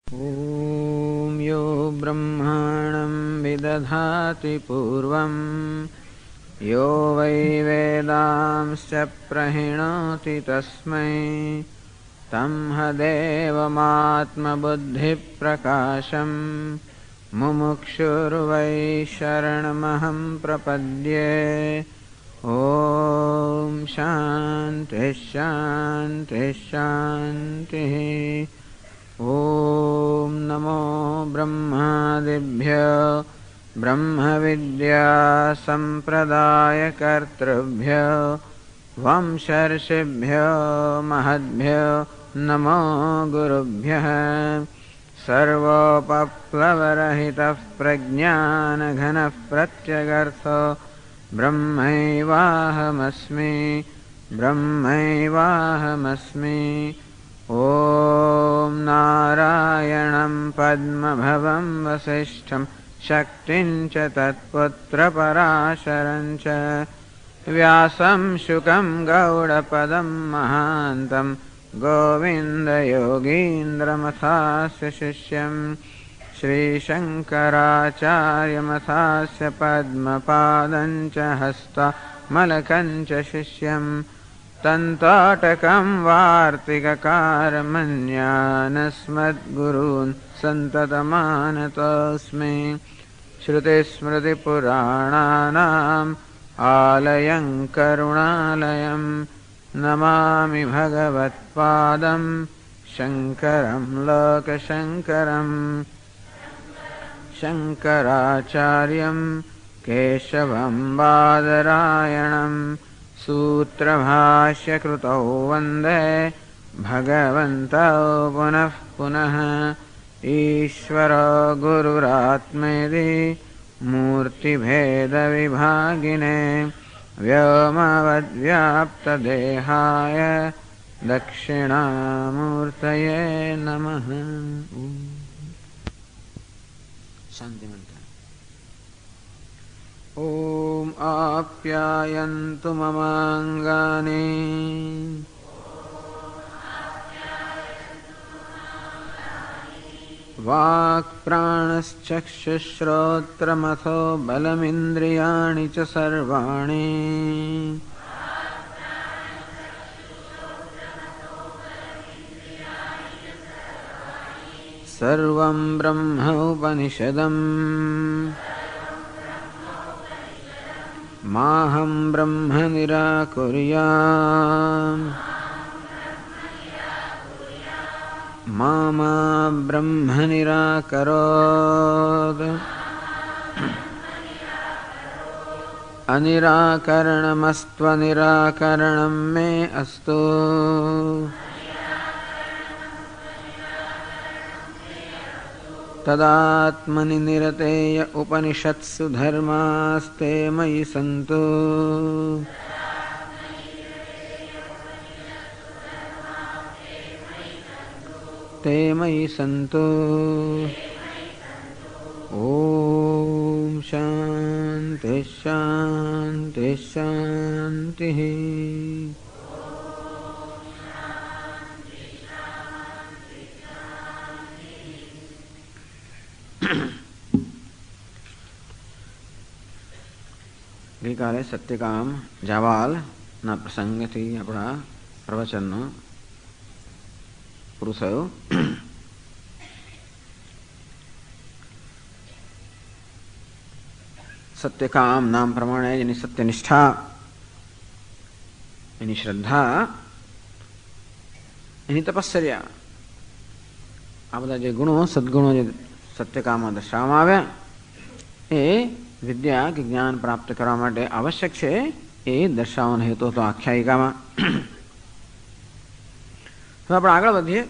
ॐ यो ब्रह्माणं विदधाति पूर्वं यो वै वेदांश्च प्रहिणोति तस्मै तंह देवमात्मबुद्धिप्रकाशं मुमुक्षुर्वै शरणमहं प्रपद्ये। ॐ शान्तिः शान्तिः शान्तिः। ॐ नमो ब्रह्मादिभ्यो ब्रह्मविद्या सम्प्रदायकर्तृभ्यो वंशर्षिभ्यो महद्भ्यो नमो गुरुभ्यः। सर्वोपप्लवरहितः प्रज्ञानघनः प्रत्यगर्थो ब्रह्मैवाहमस्मि ब्रह्मैवाहमस्मि। ॐ नारायणं पद्मभवं वसिष्ठं शक्तिं च तत्पुत्रपराशरं च व्यासं शुकं गौडपदं महान्तं गोविन्दयोगीन्द्रमथास्य शिष्यं श्रीशङ्कराचार्यमथास्य पद्मपादं च हस्तमलकं च शिष्यं तन्ताटकं वार्तिककारमन्यानस्मद्गुरून् सन्ततमानतोऽस्मि। श्रुतिस्मृतिपुराणानाम् आलयं करुणालयं नमामि भगवत्पादं शङ्करं लोकशङ्करं। शङ्कराचार्यं केशवं बादरायणं सूत्रभाष्यकृतौ वन्दे भगवन्तौ पुनः पुनः। ईश्वरो गुरुरात्मेति मूर्तिभेदविभागिने व्योमवद्व्याप्तदेहाय दक्षिणामूर्तये नमः। शान्तिमन्त्रः। ॐ आप्यायन्तु ममाङ्गानि वाक्प्राणश्चक्षुश्रोत्रमथो बलमिन्द्रियाणि च सर्वाणि सर्वं ब्रह्म उपनिषदम् माहं ब्रह्म निराकुर्याम् मा ब्रह्म निराकरोत्। अनिराकरणमस्त्वनिराकरणं मे अस्तु। तदात्मनि निरतेय उपनिषत्सु धर्मास्ते मयि सन्तु। ते मयि सन्तु। ॐ शान्तिः शान्तिः शान्तिः। ગઈકાલે સત્યકામ જાવાલના પ્રસંગથી આપણા પ્રવચનનો પૂરું થયું. સત્યકામ નામ પ્રમાણે એની સત્યનિષ્ઠા, એની શ્રદ્ધા, એની તપશ્ચર્યા, આ બધા જે ગુણો સદગુણો જે સત્યકામમાં દર્શાવવામાં આવ્યા એ વિદ્યા કે જ્ઞાન પ્રાપ્ત કરવા માટે આવશ્યક છે એ દર્શાવવાનો હેતુ હતો આખ્યાયિકામાં. હવે આપણે આગળ વધીએ.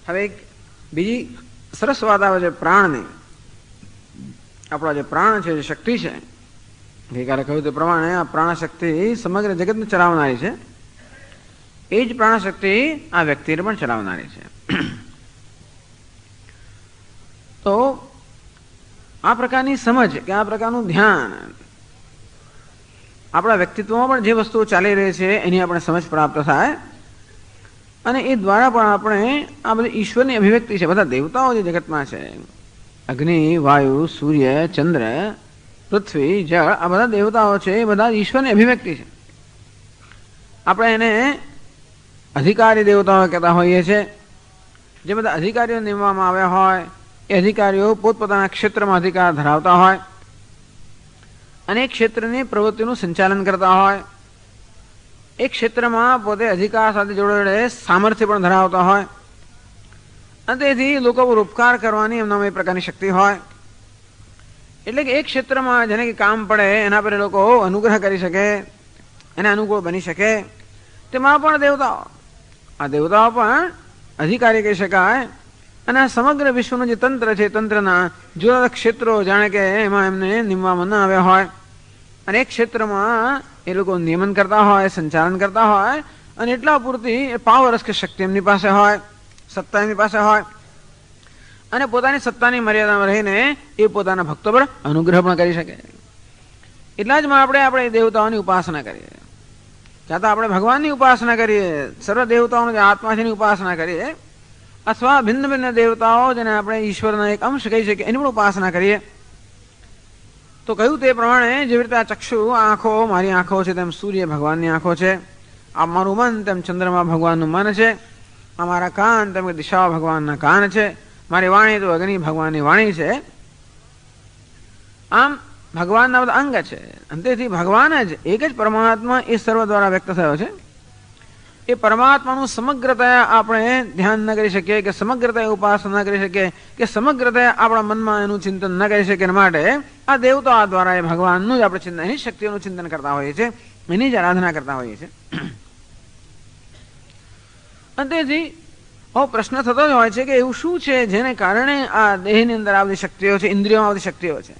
હવે એક બીજી સરસ વાત આવે છે પ્રાણની. આપણા જે પ્રાણ છે, જે શક્તિ છે, ગઈકાલે કહ્યું તે પ્રમાણે આ પ્રાણશક્તિ સમગ્ર જગતને ચલાવનારી છે. એ જ પ્રાણશક્તિ આ વ્યક્તિને પણ ચલાવનારી છે. તો આ પ્રકારની સમજ કે આ પ્રકારનું ધ્યાન આપણા વ્યક્તિત્વમાં પણ જે વસ્તુઓ ચાલી રહી છે એની આપણે સમજ પ્રાપ્ત થાય અને એ દ્વારા પણ આપણે આ બધી ઈશ્વરની અભિવ્યક્તિ છે. બધા દેવતાઓ જે જગતમાં છે, અગ્નિ, વાયુ, સૂર્ય, ચંદ્ર, પૃથ્વી, જળ, આ બધા દેવતાઓ છે એ બધા ઈશ્વરની અભિવ્યક્તિ છે. આપણે એને અધિકારી દેવતાઓ કહેતા હોઈએ છીએ. જે બધા અધિકારીઓ નિમવામાં આવ્યા હોય એ અધિકારીઓ પોતપોતાના ક્ષેત્રમાં અધિકાર ધરાવતા હોય અને એ ક્ષેત્રની પ્રવૃત્તિનું સંચાલન કરતા હોય. એક ક્ષેત્રમાં પોતે અધિકાર સાથે જોડે સામર્થ્ય પણ ધરાવતા હોય અને તેથી લોકો પર ઉપકાર કરવાની એમનામાં એ પ્રકારની શક્તિ હોય. એટલે કે એક ક્ષેત્રમાં જેને કે કામ પડે એના પર એ લોકો અનુગ્રહ કરી શકે, એને અનુકૂળ બની શકે, તેમાં પણ દેવતાઓ, આ દેવતાઓ પણ અધિકારી કહી શકાય. અને આ સમગ્ર વિશ્વનું જે તંત્ર છે, તંત્રના જુદા ક્ષેત્રો જાણે કે એમાં એમને નિમવામાં ન આવ્યા હોય અને એક ક્ષેત્રમાં એ લોકો નિયમન કરતા હોય, સંચાલન કરતા હોય અને એટલા પૂરતી પાવરસ કે શક્તિ એમની પાસે હોય, સત્તા એમની પાસે હોય અને પોતાની સત્તાની મર્યાદામાં રહીને એ પોતાના ભક્તો પર અનુગ્રહ પણ કરી શકે. એટલા જ માં આપણે દેવતાઓની ઉપાસના કરીએ. ક્યાં તો આપણે ભગવાનની ઉપાસના કરીએ, સર્વ દેવતાઓનો જે આત્મા છે એની ઉપાસના કરીએ, અથવા ભિન્ન ભિન્ન દેવતાઓ જેને આપણે ઈશ્વરના એક અંશ કહી શકીએ એની પણ ઉપાસના કરીએ. તો કહ્યું તે પ્રમાણે જેવી રીતે આ ચક્ષુ, આંખો મારી આંખો છે, તેમ સૂર્ય ભગવાનની આંખો છે. આ મારું મન તેમ ચંદ્રમાં ભગવાનનું મન છે. આ મારા કાન તેમ દિશાઓ ભગવાનના કાન છે. મારી વાણી તો અગ્નિ ભગવાનની વાણી છે. આમ ભગવાનના બધા અંગ છે. અને તેથી ભગવાન જ એક જ પરમાત્મા એ સર્વ દ્વારા વ્યક્ત થયો છે. એ પરમાત્માનું સમગ્રતા આપણે ધ્યાન ન કરી શકીએ, કે સમગ્રતા ઉપાસના ન કરી શકીએ, કે સમગ્રતા આપણા મનમાં એનું ચિંતન ન કરી શકીએ. માટે આ દેવતા દ્વારા એ ભગવાનનું જ આપણે ચિંતન, એની શક્તિઓનું ચિંતન કરતા હોઈએ છીએ, એની જ આરાધના કરતા હોઈએ છીએ. અને તેથી પ્રશ્ન થતો જ હોય છે કે એવું શું છે જેને કારણે આ દેહની અંદર આ બધી શક્તિઓ છે, ઇન્દ્રિયોમાં બધી શક્તિઓ છે?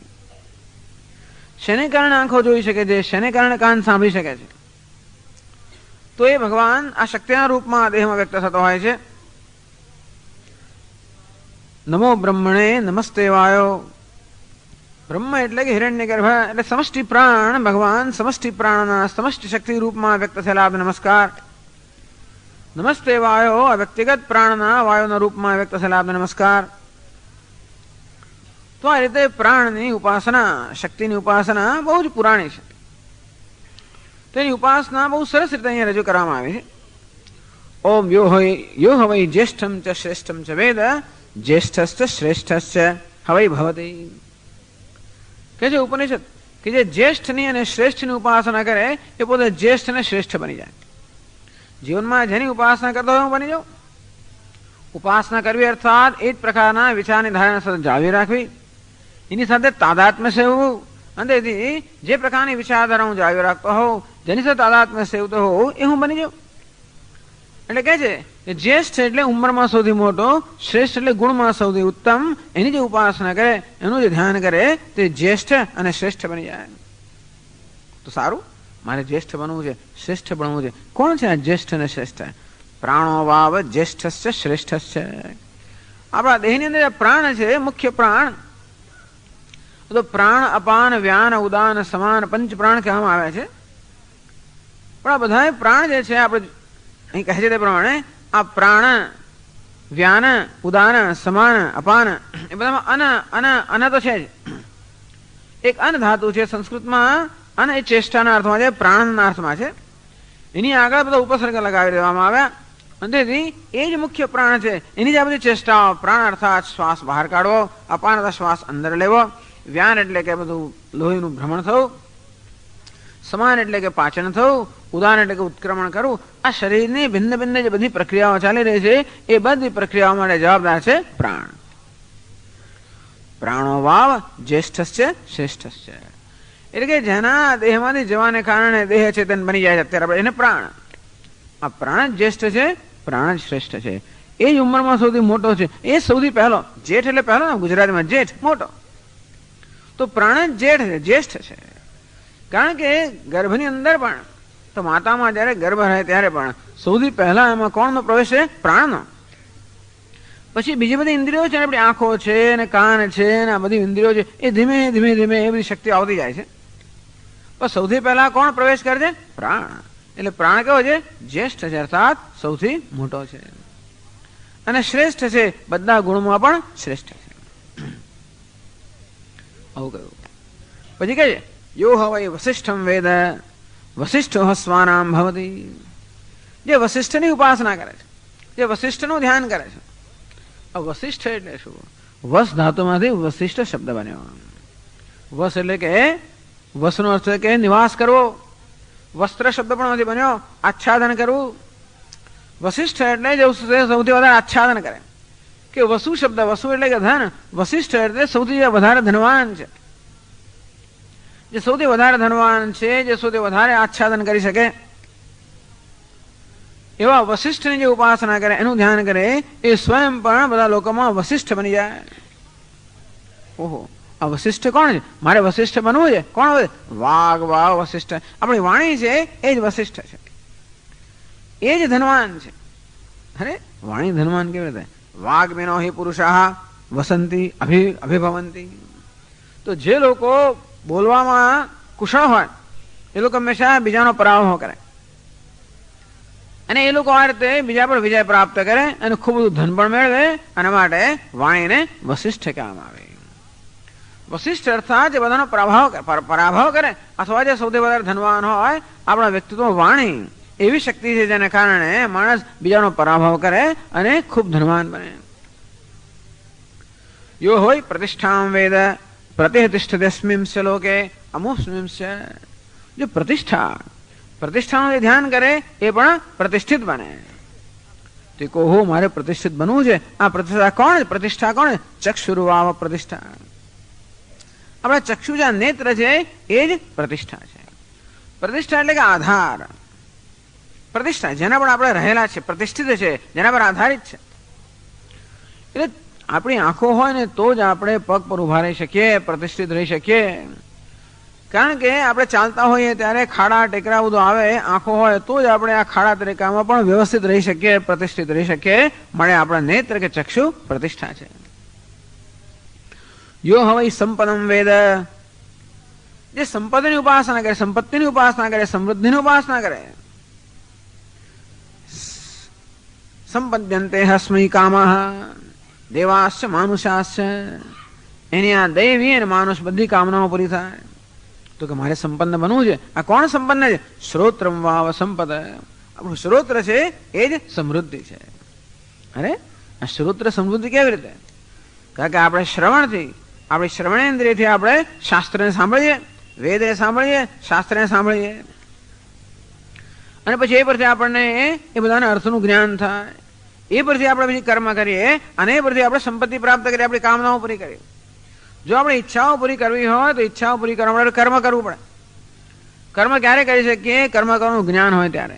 શેને કારણે આંખો જોઈ શકે છે, શેને કારણે કાન સાંભળી શકે છે? તો એ ભગવાન આ શક્તિના રૂપમાં આ દેહમાં વ્યક્ત થતો હોય છે. નમો બ્રહ્મણે નમસ્તે વાયો. બ્રહ્મ એટલે કે હિરણ્યગર્ભ એટલે સમષ્ટિ પ્રાણ. ભગવાન સમષ્ટિ પ્રાણના સમષ્ટિ શક્તિ રૂપમાં વ્યક્ત થયેલા નમસ્કાર. નમસ્તે વાયો વ્યક્તિગત પ્રાણના વાયુના રૂપમાં વ્યક્ત થયેલા નમસ્કાર. તો આ રીતે પ્રાણની ઉપાસના, શક્તિની ઉપાસના બહુ જ પુરાણી છે. તેની ઉપાસના બહુ સરસ રીતે અહીંયા રજૂ કરવામાં આવી છે. ઓમ યો હવૈ જ્યેષ્ઠમ ચ શ્રેષ્ઠમ ચ વેદ જ્યેષ્ઠશ્ચ શ્રેષ્ઠશ્ચ હવૈ ભવતી. કે છે ઉપનિષદ કે જે જ્યેષ્ઠની અને શ્રેષ્ઠની ઉપાસના કરે એ પોતે જ્યેષ્ઠ અને શ્રેષ્ઠ બની જાય. જીવનમાં જેની ઉપાસના કરતો હોય હું બની જાઉં. ઉપાસના કરવી અર્થાત એ જ પ્રકારના વિચારની ધારણા સાથે જાળવી રાખવી, એની સાથે તાદાત્મ્ય સેવવું. અને તેથી જે પ્રકારની વિચારધારા હું જાળવી રાખતો હોઉં, જેની સાથે તાદાત્મ્ય સેવતો હોઉં, એ હું બની જાઉં. એટલે કહે છે કે જ્યેષ્ઠ એટલે ઉંમરમાં સૌથી મોટો, શ્રેષ્ઠ એટલે ગુણમાં સૌથી ઉત્તમ. એની જે ઉપાસના કરે, એનું જે ધ્યાન કરે, તે જ્યેષ્ઠ અને શ્રેષ્ઠ બની જાય. તો સારું, મારે જ્યેષ્ઠ બનવું છે, શ્રેષ્ઠ બનવું છે. કોણ છે આ જ્યેષ્ઠ અને શ્રેષ્ઠ? પ્રાણો વાવ જ્યેષ્ઠ શ્રેષ્ઠ છે. આપણા દેહની અંદર પ્રાણ છે, મુખ્ય પ્રાણ. તો પ્રાણ, અપાન, વ્યાન, ઉદાન, સમાન પંચ પ્રાણ કહેવામાં આવે છે. પણ આ બધા પ્રાણ જે છે આપણે અહીં કહે છે તે પ્રમાણે આ પ્રાણ, વ્યાન, ઉદાન, સમાન, અપાન એ બધામાં અન તો છે જ. એક અન ધાતુ છે સંસ્કૃતમાં. અન એ ચેષ્ટાના અર્થમાં છે, પ્રાણના અર્થમાં છે. એની આગળ બધા ઉપસર્ગ લગાવી દેવામાં આવ્યા. અને તેથી એ જ મુખ્ય પ્રાણ છે. એની જ આ બધી ચેષ્ટાઓ. પ્રાણ અર્થાત શ્વાસ બહાર કાઢવો, અપાન અર્થાત શ્વાસ અંદર લેવો, વ્યાન એટલે કે બધું લોહીનું ભ્રમણ થવું, સમાન એટલે કે પાચન થવું, ઉદાન એટલે કે ઉત્ક્રમણ કરવું. આ શરીરની ભિન્ન ભિન્ન જે બધી પ્રક્રિયાઓ ચાલી રહી છે એ બધી પ્રક્રિયાઓ માટે જવાબદાર છે પ્રાણ. પ્રાણો વાવ જ્યેષ્ઠ છે શ્રેષ્ઠ છે. એટલે કે જેના દેહમાંથી જવાને કારણે દેહ ચેતન બની જાય છે, અત્યારે આપણે એને પ્રાણ. આ પ્રાણ જ જ્યેષ્ઠ છે, પ્રાણ જ શ્રેષ્ઠ છે. એ જ ઉંમરમાં સૌથી મોટો છે, એ સૌથી પહેલો. જેઠ એટલે પહેલો ને ગુજરાતીમાં, જેઠ મોટો. તો પ્રાણ જ જેઠ છે, જ્યેષ્ઠ છે. કારણ કે ગર્ભની અંદર પણ, તો માતામાં જયારે ગર્ભ રહે ત્યારે પણ સૌથી પહેલા એમાં કોણનો પ્રવેશ છે? પ્રાણનો. પછી બીજી બધી ઇન્દ્રિયો છે, આપણી આંખો છે ને કાન છે ને આ બધી ઇન્દ્રિયો છે, એ ધીમે ધીમે ધીમે એ બધી શક્તિ આવતી જાય છે. પણ સૌથી પહેલા કોણ પ્રવેશ કરે છે? પ્રાણ. એટલે પ્રાણ કેવો છે? જ્યેષ્ઠ છે, અર્થાત સૌથી મોટો છે અને શ્રેષ્ઠ છે, બધા ગુણમાં પણ શ્રેષ્ઠ છે. આવું કહ્યું. પછી કહે છે યો હવૈ વસિષ્ઠમ વેદ વસિષ્ઠો સ્વાનામ ભવતી. જે વસિષ્ઠની ઉપાસના કરે છે, જે વસિષ્ઠનું ધ્યાન કરે છે. વસિષ્ઠ એટલે શું? વસ ધાતુમાંથી વસિષ્ઠ શબ્દ બન્યો. વસ એટલે કે વસનો અર્થ કે નિવાસ કરવો. વસ્ત્ર શબ્દ પણ નથી બન્યો, આચ્છાદન કરવું. વસિષ્ઠ એટલે સૌથી વધારે આચ્છાદન કરે. કે વસુ શબ્દ, વસુ એટલે કે ધન, વસિષ્ઠ એટલે સૌથી વધારે ધનવાન છે. જે સૌથી વધારે ધનવાન છે, જે સૌથી વધારે આચ્છાદન કરી શકે, એવા વસિષ્ઠની જે ઉપાસના કરે, એનું ધ્યાન કરે, એ સ્વયં પણ બધા લોકોમાં વસિષ્ઠ બની જાય. ઓહો, આ વસિષ્ઠ કોણ છે? મારે વસિષ્ઠ બનવું છે. કોણ હોય? વાઘ વસિષ્ઠ. આપણી વાણી છે એ જ વસિષ્ઠ છે, એ જ ધનવાન છે. અરે વાણી ધનવાન કેવી રીતે? વાઘ મેનો હિ પુરુષાઃ વસંતી અભિભવંતી. તો જે લોકો બોલવામાં કુશળ હોય એ લોકો હંમેશા બીજાનો પરાભવ કરે અને એ લોકો આ રીતે બીજા પર વિજય પ્રાપ્ત કરે અને ખૂબ બધું ધન પણ મેળવે. અને માટે વાણીને વસિષ્ઠ કહેવામાં આવે. વસિષ્ઠ અર્થાત જે બધાનો પરાભવ કરે અથવા જે સૌથી વધારે ધનવાન હોય, આપણા વ્યક્તિત્વ વાણી એવી શક્તિ છે જેને કારણે માણસ બીજાનો પરાભવ કરે અને ખૂબ ધનવાન બને. યો હોય પ્રતિષ્ઠામ વેદ પ્રતિષ્ઠિતસ્મિં શ્લોકે અમુસ્મિં. જો પ્રતિષ્ઠાનું જે ધ્યાન કરે એ પણ પ્રતિષ્ઠિત બને. તો કહો મારે પ્રતિષ્ઠિત બનવું છે. આ પ્રતિષ્ઠા કોણ? ચક્ષુરુવાવ પ્રતિષ્ઠા. આપણા ચક્ષુ જે નેત્ર છે એ જ પ્રતિષ્ઠા છે. પ્રતિષ્ઠા એટલે કે આધાર. પ્રતિષ્ઠા જેના પર આપણે રહેલા છે, પ્રતિષ્ઠિત છે, જેના પર આધારિત છે. એટલે આપણી આંખો હોય ને તો જ આપણે પગ પર ઉભા રહી શકીએ, પ્રતિષ્ઠિત રહી શકીએ. કારણ કે આપણે ચાલતા હોઈએ ત્યારે ખાડા ટેકરા બધું આવે, આંખો હોય તો જ આપણે આ ખાડા ટેકરામાં પણ વ્યવસ્થિત રહી શકીએ, પ્રતિષ્ઠિત રહી શકીએ. મળે આપણા નેત્ર કે ચક્ષુ પ્રતિષ્ઠા છે. યો હવૈ સંપદમ વેદ. જે સંપદની ઉપાસના કરે, સંપત્તિની ઉપાસના કરે, સમૃદ્ધિની ઉપાસના કરે. સંપદ્યંતે હસ્મૈ કામઃ દેવાશ્ચ માનુષાશ્ચ. એની આ દૈવી અને માનુષ બધી કામનાઓ પૂરી થાય. તો કે મારે સંપન્ન બનવું છે. આ કોણ સંપન્ન છે? શ્રોત્રમ વાવ સંપદ. આપણું શ્રોત્ર છે એ જ સમૃદ્ધિ છે. અરે આ શ્રોત્ર સમૃદ્ધિ કેવી રીતે? કારણ કે આપણે શ્રવણથી, આપણી શ્રવણેન્દ્રિયથી આપણે શાસ્ત્રને સાંભળીએ, વેદને સાંભળીએ, શાસ્ત્રને સાંભળીએ અને પછી એ પરથી આપણને એ બધાના અર્થનું જ્ઞાન થાય. એ પરથી આપણે પછી કર્મ કરીએ અને એ પરથી આપણે સંપત્તિ પ્રાપ્ત કરીએ, આપણી કામનાઓ પૂરી કરીએ. જો આપણે ઈચ્છાઓ પૂરી કરવી હોય તો ઈચ્છાઓ પૂરી કરવા માટે કર્મ કરવું પડે. કર્મ ક્યારે કરી શકીએ? કર્મ કરવાનું જ્ઞાન હોય ત્યારે.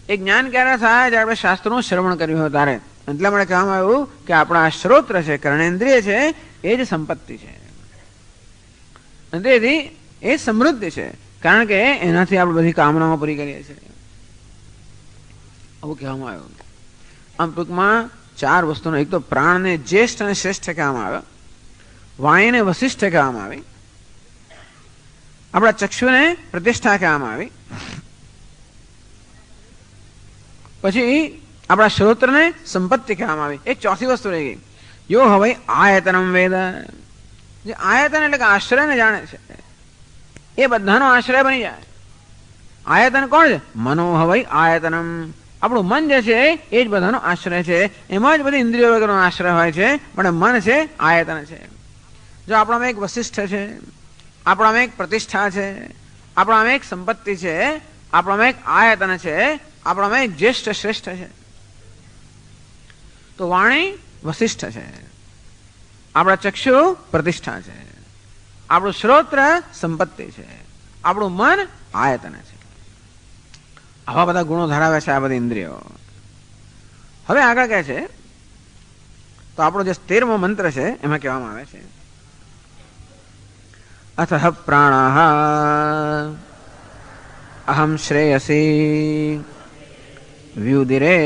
એ જ્ઞાન ક્યારે થાય? જ્યારે આપણે શાસ્ત્રનું શ્રવણ કર્યું હોય ત્યારે. એટલા માટે કહેવામાં આવ્યું કે આપણા શ્રોત્ર છે, કર્ણેન્દ્રિય છે, એ જ સંપત્તિ છે. અને તેથી એ સમૃદ્ધિ છે, કારણ કે એનાથી આપણે બધી કામનાઓ પૂરી કરીએ છીએ. આવું કહેવામાં આવ્યું. આમ ટૂંકમાં ચાર વસ્તુનો, એક તો પ્રાણને જ્યેષ્ઠ અને શ્રેષ્ઠ કહેવામાં આવે, વાણીને વસિષ્ઠ કહેવામાં આવી, આપણા ચક્ષુને પ્રતિષ્ઠા કહેવામાં આવી, પછી આપણા શ્રોત્રને સંપત્તિ કહેવામાં આવી. એક ચોથી વસ્તુ રહી ગઈ. યો હવે આયતનમ વેદ. જે આયતન એટલે કે આશ્રયને જાણે છે એ બધાનો આશ્રય બની જાય. આયતન કોણ છે? મનો હવૈ આયતનમ. આપણું મન જે છે એ જ બધાનો આશ્રય છે. એમાં જ બધી ઇન્દ્રિયો વગરનો આશ્રય હોય છે, પણ મન છે આયતન છે. જો આપણામાં એક વસિષ્ઠ છે, આપણામાં એક પ્રતિષ્ઠા છે, આપણામાં એક સંપત્તિ છે, આપણામાં એક આયતન છે, આપણામાં એક જ્યેષ્ઠ શ્રેષ્ઠ છે. તો વાણી વસિષ્ઠ છે, આપણા ચક્ષુ પ્રતિષ્ઠા છે, આપણું શ્રોત્ર સંપત્તિ છે, આપણું મન આયતન છે. આવા બધા ગુણો ધરાવે છે આ બધી ઇન્દ્રિયો. હવે આગળ કહે છે, તો આપણો જે 13મો મંત્ર છે એમાં કહેવામાં આવે છે અથ પ્રાણાઃ અહમ શ્રેયસી વ્યુદિરે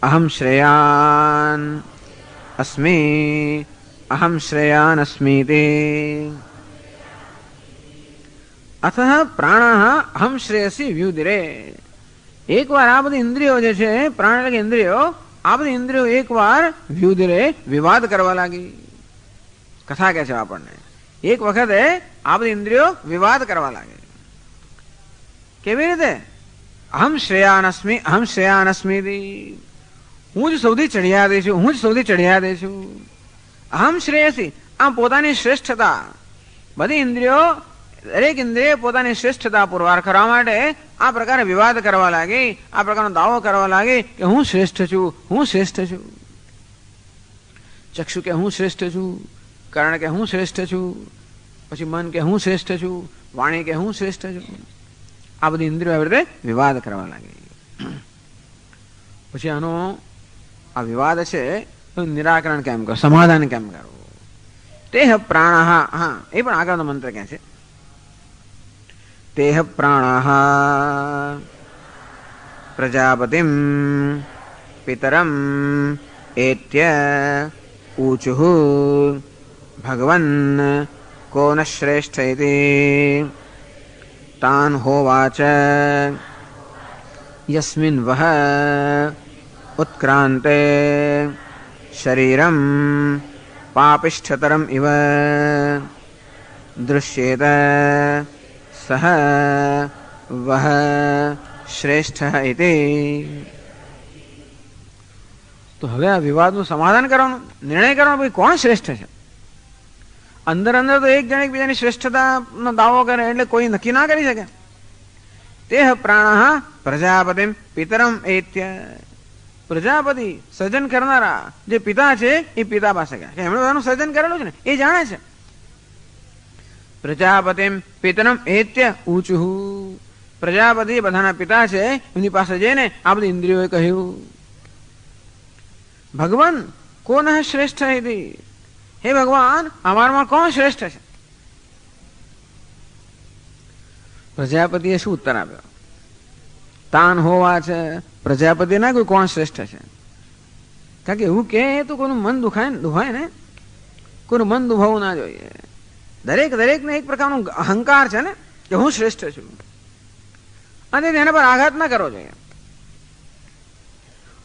અહમ શ્રેયાન અસ્મિ અહમ શ્રેયાન અસ્મિતિ અથ પ્રાણ અહમ શ્રેયસી વ્યુદિરે. એક વાર આ બધી ઇન્દ્રિયો જે છે, પ્રાણ એટલે કે ઇન્દ્રિયો, આ બધી ઇન્દ્રિયો એક વાર વ્યુદિરે વિવાદ કરવા લાગી. કથા કે છે આપણને, એક વખતે આ બધી ઇન્દ્રિયો વિવાદ કરવા લાગે. કેવી રીતે? અહમ શ્રેયાનસ્મી, અહમ શ્રેયાનસ્મી, હું જ સૌથી ચઢિયાદે છું, હું જ સૌથી ચઢિયાદે છું. અહમ શ્રેયસી, આમ પોતાની શ્રેષ્ઠતા, બધી ઇન્દ્રિયો, દરેક ઇન્દ્રિય પોતાની શ્રેષ્ઠતા પુરવાર કરવા માટે આ પ્રકારે વિવાદ કરવા લાગી, આ પ્રકારનો દાવો કરવા લાગી કે હું શ્રેષ્ઠ છું, હું શ્રેષ્ઠ છું. ચક્ષુ કે હું શ્રેષ્ઠ છું, કર્ણ કે હું શ્રેષ્ઠ છું, પછી મન કે હું શ્રેષ્ઠ છું, વાણી કે હું શ્રેષ્ઠ છું. આ બધી ઇન્દ્રિયો આવી રીતે વિવાદ કરવા લાગી. પછી આનો આ વિવાદ છે નિરાકરણ કેમ કરો, સમાધાન કેમ કરવું? તેહ પ્રાણ, હા એ પણ આગળનો મંત્ર ક્યાં છે? તેહ પ્રાણ પ્રજાપતિમ પિતરમ એત્ય ઊચુઃ ભગવન કો ન શ્રેષ્ઠ ઇતિ તાન હોવાચ યસ્મિન વહ ઉત્ક્રાંતે શરીરમ પાપિષ્ઠતરમ ઇવ દૃશ્યેત સહ વહ શ્રેષ્ઠ ઇતિ. તો હવે આ વિવાદનું સમાધાન કરવાનું, નિર્ણય કરવાનો, ભાઈ કોણ શ્રેષ્ઠ છે. અંદર અંદર તો એક જણ એકબીજાની શ્રેષ્ઠતાનો દાવો કરે એટલે કોઈ નક્કી ના કરી શકે. તે પ્રાણ પ્રજાપતિમ પિતરમ એત્ય, પ્રજાપતિ સર્જન કરનારા જે પિતા છે એ પિતા પાસે ગયા, એમણે બધાનું સર્જન કરેલું છે ને એ જાણે છે. પ્રજાપતિમ પિતરમ એત્ય ઊંચુઃ, પ્રજાપતિ બધાના પિતા છે એમની પાસે જઈને આ બધી ઇન્દ્રિયોએ કહ્યું, ભગવાન કોન શ્રેષ્ઠ ઇતિ, હે ભગવાન અમારામાં કોણ શ્રેષ્ઠ છે? પ્રજાપતિએ શું ઉત્તર આપ્યો? તાન હોવા છે. પ્રજાપતિ ના કોઈ કોણ શ્રેષ્ઠ છે, કારણ કે એવું કે તો કોઈનું મન દુખાય ને, કોઈનું મન દુભાવવું ના જોઈએ. દરેકને એક પ્રકારનો અહંકાર છે ને કે હું શ્રેષ્ઠ છું, અને તેના પર આઘાત ના કરવો જોઈએ.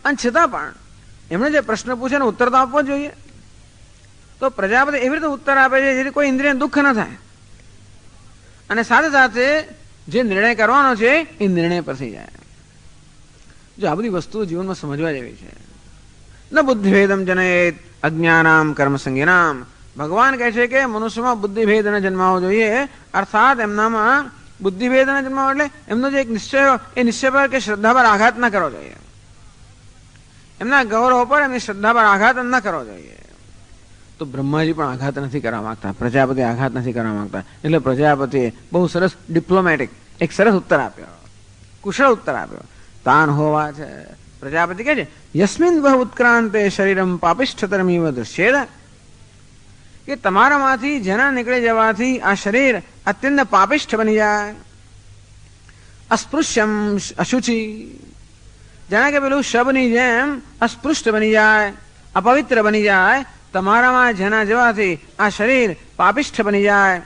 અને છતાં પણ એમણે જે પ્રશ્ન પૂછે ને ઉત્તર તો આપવો જોઈએ. તો પ્રજાપતિ એવી રીતે ઉત્તર આપે છે જેથી કોઈ ઇન્દ્રિય દુઃખ ન થાય, અને સાથે સાથે જે નિર્ણય કરવાનો છે એ નિર્ણય પર થઈ જાય. જો આ બધી વસ્તુઓ જીવનમાં સમજવા જેવી છે. ન બુદ્ધિભેદમ જનયેત અજ્ઞાનામ કર્મ સંગીનામ, ભગવાન કહે છે કે મનુષ્યમાં બુદ્ધિભેદ ન જન્માવો જોઈએ, અર્થાત એમનામાં બુદ્ધિભેદ ન જન્માવો એટલે એમનો જે એક નિશ્ચય, એ નિશ્ચય પર કે શ્રદ્ધા પર આઘાત ન કરવો જોઈએ, એમના ગૌરવ પર એમની શ્રદ્ધા પર આઘાત ન કરવો જોઈએ. તો બ્રહ્માજી પણ આઘાત નથી કરવા માંગતા, પ્રજાપતિ આઘાત નથી કરવા માંગતા, એટલે પ્રજાપતિએ બહુ સરસ ડિપ્લોમેટિક એક સરસ ઉત્તર આપ્યો, કુશળ ઉત્તર આપ્યો. તાન હોવા છે. પ્રજાપતિ કહે છે યસ્મિન વહ ઉત્ક્રાંતે શરીરમ પાપિષ્ઠતરમિવ દૃશ્યેત, કે તમારામાંથી જેના નીકળી જવાથી આ શરીર અત્યંત પાપિષ્ઠ બની જાય. અસ્પૃશ્યમ અશુચિ, જાણે કે પેલું શબની જેમ અસ્પૃષ્ટ બની જાય, અપવિત્ર બની જાય. તમારામાં જેના જવાથી આ શરીર પાપિષ્ઠ બની જાય,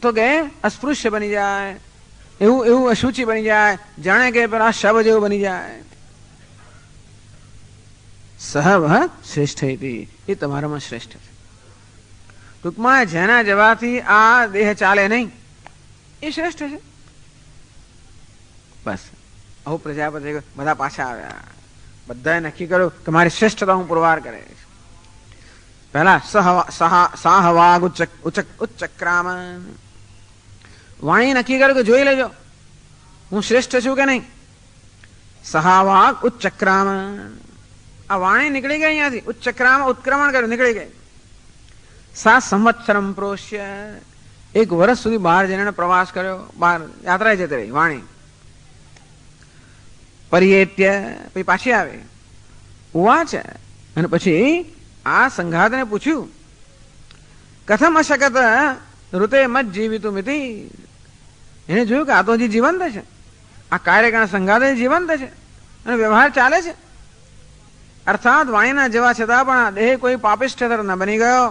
તો કે અસ્પૃશ્ય બની જાય, એવું અશુચિ બની જાય, જાણે કે પેલા શબ જેવું બની જાય. સહવ શ્રેષ્ઠ ઇતિ, એ તમારામાં શ્રેષ્ઠ છે. ટૂંકમાં જેના જવાથી આ દેહ ચાલે નહીં એ શ્રેષ્ઠ છે. બસ આવું પ્રજાપતિ બધા પાછા આવ્યા, બધાએ નક્કી કર્યું કે મારી શ્રેષ્ઠતા હું પુરવાર કરે. પહેલા સાહવાગ ઉચ્ચક્રામ, વાણી નક્કી કર્યું કે જોઈ લેજો હું શ્રેષ્ઠ છું કે નહીં. સહાવાગ ઉચ્ચક્રામ, આ વાણી નીકળી ગઈ અહીંયાથી, ઉચ્ચક્રામ ઉત્ક્રમણ કર્યું, નીકળી ગઈ. 7 સંવત્સરમ પ્રોષ્ય, 1 વર્ષ સુધી બહાર જઈને પ્રવાસ કર્યો, બહાર યાત્રાએ જતી રહી વાણી. પરિયેત્ય, પછી પાછી આવી. ઉવાચ, અને પછી આ સંઘાતને પૂછ્યું કથમ અશકત ઋતે મત જીવિતું મિતિ, એને જોયું કે આ તો હજી જીવંત છે, આ કાર્યકાળ સંઘાત જીવંત છે અને વ્યવહાર ચાલે છે. અર્થાત વાણીના જેવા છતાં પણ આ દેહ કોઈ પાપિષ્ઠ ન બની ગયો,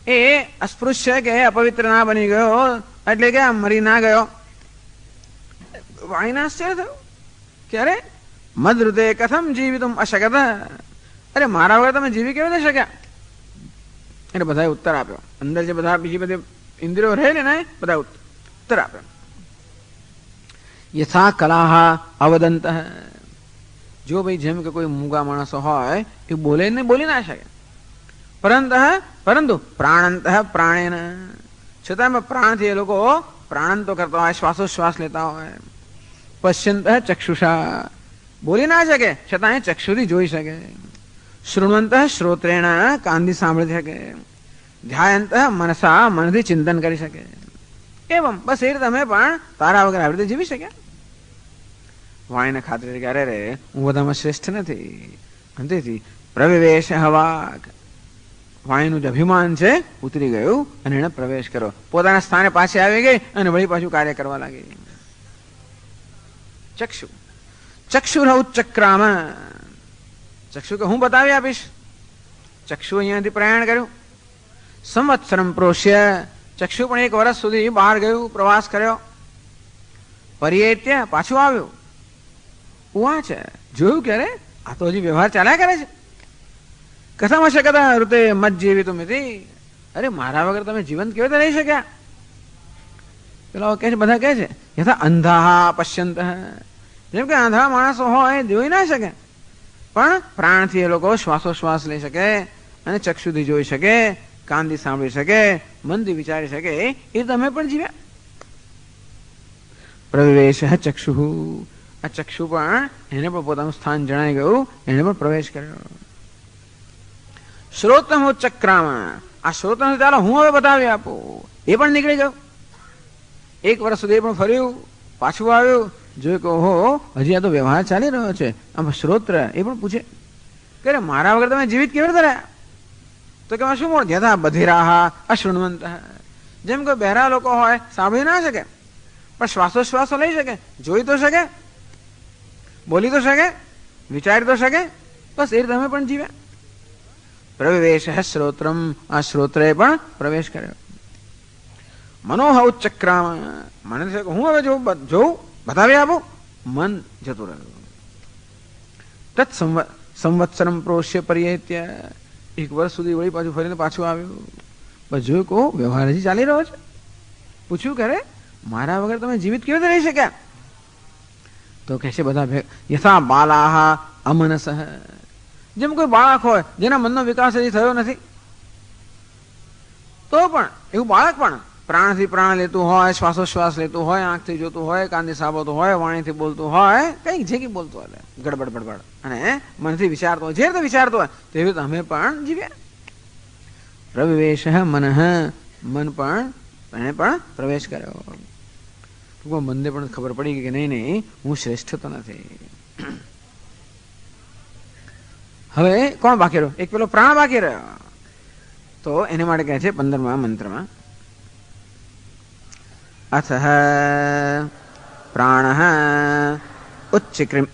એ અસ્પૃશ્ય કે અપવિત્ર ના બની ગયો, એટલે કે મરી ના ગયો. વાણીને આશ્ચર્ય થયું કે અરે મદૃતે કથમ જીવિતુમ અશક્ત, અરે મારા વગર તમે જીવી કેવી રીતે શક્યા? એટલે બધાએ ઉત્તર આપ્યો. અંદર જે બધા બીજી બધી ઇન્દ્રિયો રહેલી ને બધા ઉત્તર આપ્યો. યથા કલાહ અવદંત, જો ભાઈ જેમ કે કોઈ મૂંગા માણસો હોય એ બોલે ને બોલી ના શકે. પરંતુ પ્રાણંત પ્રાણેન, છતાં પ્રાણથી એ લોકો પ્રાણન તો કરતા હોય, શ્વાસોશ્વાસ લેતા હોય. પશ્યંત ચક્ષુષા, બોલી ના શકે છતાં એ ચક્ષુથી જોઈ શકે. શૃણવંત શ્રોત્રેણ, કાનથી સાંભળી શકે. ધ્યાયંત મનસા, મનથી ચિંતન કરી શકે. એવમ બસ એ રીતે તમે પણ તારા વગર આવી રીતે જીવી શક્યા. વાણીને ખાતરી કે અરે રે હું બધામાં શ્રેષ્ઠ નથી. અને તેથી પ્રવિવેશ હવાક, વાણીનું જે અભિમાન છે ઉતરી ગયું અને એને પ્રવેશ કર્યો. પોતાના સ્થાને પાછી આવી ગઈ અને વળી પાછું કાર્ય કરવા લાગી. ચક્ષુ ચક્ષુર ઉચ્ચક્રામ, ચક્ષુ કે હું બતાવી આપીશ. ચક્ષુ અહીંયાથી પ્રયાણ કર્યું. સંવત્સરમ પ્રોષ્ય, ચક્ષુ પણ 1 વર્ષ સુધી બહાર ગયું, પ્રવાસ કર્યો. પર્યેત્ય, પાછું આવ્યું. ઉવા છે, જોયું કે અરે આ તો હજી વ્યવહાર ચાલ્યા કરે છે. કથમ શક્યતા ઋતે મત જીવિતુમ ઇતિ, અરે મારા વગર તમે જીવંત કેવી રીતે રહી શક્યા? પેલા કહે છે, બધા કહે છે યથા અંધાહ પશ્યંત, જેમ કે આંધળા માણસો હોય જોઈ ના શકે, પણ પ્રાણથી એ લોકો શ્વાસોશ્વાસ લઈ શકે અને ચક્ષુથી જોઈ શકે, કાનથી સાંભળી શકે, મનથી વિચારી શકે, એ તમે પણ જીવ્યા. પ્રવેશ ચક્ષુ, આ ચક્ષુ પણ એને પણ પોતાનું સ્થાન જણાઈ ગયું, એને પણ પ્રવેશ કર્યો. શ્રોતમ ઉચ્ચક્રામ, આ શ્રોતમ ચાલો હું હવે બતાવી આપું. એ પણ નીકળી ગયો. 1 વર્ષ સુધી પણ ફર્યું, પાછું આવ્યું, જોયું કે ઓહો હજી આ તો વ્યવહાર ચાલી રહ્યો છે. આમ શ્રોત્ર એ પણ પૂછે કે મારા વગર તમે જીવિત કેવી રીતે રહ્યા? તો કે શું મોડ યથા બધીરાહ અશૃણવંત, જેમ કે બહેરા લોકો હોય સાંભળી ના શકે પણ શ્વાસોશ્વાસો લઈ શકે, જોઈ તો શકે, બોલી તો શકે, વિચારી તો શકે. બસ એ તમે પણ જીવ્યા. પ્રવેશ શ્રોત્રમ, આ શ્રોત્રએ પણ પ્રવેશ કર્યો. મનોહ ઉચ્ચક્રામ, મને હું હવે જોઉં બતાવી આપું, મન જતું રહ્યું. તત્ સંવત્સરમ પ્રોષ્ય પર્યેત્ય, 1 વર્ષ સુધી વળી પાછું ફરીને પાછું આવ્યું. બસ જોયું કહો વ્યવહાર હજી ચાલી રહ્યો છે. પૂછ્યું કરે મારા વગર તમે જીવિત કેવી રીતે રહી શક્યા? તો કહે છે બધા યથા બાલાહ અમનસ, જેમ કોઈ બાળક હોય જેના મનનો વિકાસ હજી થયો નથી, તો પણ એવું બાળક પણ પ્રાણથી પ્રાણ લેતું હોય, શ્વાસોશ્વાસ લેતું હોય, આંખથી જોતું હોય, કાનથી સાંભળતું હોય, વાણીથી બોલતું હોય, કંઈક જે કંઈ બોલતું હોય ગડબડ બડબડ, અને મનથી વિચારતો હોય, જે રીતે વિચારતો હોય તેવી રીતે અમે પણ જીવ્યા. પ્રવિવેશ મનઃ, મન પણ એને પણ પ્રવેશ કર્યો. મનને પણ ખબર પડી ગઈ કે નહીં હું શ્રેષ્ઠ તો નથી. હવે કોણ બાકી રહ્યો? એક પેલો પ્રાણ બાકી રહ્યો. તો એને માટે કહે છે 15મા મંત્રમાં, અથ પ્રાણ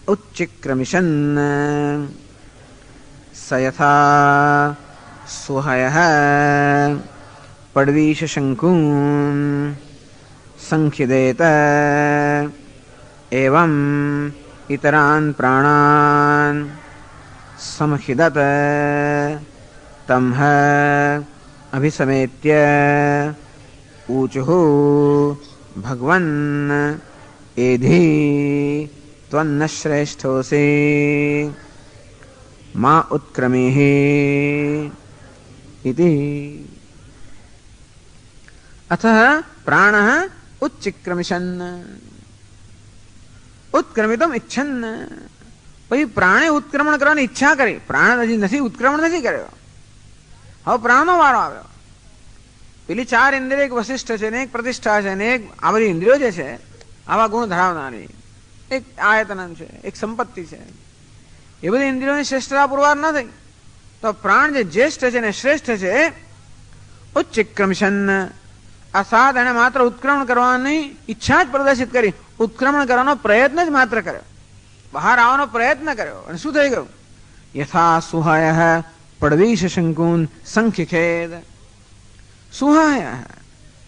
ઉચ્ચક્રમિશન સ યથા સુહય પડવીશ શંકુન સંખ્યદેત એવં ઇતરાન પ્રાણાન સમખિદત તમ્હ અભિસમેત્ય ऊचुः भगवन् एधि त्वन्न श्रेष्ठोऽसि मा उत्क्रमिः इति. अतः प्राणः उच्चिक्रमिषन्, उत्क्रमितुम् इच्छन्. પછી પ્રાણે ઉત્ક્રમણ કરવાની ઈચ્છા કરી, પ્રાણ હજી નથી ઉત્ક્રમણ નથી કર્યો, હવે પ્રાણનો વારો આવ્યો. પેલી 4 ઇન્દ્રિય, એક વશિષ્ઠ છે ને એક પ્રતિષ્ઠા છે ને એક આ બધી ઇન્દ્રિયો જે છે આવા ગુણ ધરાવનારી, એક આયતન છે, એક સંપત્તિ છે, એ બધી ઇન્દ્રિયોની શ્રેષ્ઠતા પુરવાર ન થઈ. તો પ્રાણ જે જ્યેષ્ઠ છે ને શ્રેષ્ઠ છે, ઉચ્ચક્રમિશન, આ 7 એને માત્ર ઉત્ક્રમણ કરવાની ઈચ્છા જ પ્રદર્શિત કરી, ઉત્ક્રમણ કરવાનો પ્રયત્ન જ માત્ર કર્યો, બહાર આવવાનો પ્રયત્ન કર્યો. અને શું થઈ ગયું? યથા સુહાય પડવીશ શંકુન સંખ્યખેદ. સુહાય,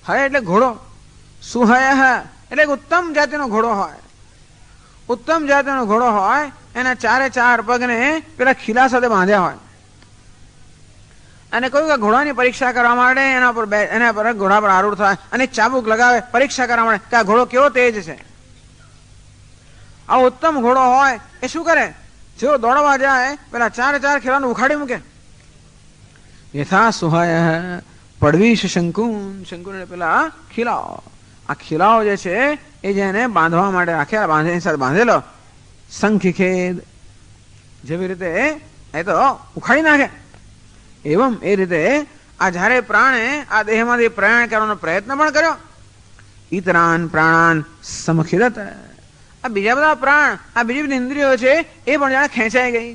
હય એટલે ઘોડો, સુહય એટલે ઉત્તમ જાતિનો ઘોડો હોય. ઉત્તમ જાતિનો ઘોડો હોય એના ચારે ચાર પગને પેલા ખીલા સાથે બાંધ્યા હોય અને કહ્યું કે ઘોડાની પરીક્ષા કરવા માટે એના પર ઘોડા પર આરૂઢ થાય અને ચાબુક લગાવે પરીક્ષા કરવા માટે કે આ ઘોડો કેવો તેજ છે. આ ઉત્તમ ઘોડો હોય એ શું કરે? જેવો દોડવા જાય પેલા ચારે ચાર ખીલાને ઉખાડી મૂકે. યથા સુહાય પડવીશ શંકુન, શંકુન પેલા ખીલાઓ, આ ખીલાઓ જે છે એ જેને બાંધવા માટે રાખેલા, એની સાથે બાંધેલો શંખિખેદ જેવી રીતે એ તો ઉખાડી નાખે. એવમ એ રીતે આ જયારે પ્રાણે આ દેહમાંથી પ્રયાણ કરવાનો પ્રયત્ન પણ કર્યો. ઈતરાન પ્રાણાન સમખિદત, આ બીજા બધા પ્રાણ, આ બીજી બધી ઇન્દ્રિયો છે એ પણ જાણે ખેંચાઈ ગઈ.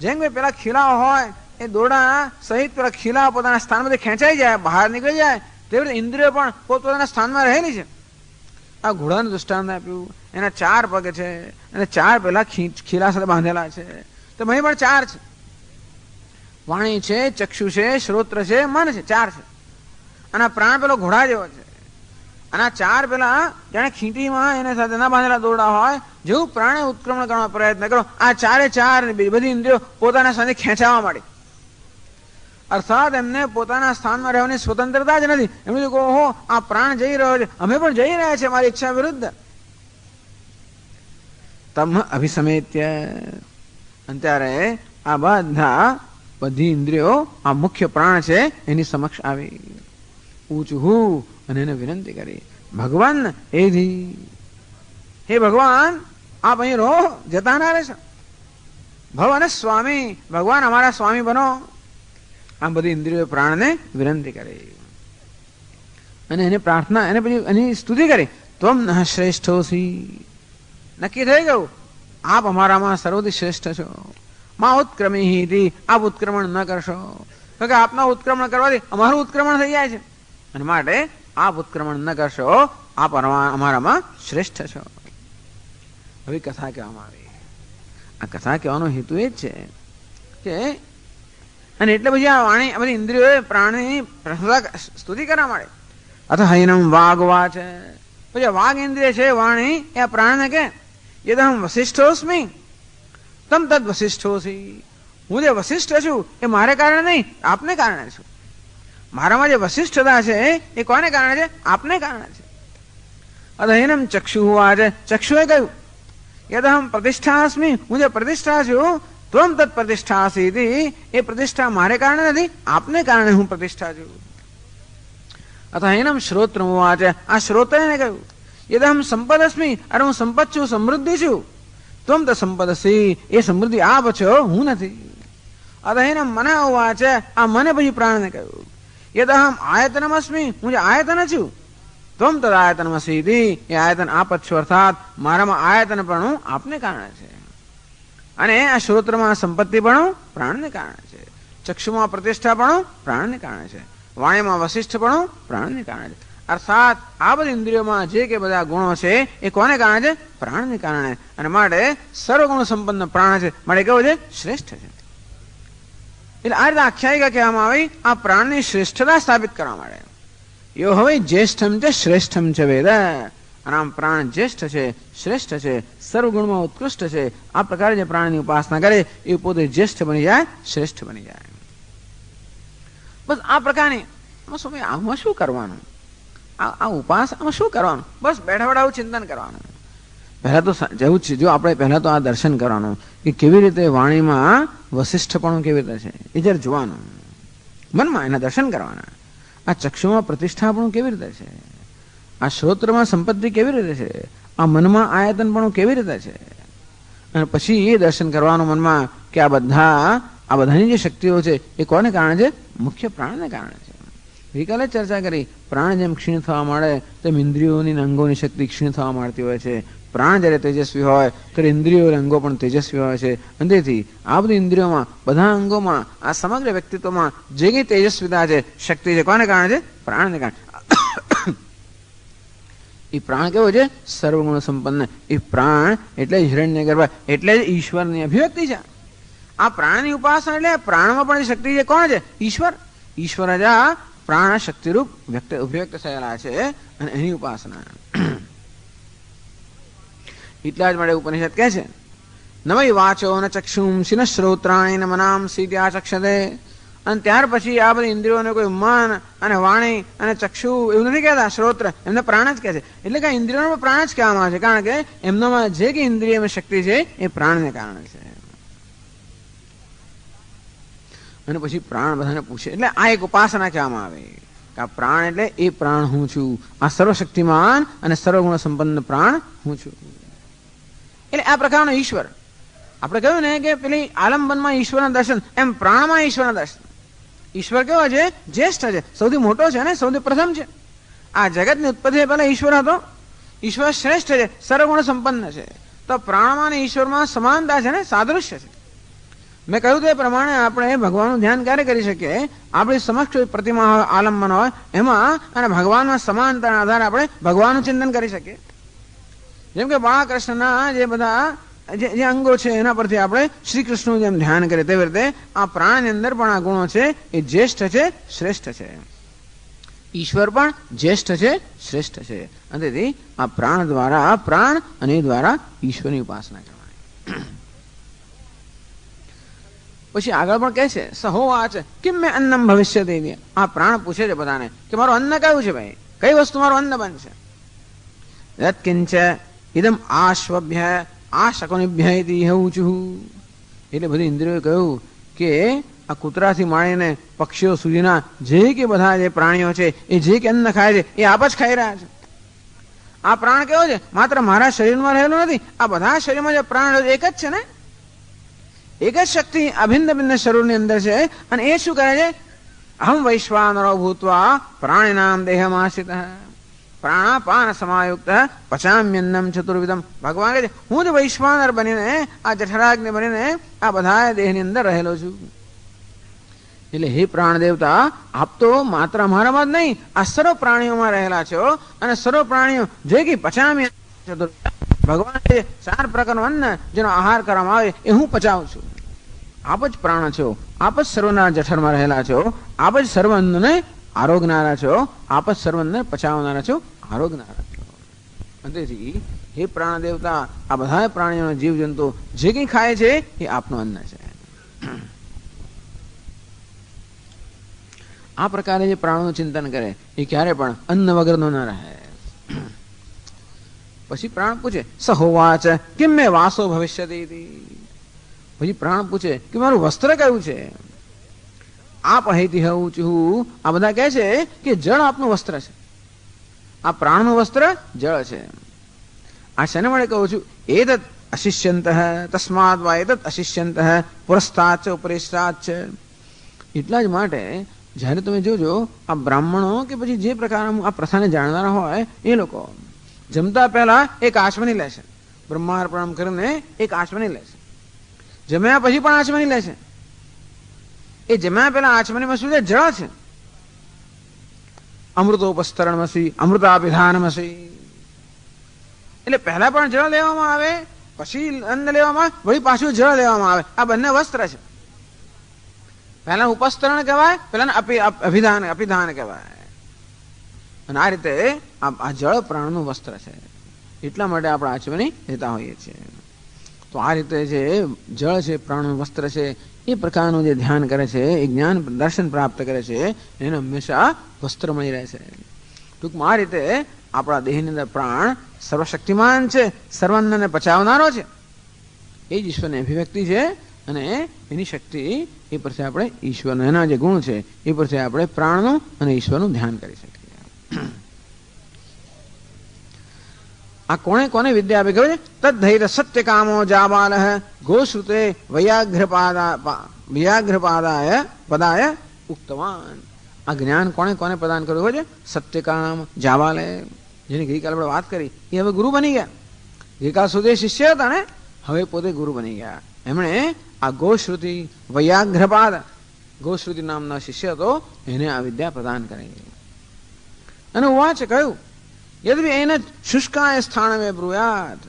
જેમ કે પેલા ખીલાઓ હોય એ દોરડા સહિત પેલા ખીલા પોતાના સ્થાનમાંથી ખેંચાઈ જાય, બહાર નીકળી જાય, તેવી રીતે ઇન્દ્રિયો પણ પોતપોતાના સ્થાનમાં રહેલી છે. આ ઘોડાનું દૃષ્ટાંત આપ્યું. એના ચાર પગ છે અને ચાર પેલા ખીલા સાથે બાંધેલા છે. તો અહીં પણ ચાર છે. વાણી છે, ચક્ષુ છે, શ્રોત્ર છે, મન છે, ચાર છે. અને આ પ્રાણ પેલો ઘોડા જેવો છે. અને આ ચાર પેલા જાણે ખીંટીમાં એને સાથે ના બાંધેલા દોરડા હોય, જેવું પ્રાણે ઉત્ક્રમણ કરવાનો પ્રયત્ન કરો, આ ચારે ચાર બધી ઇન્દ્રિયો પોતાના સ્થાને ખેંચાવા માંડી. અર્થાત એમને પોતાના સ્થાનમાં રહેવાની સ્વતંત્રતા જ નથી. એમણે કહો ઓહો આ પ્રાણ જઈ રહ્યો છે, અમે પણ જઈ રહ્યા છીએ મારી ઈચ્છા વિરુદ્ધ. તમ અભિસમેત્ય, અને ત્યારે આ બધી ઇન્દ્રિયો આ મુખ્ય પ્રાણ છે એની સમક્ષ આવી. ઊંચું અને એને વિનંતી કરી, ભગવાન એથી, હે ભગવાન આપ અહીં રહો, જતા ના રહેશો. ભવ અને સ્વામી, ભગવાન અમારા સ્વામી બનો. આ બધી ઇન્દ્રિયો પ્રાણને વિનંતી કરી અને એને પ્રાર્થના, એને પછી એની સ્તુતિ કરી. ત્વમ નઃ શ્રેષ્ઠોસી, નક્કી થઈ ગયું આપ અમારામાં સર્વથી શ્રેષ્ઠ છો. મા ઉત્ક્રમી, આપ ઉત્ક્રમણ ન કરશો, કે આપના ઉત્ક્રમણ કરવાથી અમારું ઉત્ક્રમણ થઈ જાય છે, અને માટે આપ ઉત્ક્રમણ ન કરશો, આપ અમારામાં શ્રેષ્ઠ છો. હવે કથા કહેવામાં આવી. આ કથા કહેવાનો હેતુ એ જ છે કે, અને એટલે પછી આ વાણી બધી ઇન્દ્રિયોએ પ્રાણની સ્તુતિ કરવા માંડે. અથ હૈનમ વાઘ વાચ, પછી વાઘ ઇન્દ્રિય છે વાણી એ પ્રાણને કે યદહમ વસિષ્ઠોસ્મી તમ તદ વસિષ્ઠોસી, હું જે વસિષ્ઠ છું એ મારે કારણે નહીં, આપને કારણે છું. મારામાં જે વસિષ્ઠતા છે એ કોને કારણે છે? આપને કારણે છે. અધૈનમ ચક્ષુ વાચ, ચક્ષુએ કહ્યું યદહમ પ્રતિષ્ઠાસ્મી, હું જે પ્રતિષ્ઠા છું ત્વમ તત્ પ્રતિષ્ઠાસી, એ પ્રતિષ્ઠા મારે કારણે નથી, આપને કારણે હું પ્રતિષ્ઠા છું. અધૈનમ શ્રોત્ર વાચ, આ શ્રોત્રને કહ્યું યદહમ સંપદસ્મી, અરે હું સંપદ છું, સમૃદ્ધિ છું. ત્વમ તો સંપદસી, એ સમૃદ્ધિ આપ છો, હું નથી. અધૈનમ મન વાચ, આ મને પછી પ્રાણને કહ્યું યદહમ આયતનમસ્મી, હું જે આયતન છું. ત્વમ તદ આયતનમસી, એ આયતન આપ જ છો, અર્થાત મારામાં આયતન પણ આપને કારણે છે. અને આ શ્રોત્રમાં સંપત્તિ પણ પ્રાણને કારણે છે. ચક્ષુમાં પ્રતિષ્ઠા પણ પ્રાણને કારણે છે. વાણીમાં વસિષ્ઠ પણ પ્રાણને કારણે છે. અર્થાત આ બધી ઇન્દ્રિયોમાં જે કે બધા ગુણો છે એ કોને કારણે છે? પ્રાણને કારણે. અને માટે સર્વગુણ સંપન્ન પ્રાણ છે, માટે કેવો છે? શ્રેષ્ઠ છે. એટલે આ રીતે આખ્યાયિકા કહેવામાં આવી આ પ્રાણની શ્રેષ્ઠતા સ્થાપિત કરવા માટે. યો હવે જ્યેષ્ઠમ છે શ્રેષ્ઠમ છે વેદ, અને આમ પ્રાણ જ્યેષ્ઠ છે, શ્રેષ્ઠ છે, સર્વગુણમાં ઉત્કૃષ્ટ છે. આ પ્રકારે જે પ્રાણની ઉપાસના કરે એ પોતે જ્યેષ્ઠ બની જાય, શ્રેષ્ઠ બની જાય. બસ આ પ્રકારની આમાં શું કરવાનું? આ ઉપાસનામાં શું કરવાનું? બસ બેઠા બેઠા આવું ચિંતન કરવાનું. પહેલા તો જેવું છે, જો આપણે પહેલા તો આ દર્શન કરવાનું કે કેવી રીતે વાણીમાં વસિષ્ઠપણું કેવી રીતે છે એ જયારે જોવાનું, મનમાં એના દર્શન કરવાના. આ ચક્ષુમાં પ્રતિષ્ઠાપણું કેવી રીતે છે, આ શ્રોત્રમાં સંપત્તિ કેવી રીતે છે, આ મનમાં આયતનપણું કેવી રીતે છે, અને પછી એ દર્શન કરવાનું મનમાં કે આ બધાની જે શક્તિઓ છે એ કોને કારણે છે? મુખ્ય પ્રાણને કારણે છે. ગઈકાલે ચર્ચા કરી, પ્રાણ જેમ ક્ષીણ થવા માંડે તેમ ઇન્દ્રિયોની અંગોની શક્તિ ક્ષીણ થવા માંડતી હોય છે. પ્રાણ જ્યારે તેજસ્વી હોય ત્યારે ઇન્દ્રિયો અંગો પણ તેજસ્વી હોય છે. અને તેથી આ બધી ઇન્દ્રિયોમાં, બધા અંગોમાં, આ સમગ્ર વ્યક્તિત્વમાં જે કંઈ તેજસ્વીતા છે, શક્તિ છે, કોને કારણે છે? પ્રાણને કારણે. એ પ્રાણ કેવો છે? સર્વગુણ સંપન્ન. એ પ્રાણ એટલે હિરણ્યગર્ભ, એટલે જ ઈશ્વરની અભિવ્યક્તિ છે. આ પ્રાણની ઉપાસના એટલે પ્રાણમાં પણ શક્તિ છે, કોણ છે? ઈશ્વર. ઈશ્વર જા પ્રાણ શક્તિરૂપ અભિવ્યક્ત થયેલા છે અને એની ઉપાસના. એટલા જ માટે ઉપનિષદ કહે છે ન વૈ વાચો ન ચક્ષુંસી ન શ્રોત્રાણી ન મનાંસી ચક્ષતે. અને ત્યાર પછી આ બધી ઇન્દ્રિયોને કોઈ મન અને વાણી અને ચક્ષુ એવું નથી કહેતા, શ્રોત્ર એમને પ્રાણ જ કહે છે. એટલે કે ઇન્દ્રિયોનો પ્રાણ જ કહેવામાં આવે છે, કારણ કે એમનામાં જે કે ઇન્દ્રિયમાં શક્તિ છે એ પ્રાણને કારણે છે. અને પછી પ્રાણ બધાને પૂછે એટલે આ એક ઉપાસના કહેવામાં આવે કે આ પ્રાણ એટલે એ પ્રાણ હું છું, આ સર્વશક્તિમાન અને સર્વગુણ સંપન્ન પ્રાણ હું છું. એટલે આ પ્રકારનો ઈશ્વર આપણે કહ્યું ને કે પેલી આલંબનમાં ઈશ્વરના દર્શન, એમ પ્રાણમાં ઈશ્વરના દર્શન. ઈશ્વર કેવો છે? જ્યેષ્ઠ છે, સૌથી મોટો છે ને સૌથી પ્રથમ છે. આ જગતની ઉત્પત્તિ પહેલા ઈશ્વર હતો. ઈશ્વર શ્રેષ્ઠ છે, સર્વગુણ સંપન્ન છે. તો પ્રાણમાં અને ઈશ્વરમાં સમાનતા છે ને, સાદૃશ્ય છે. મેં કહ્યું તે પ્રમાણે આપણે ભગવાનનું ધ્યાન ક્યારે કરી શકીએ? આપણી સમક્ષ પ્રતિમા હોય, આલંબન હોય એમાં અને ભગવાનમાં સમાનતાના આધારે આપણે ભગવાનનું ચિંતન કરી શકીએ. જેમ કે બાળકૃષ્ણના જે બધા જે અંગો છે એના પરથી આપણે શ્રી કૃષ્ણનું જેમ ધ્યાન કરીએ તેવી રીતે આ પ્રાણની અંદર પણ આ ગુણો છે એ જ્યેષ્ઠ છે, શ્રેષ્ઠ છે. ઈશ્વર પણ જ્યેષ્ઠ છે, શ્રેષ્ઠ છે. અને તેથી આ પ્રાણ દ્વારા પ્રાણ અને એ દ્વારા ઈશ્વરની ઉપાસના કરવાની. પછી આગળ પણ કહે છે સહોવાચ કિમ મેં અન્નમ ભવિષ્યતિ. આ પ્રાણ પૂછે છે બધાને કે મારું અન્ન કયું છે ભાઈ, કઈ વસ્તુ મારું અન્ન બનશે? યત્કિંચ ઇદમ આશ્વભ્ય આશકોનિભ્ય ઇતિ ઊચુઃ. એટલે બધી ઇન્દ્રિયોએ કહ્યું કે આ કૂતરાથી માંડીને પક્ષીઓ સુધીના જે કે બધા જે પ્રાણીઓ છે એ જે કે અન્ન ખાય છે એ આપ જ ખાઈ રહ્યા છે. આ પ્રાણ કેવો છે? માત્ર મારા શરીરમાં રહેલો નથી, આ બધા શરીરમાં જે પ્રાણ એક જ છે ને, એક જ શક્તિ અભિન્ન ભિન્ન શરીરની અંદર છે. અને એ શું કરે છે? અહમ વૈશ્વાનરો ભૂત્વા પ્રાણીનામ દેહમાશ્રિતઃ પ્રાણાપાન સમાયુક્ત પચામ્યન્નમ ચતુર્વિધમ. ભગવાન કહે છે હું જ વૈશ્વાનર બનીને આ જઠરાગ્નિ બનીને આ બધા દેહની અંદર રહેલો છું. એટલે હે પ્રાણ દેવતા, આપ તો માત્ર અમારામાં જ નહીં આ સર્વ પ્રાણીઓમાં રહેલા છો. અને સર્વ પ્રાણીઓ જે કે પચામ્ય ભગવાન જે 4 પ્રકારનું અન્ન જેનો આહાર કરવામાં આવે એ હું પચાવું છું. આપ જ પ્રાણ છો, આપ જ સર્વના જઠરમાં રહેલા છો, આપ જ સર્વ અન્નને આરોગનારા છો, આપ જ સર્વ અન્નને પચાવનારા છો, આરોગનારા છો. તેથી હે પ્રાણ દેવતા, આ બધા પ્રાણીઓ જીવજંતુ જે કંઈ ખાય છે એ આપનું અન્ન છે. આ પ્રકારે જે પ્રાણોનું ચિંતન કરે એ ક્યારે પણ અન્ન વગરનો ન રહે. પછી પ્રાણ પૂછે સહોવાચ કિમ મે વાસો ભવિષ્યતિ. પછી પ્રાણ પૂછે કે મારું વસ્ત્ર કયું છે? આપ હૈતિ ઊચુઃ. આ બધા કહે છે કે જળ આપનું વસ્ત્ર છે. આ પ્રાણનું વસ્ત્ર જળ છે. આ શેને મળે કહું છું? એતદ અશિષ્યંત તસ્માદ વા એતદ અશિષ્યંત પુરસ્તાચ ઉપરિષ્ટાચ. એટલા જ માટે જ્યારે તમે જોજો આ બ્રાહ્મણો કે પછી જે પ્રકારના આ પ્રથાને જાણનારા હોય એ લોકો જમતા પહેલા એક આચમની લેશે, બ્રહ્માર્પણમ કરીને એક આચમની લેશે. જમ્યા પછી પણ આચમની લેશે. એ જમ્યા પહેલા આચમનીમાં શું છે? જળ છે. અમૃતોપસ્તરણમસી અમૃતાપિધાનમસી. એટલે પહેલા પણ જળ લેવામાં આવે, પછી અન્ન લેવામાં આવે, વળી પાછું જળ લેવામાં આવે. આ બંને વસ્ત્ર છે. પહેલા ઉપસ્તરણ કહેવાય, પહેલા અપિધાન કહેવાય. અને આ રીતે આ જળ પ્રાણનું વસ્ત્ર છે. એટલા માટે આપણે આચમની લેતા હોઈએ છીએ. તો આ રીતે જે જળ છે, પ્રાણનું વસ્ત્ર છે, એ પ્રકારનું જે ધ્યાન કરે છે, એ જ્ઞાન દર્શન પ્રાપ્ત કરે છે, એને હંમેશા વસ્ત્ર મળી રહે છે. ટૂંકમાં આ રીતે આપણા દેહની અંદર પ્રાણ સર્વશક્તિમાન છે, સર્વાન્નને પચાવનારો છે. એ જ ઈશ્વરની અભિવ્યક્તિ છે. અને એની શક્તિ એ પરથી આપણે ઈશ્વરનો એના જે ગુણ છે એ પરથી આપણે પ્રાણનું અને ઈશ્વરનું ધ્યાન કરી શકીએ. આ કોને વિદ્યા આપી ખબર છે? તદ્ધૈર સત્ય કામો જાબાલ ગોશ્રુતે વૈયાઘ્રપાદાય પદાય ઉક્તવાન. આ જ્ઞાન કોને પ્રદાન કર્યું હોય છે? સત્યકામ જાબાલે, જેની ગઈકાલ આપણે વાત કરી, એ હવે ગુરુ બની ગયા. ગઈકાલ સુધી શિષ્ય હતા ને, હવે પોતે ગુરુ બની ગયા. એમણે આ ગોશ્રુતિ વૈયાઘ્રપાદ, ગોશ્રુતિ નામના શિષ્ય હતો, એને આ વિદ્યા પ્રદાન કરી. અને વાંચ કહ્યું યદ્વી એને શુષ્કાય સ્થાનમે બ્રુયાત.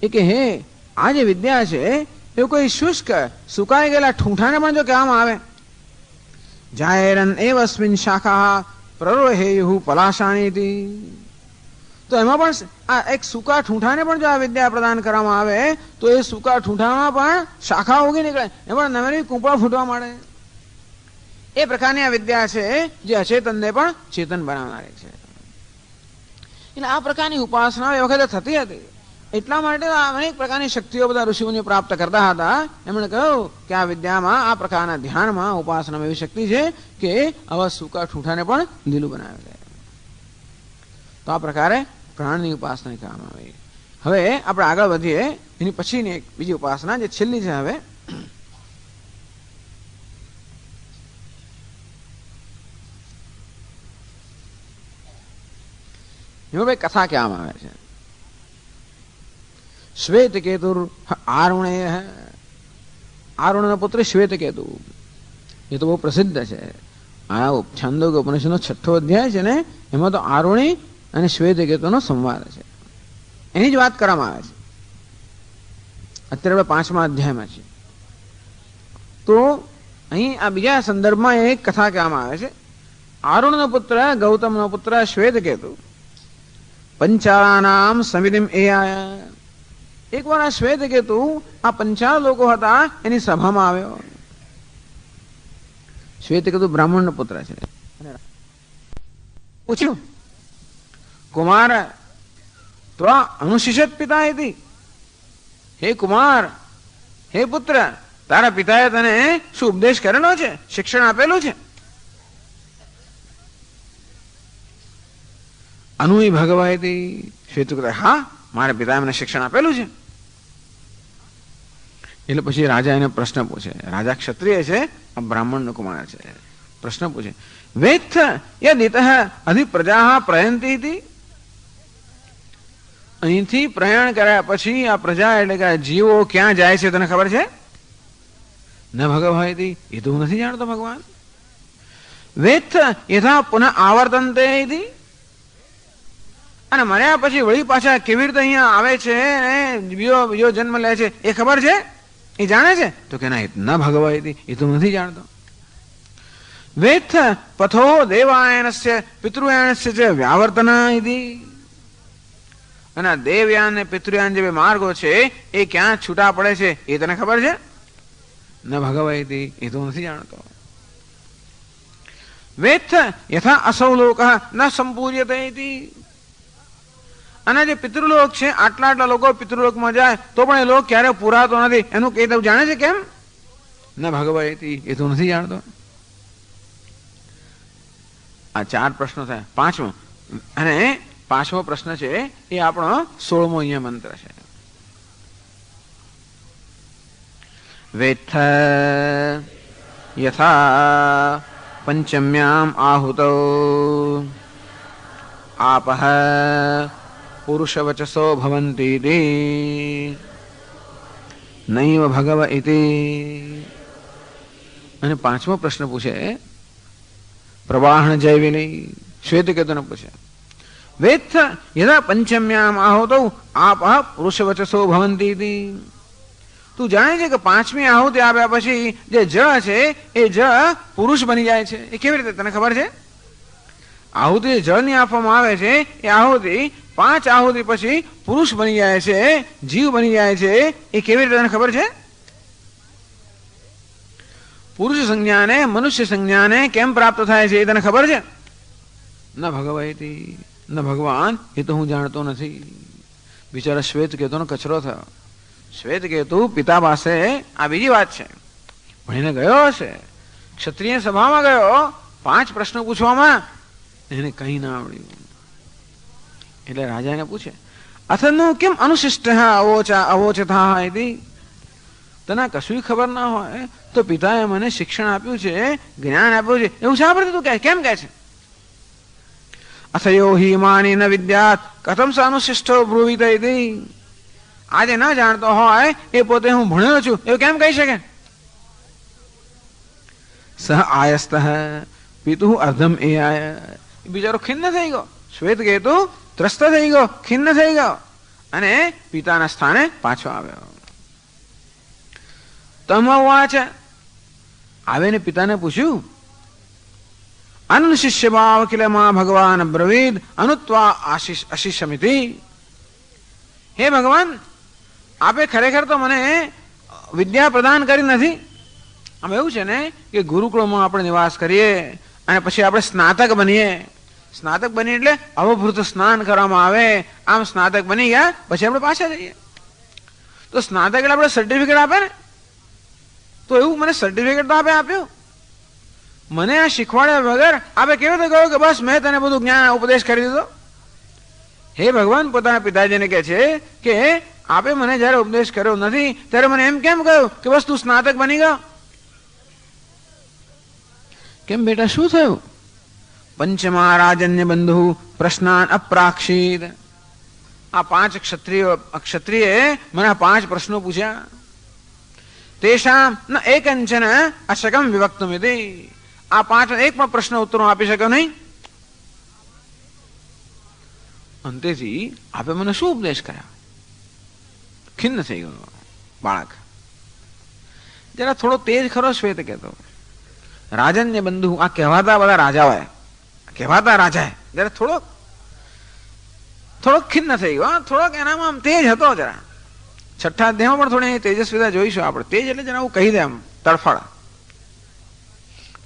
એ કે હે, આ જે વિદ્યા છે એ કોઈ શુષ્ક સુકાઈ ગયેલા ઠૂંઠાને પણ જો કહેવામાં આવે, જાયરન એવસ્મિન શાખા પ્રરોહેયુ પલાશાનીતિ. તો એમાં પણ આ એક સૂકા ઠૂંઠાને પણ જો આ વિદ્યા પ્રદાન કરવામાં આવે તો એ સૂકા ઠૂંઠામાં પણ શાખા ઉગી નીકળે, એમાં નવી કૂંપળા ફૂટવા માંડે. એ પ્રકારની આ વિદ્યા છે જે અચેતનને પણ ચેતન બનાવનારી છે. એટલે આ પ્રકારની ઉપાસના એ વખતે થતી હતી. એટલા માટે અનેક પ્રકારની શક્તિઓ બધા ઋષિઓને પ્રાપ્ત કરતા હતા. એમણે કહ્યું કે આ વિદ્યામાં, આ પ્રકારના ધ્યાનમાં, ઉપાસનામાં એવી શક્તિ છે કે આવા સૂકા ઠૂંઠાને પણ લીલું બનાવે છે. તો આ પ્રકારે પ્રાણની ઉપાસના કરવામાં આવી. હવે આપણે આગળ વધીએ. એની પછીની એક બીજી ઉપાસના જે છેલ્લી છે. હવે એમાં ભાઈ કથા કહેવામાં આવે છે. શ્વેત કેતુર આરુણેય, આરુણનો પુત્ર શ્વેત કેતુ. એ તો બહુ પ્રસિદ્ધ છે. આ છાંદોગ્ય ઉપનિષદનો 6થો અધ્યાય છે ને, એમાં તો આરુણી અને શ્વેત કેતુનો સંવાદ છે. એની જ વાત કરવામાં આવે છે. અત્યારે આપણે 5મા અધ્યાયમાં છીએ. તો અહીં આ બીજા સંદર્ભમાં એક કથા કહેવામાં આવે છે. આરુણનો પુત્ર ગૌતમનો પુત્ર શ્વેત કેતુ પંચાળાનામ સમિતિમ એ આયા. એકવાર આ શ્વેત કેતુ આ 50 લોકો હતા એની સભામાં આવ્યો. શ્વેત કેતુ બ્રાહ્મણનો પુત્ર છે. પૂછ્યું, કુમાર ત્વા અનુશિષત પિતા હતી. હે કુમાર, હે પુત્ર, તારા પિતાએ તને શું ઉપદેશ કરેલો છે, શિક્ષણ આપેલું છે? અનુય ભગવાયતી. શ્વેત કેતુ, હા, મારા પિતાએ મને શિક્ષણ આપેલું છે. એટલે પછી રાજા એને પ્રશ્ન પૂછે. રાજા ક્ષત્રિય છે, આ બ્રાહ્મણનો કુમાર છે. પ્રશ્ન પૂછે, વેત્થ યદિતઃ અધિ પ્રજા પ્રયંતી હતી. અહીંથી પ્રયાણ કર્યા પછી આ પ્રજા એટલે કે જીવો ક્યાં જાય છે તને ખબર છે? ન ભગવાયતી, એ તો હું નથી જાણતો ભગવાન. વેત્થ યથા પુનઃ આવર્તન્તે હતી. અને મર્યા પછી વળી પાછા કેવી રીતે અહીંયા આવે છે અને બીજો જન્મ લે છે એ ખબર છે? એ જાણે છે? તો કે ના, ન ભગવાયતી, એ તો નથી જાણતો. વેત્થ પથો દેવાયનસ્ય પિતૃયાનસ્ય ચ વ્યાવર્તન ઇતિ. અને દેવયાન અને પિતૃયાન જે બે માર્ગો છે એ ક્યાં છૂટા પડે છે એ તને ખબર છે? ન ભગવાયતી, એ તો નથી જાણતો. વેત્થ યથા અસૌ લોકઃ ન સંપૂર્યતે ઇતિ. અને જે પિતૃલોક છે, આટલા લોકો પિતૃલોકમાં જાય તો પણ એ લોક ક્યારે પુરાતો નથી, એનું કઈ તું જાણે છે કેમ? ન ભગવાયતી, એ તો નથી જાણતો. આ 4 પ્રશ્નો થાય. 5મો, અને 5મો પ્રશ્ન છે એ આપણો 16મો અહીંયા મંત્ર છે. વેત્થ યથા પંચમ્યામ આહુતો આપઃ પુરુષવચસો ભવંતી નૈવ ભગવ ઇતિ. અને 5મો પ્રશ્ન પૂછે પ્રવાહણ જૈવિની. શ્વેત કેતુને પૂછે, વેત્થ યદા પંચમ્યામ આહુતો આપઃ પુરુષવચસો ભવંતી ઇતિ. તું જાણે છે કે 5મી આહુતિ આપ્યા પછી જે જ છે એ જ પુરુષ બની જાય છે. એ કેવી રીતે તને ખબર છે? આહુતિ જળની આપવામાં આવે છે એ આહુતિ 5 આહુતિ પછી પુરુષ બની જાય છે, જીવ બની જાય છે. એ કેવી રીતે તને ખબર છે? પુરુષ સંજ્ઞાને મનુષ્ય સંજ્ઞાને કેમ પ્રાપ્ત થાય છે એ તને ખબર છે? ન ભગવાયતી, ન ભગવાન, એ તો હું જાણતો નથી. બિચારા શ્વેત કેતુનો કચરો થયો. શ્વેત કેતુ પિતા પાસે આ બીજી વાત છે, ભણીને ગયો હશે, ક્ષત્રિય સભામાં ગયો, 5 પ્રશ્નો પૂછવામાં એને કઈ ના આવડ્યું. એટલે રાજા એને પૂછે, અથનું કેમ અનુશિષ્ટ અવોચથા ઇતિ. તને કશું ખબર ના હોય તો પિતાએ મને શિક્ષણ આપ્યું છે, જ્ઞાન આપ્યું છે, એવું શા પરથી તું કેમ કહે છે? અથયો હિ માની ન વિદ્યાત કથમ સ અનુશિષ્ટો બ્રુવીત ઇતિ. આજે ન જાણતો હોય એ પોતે હું ભણ્યો છું એવું કેમ કહી શકે? સહ આયસ્ત પિતુ અર્ધમ એ આય. બિચારો ખિન્ન થઈ ગયો. શ્વેત કેતુ ત્રસ્ત થઈ ગયો, ખિન્ન થઈ ગયો અને પિતાના સ્થાને પાછો આવ્યો. તમ વાચ, આવીને પિતાને પૂછ્યું, અનન શિષ્ય ભાવ કિલ માં ભગવાન બ્રવીદ અનુત્વા અશિષ્યમિતિ. હે ભગવાન, આપે ખરેખર તો મને વિદ્યા પ્રદાન કરી નથી. આમ એવું છે ને કે ગુરુકુળમાં આપણે નિવાસ કરીએ અને પછી આપણે સ્નાતક બનીએ. સ્નાતક બની એટલે અવભૂત સ્નાન કરવામાં આવે. આમ સ્નાતક બની ગયા પછી આપણે પાછા જઈએ. તો સ્નાતક એટલે આપણે સર્ટિફિકેટ આપે ને, તો એવું મને સર્ટિફિકેટ તો આપે આપ્યું. મને આ શીખવાડ્યા વગર આપે કેવી રીતે કહ્યું કે બસ મેં તને બધું જ્ઞાન ઉપદેશ કરી દીધો. હે ભગવાન પોતાના પિતાજીને કહે છે કે આપે મને જયારે ઉપદેશ કર્યો નથી ત્યારે મને એમ કેમ કહ્યું કે બસ તું સ્નાતક બની ગયો? કેમ બેટા, શું થયું? પંચમા રાજન્ય બંધુ પ્રશ્નાન અપ્રાક્ષિત. આ 5 ક્ષત્રિય મને 5 પ્રશ્નો પૂછ્યા. તેષામ ન એકંચન અશકમ વિવક્તમ ઇતિ. આ 5 એક પણ પ્રશ્ન ઉત્તરો આપી શક્યો નહીં. અંતેથી આપે મને શું ઉપદેશ કર્યા? ખિન્ન થઈ ગયો બાળક. જરા થોડો તેજ ખરો. શ્વેત કહેતો રાજન્ય બંધુ, આ કહેવાતા બધા રાજા હોય, કહેવાતા રાજા જરા થોડોક ખિન્ન થઈ ગયો. થોડોક એનામાં આમ તેજ હતો જરા. 6ઠ્ઠા અધ્યાયમાં પણ થોડી તેજસ્વીતા જોઈશું આપણે. તેજ એટલે જરા આવું કહી દે આમ તડફડ.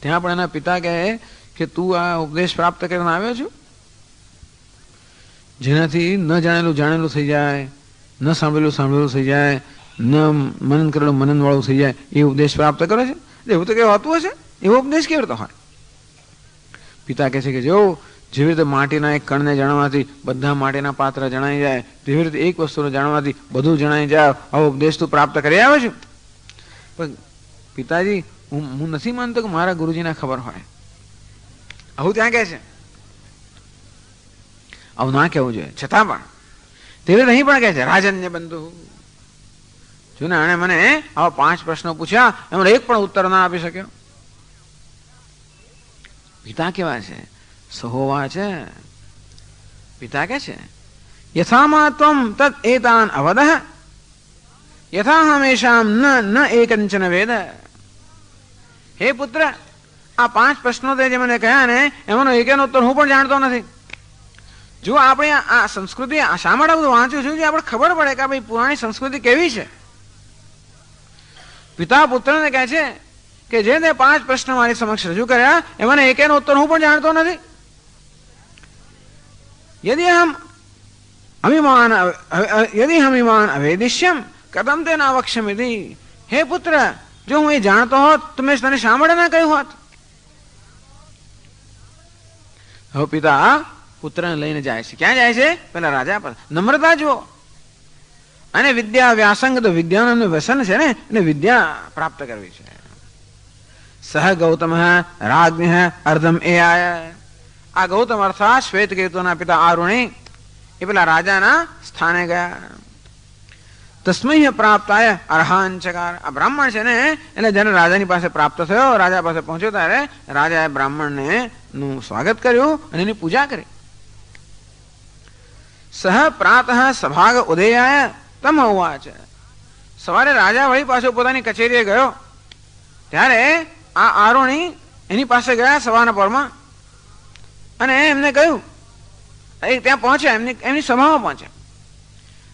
ત્યાં પણ એના પિતા કહે કે તું આ ઉપદેશ પ્રાપ્ત કરીને આવ્યો છું જેનાથી ન જાણેલું જાણેલું થઈ જાય, ન સાંભળેલું સાંભળેલું થઈ જાય, ન મનન કરેલું મનન વાળું થઈ જાય, એ ઉપદેશ પ્રાપ્ત કરે છે? એવું તો કેવું હોતું હશે? એવો ઉપદેશ કેવી રીતે હોય? પિતા કહે છે કે જો જેવી રીતે માટીના એક કણને જાણવાથી બધા માટીના પાત્ર જણાઈ જાય, તેવી રીતે એક વસ્તુને જાણવાથી બધું જણાઈ જાય. આવો ઉપદેશ તું પ્રાપ્ત કરી આવે છે? પણ પિતાજી, હું નથી માનતો કે મારા ગુરુજીને ખબર હોય. આવું ત્યાં કહે છે. આવું ના કહેવું જોઈએ. છતાં પણ તેવી રીતે અહીં પણ કહે છે રાજન્ય બંધુ. જો ને આણે મને આવા 5 પ્રશ્નો પૂછ્યા, એમાં એક પણ ઉત્તર ના આપી શક્યો. પિતા કેવા છે? સહોવા છે. પિતા કે છે યથામા ત્વમ તદ એતાન અવદહ યથા હમેશામ ન એકંચન વેદ. હે પુત્ર, આ 5 પ્રશ્નો તે જે મને કહ્યા ને એમાંનો એકેનો ઉત્તર હું પણ જાણતો નથી. જો આપણે આ સંસ્કૃતિ શા માટે બધું વાંચ્યું છું, આપણે ખબર પડે કે ભાઈ પુરાણી સંસ્કૃતિ કેવી છે. પિતા પુત્રને કહે છે કે જે તે 5 પ્રશ્નો મારી સમક્ષ રજૂ કર્યા એમાંનો એકેનો ઉત્તર હું પણ જાણતો નથી. यदि हम अभिमान अवेदिष्यम कदम तेन अवक्ष्यमिति. हे पुत्र, જો હું એ જાણતો હોત તો મેં તને શા માટે ના કહ્યું હોત? હવે પિતા પુત્રને લઈને જાય છે. ક્યાં જાય છે? પેલા રાજા પર. નમ્રતા જુઓ. અને વિદ્યા વ્યાસંગ, તો વિદ્યાનું વ્યસન છે ને, એને વિદ્યા પ્રાપ્ત કરવી છે. સહ ગૌતમ રાજ્ઞ અર્ધમ એ આય. આ ગૌતમ અર્થાત શ્વેત કેતુના પિતા આરુણી એ પેલા રાજાના સ્થાને ગયા. તસ્મૈ પ્રાપ્તાય અર્હાંચકાર. આ બ્રાહ્મણ છે ને એટલે જયારે રાજાની પાસે પ્રાપ્ત થયો, રાજા પાસે પહોંચ્યો ત્યારે રાજાએ બ્રાહ્મણને નું સ્વાગત કર્યું અને એની પૂજા કરી. સહ પ્રાતઃ સભાગ ઉદયાય તમ ઉવાચ. સવારે રાજા વળી પાછો પોતાની કચેરીએ ગયો ત્યારે આ આરુણી એની પાસે ગયા સવારના પરમાં અને એમને કહ્યું, ત્યાં પહોંચ્યા, એમની સભામાં પહોંચ્યા.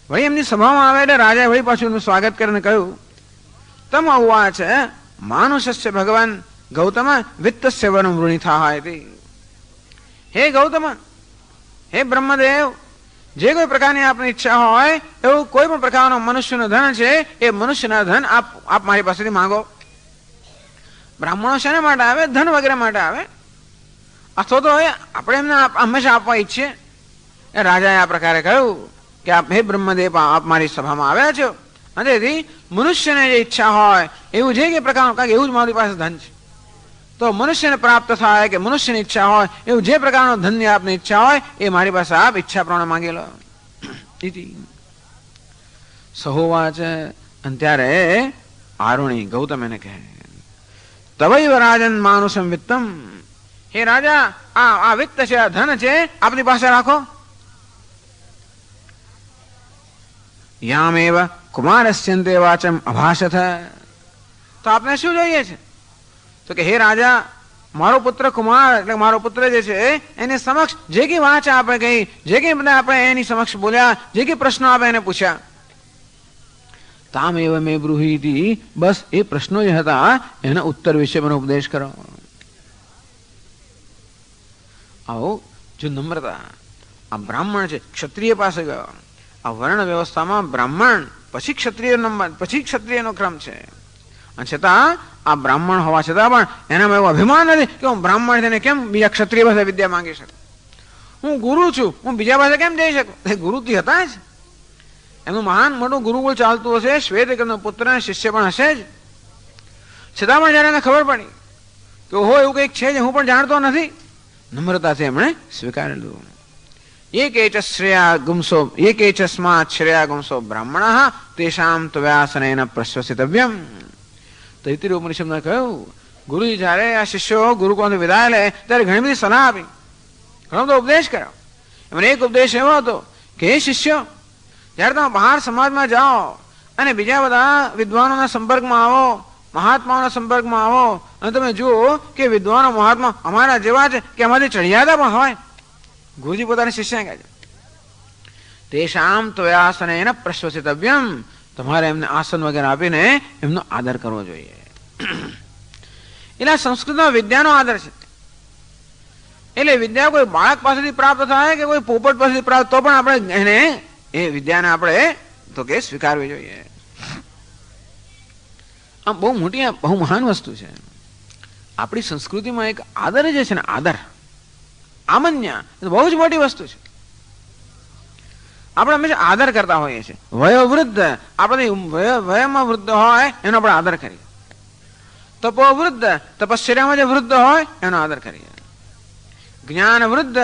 વળી એમની સભામાં આવે એટલે રાજાએ વળી પાછું એમનું સ્વાગત કરીને કહ્યું, તમ ઉવાચ માનુષસ્ય ભગવાન ગૌતમ વિત્તસ્ય વરમ વૃણિથા હતી. હે ગૌતમ, હે બ્રહ્મદેવ, જે કોઈ પ્રકારની આપની ઈચ્છા હોય એવું કોઈ પણ પ્રકારનો મનુષ્યનું ધન છે એ મનુષ્યના ધન આપ મારી પાસેથી માંગો. બ્રાહ્મણો શેના માટે આવે? ધન વગેરે માટે આવે. અથવા તો આપણે એમને હંમેશા આપવા ઈચ્છીએ. એ રાજાએ આ પ્રકારે કહ્યું કે હે બ્રહ્મદેવ, આપ મારી સભામાં આવ્યા છો અને તેથી મનુષ્યને જે ઈચ્છા હોય એવું જે કે પ્રકારનું, કારણ કે એવું જ મારી પાસે ધન છે, તો મનુષ્યને પ્રાપ્ત થાય કે મનુષ્યની ઈચ્છા હોય એવું જે પ્રકારનો ધનની આપની ઈચ્છા હોય એ મારી પાસે આપ ઈચ્છા પ્રમાણે માંગી લો. સહોવાચ. અને ત્યારે આરુણી ગૌતમ એને કહે, તવૈવ રાજન માનુષમ વિત્તમ. હે રાજા, આ વિત્ત છે, આ ધન છે, આપની પાસે રાખો. યામેવ કુમારસ્યંતે વાચમ અભાષથ. તો આપને શું જોઈએ છે? તો કે હે રાજા, મારો પુત્ર કુમાર એટલે મારો પુત્ર જે છે એની સમક્ષ જે કઈ વાંચા આપણે કહી, જે કઈ બધા આપણે એની સમક્ષ બોલ્યા, જે કઈ પ્રશ્નો આપણે એને પૂછ્યા, તામ એવ મેં બ્રુહીતી, બસ એ પ્રશ્નો જે હતા એના ઉત્તર વિશે મને ઉપદેશ કરો. આવો જો નમ્રતા, આ બ્રાહ્મણ છે ક્ષત્રિય પાસે ગયો. આ વર્ણ વ્યવસ્થામાં બ્રાહ્મણ પછી ક્ષત્રિય નંબર, પછી ક્ષત્રિયનો ક્રમ છે. અને છતાં આ બ્રાહ્મણ હોવા છતાં પણ એનામાં એવું અભિમાન નથી કે હું બ્રાહ્મણ થઈને કેમ બીજા ક્ષત્રિય પાસે વિદ્યા માંગી શકું, હું ગુરુ છું, હું બીજા પાસે કેમ જઈ શકું. એ ગુરુથી હતા જ, એનું મહાન મોટું ગુરુકુળ ચાલતું હશે, શ્વેતકેતુનો પુત્ર અને શિષ્ય પણ હશે જ. છતાં પણ જયારે એને ખબર પડી કે ઓહો એવું કંઈક છે જે હું પણ જાણતો નથી, નમ્રતાથી એમણે સ્વીકારી લીધું. એકેચસ્માત શ્રેયા ગુંસો બ્રાહ્મણ તેષામ ત્વયાસનેન પ્રશ્વસિતવ્યમ. તૈત્તિરીય ઉપનિષદમાં કહ્યું, ગુરુજી જયારે આ શિષ્યો ગુરુકુળથી વિદાય લે ત્યારે ઘણી બધી સલાહ આપી, ઘણો બધો ઉપદેશ કર્યો. એમને એક ઉપદેશ એવો હતો કે હે શિષ્યો, જયારે તમે બહાર સમાજમાં જાઓ અને બીજા બધા વિદ્વાનોના સંપર્કમાં આવો, મહાત્માઓના સંપર્કમાં આવો અને તમે જુઓ કે વિદ્વાનો મહાત્મા અમારા જેવા છે કે અમારી ચડિયાતા પણ હોય, ગુરુજી પોતાના શિષ્યને કહે છે તેષામ ત્વયાસનેન પ્રશ્વસિતવ્યમ, તમારે એમને આસન વગેરે આપીને એમનો આદર કરવો જોઈએ. એટલે સંસ્કૃતમાં વિદ્યાનો આદર છે. એટલે વિદ્યા કોઈ બાળક પાસેથી પ્રાપ્ત થાય કે કોઈ પોપટ પાસેથી પ્રાપ્ત, તો પણ આપણે એને એ વિદ્યાને આપણે તો કે સ્વીકારવી જોઈએ. આ બહુ મોટી, બહુ મહાન વસ્તુ છે. આપણી સંસ્કૃતિમાં એક આદર જે છે ને, આદર આમન્ય બહુ જ મોટી વસ્તુ છે. આપણે હંમેશા આદર કરતા હોઈએ છીએ. વયોવૃદ્ધ, આપણે વયમાં વૃદ્ધ હોય એનો આપણે આદર કરીએ. તપોવૃદ્ધ, તપશ્ચર્યામાં જે વૃદ્ધ હોય એનો આદર કરીએ. જ્ઞાન વૃદ્ધ,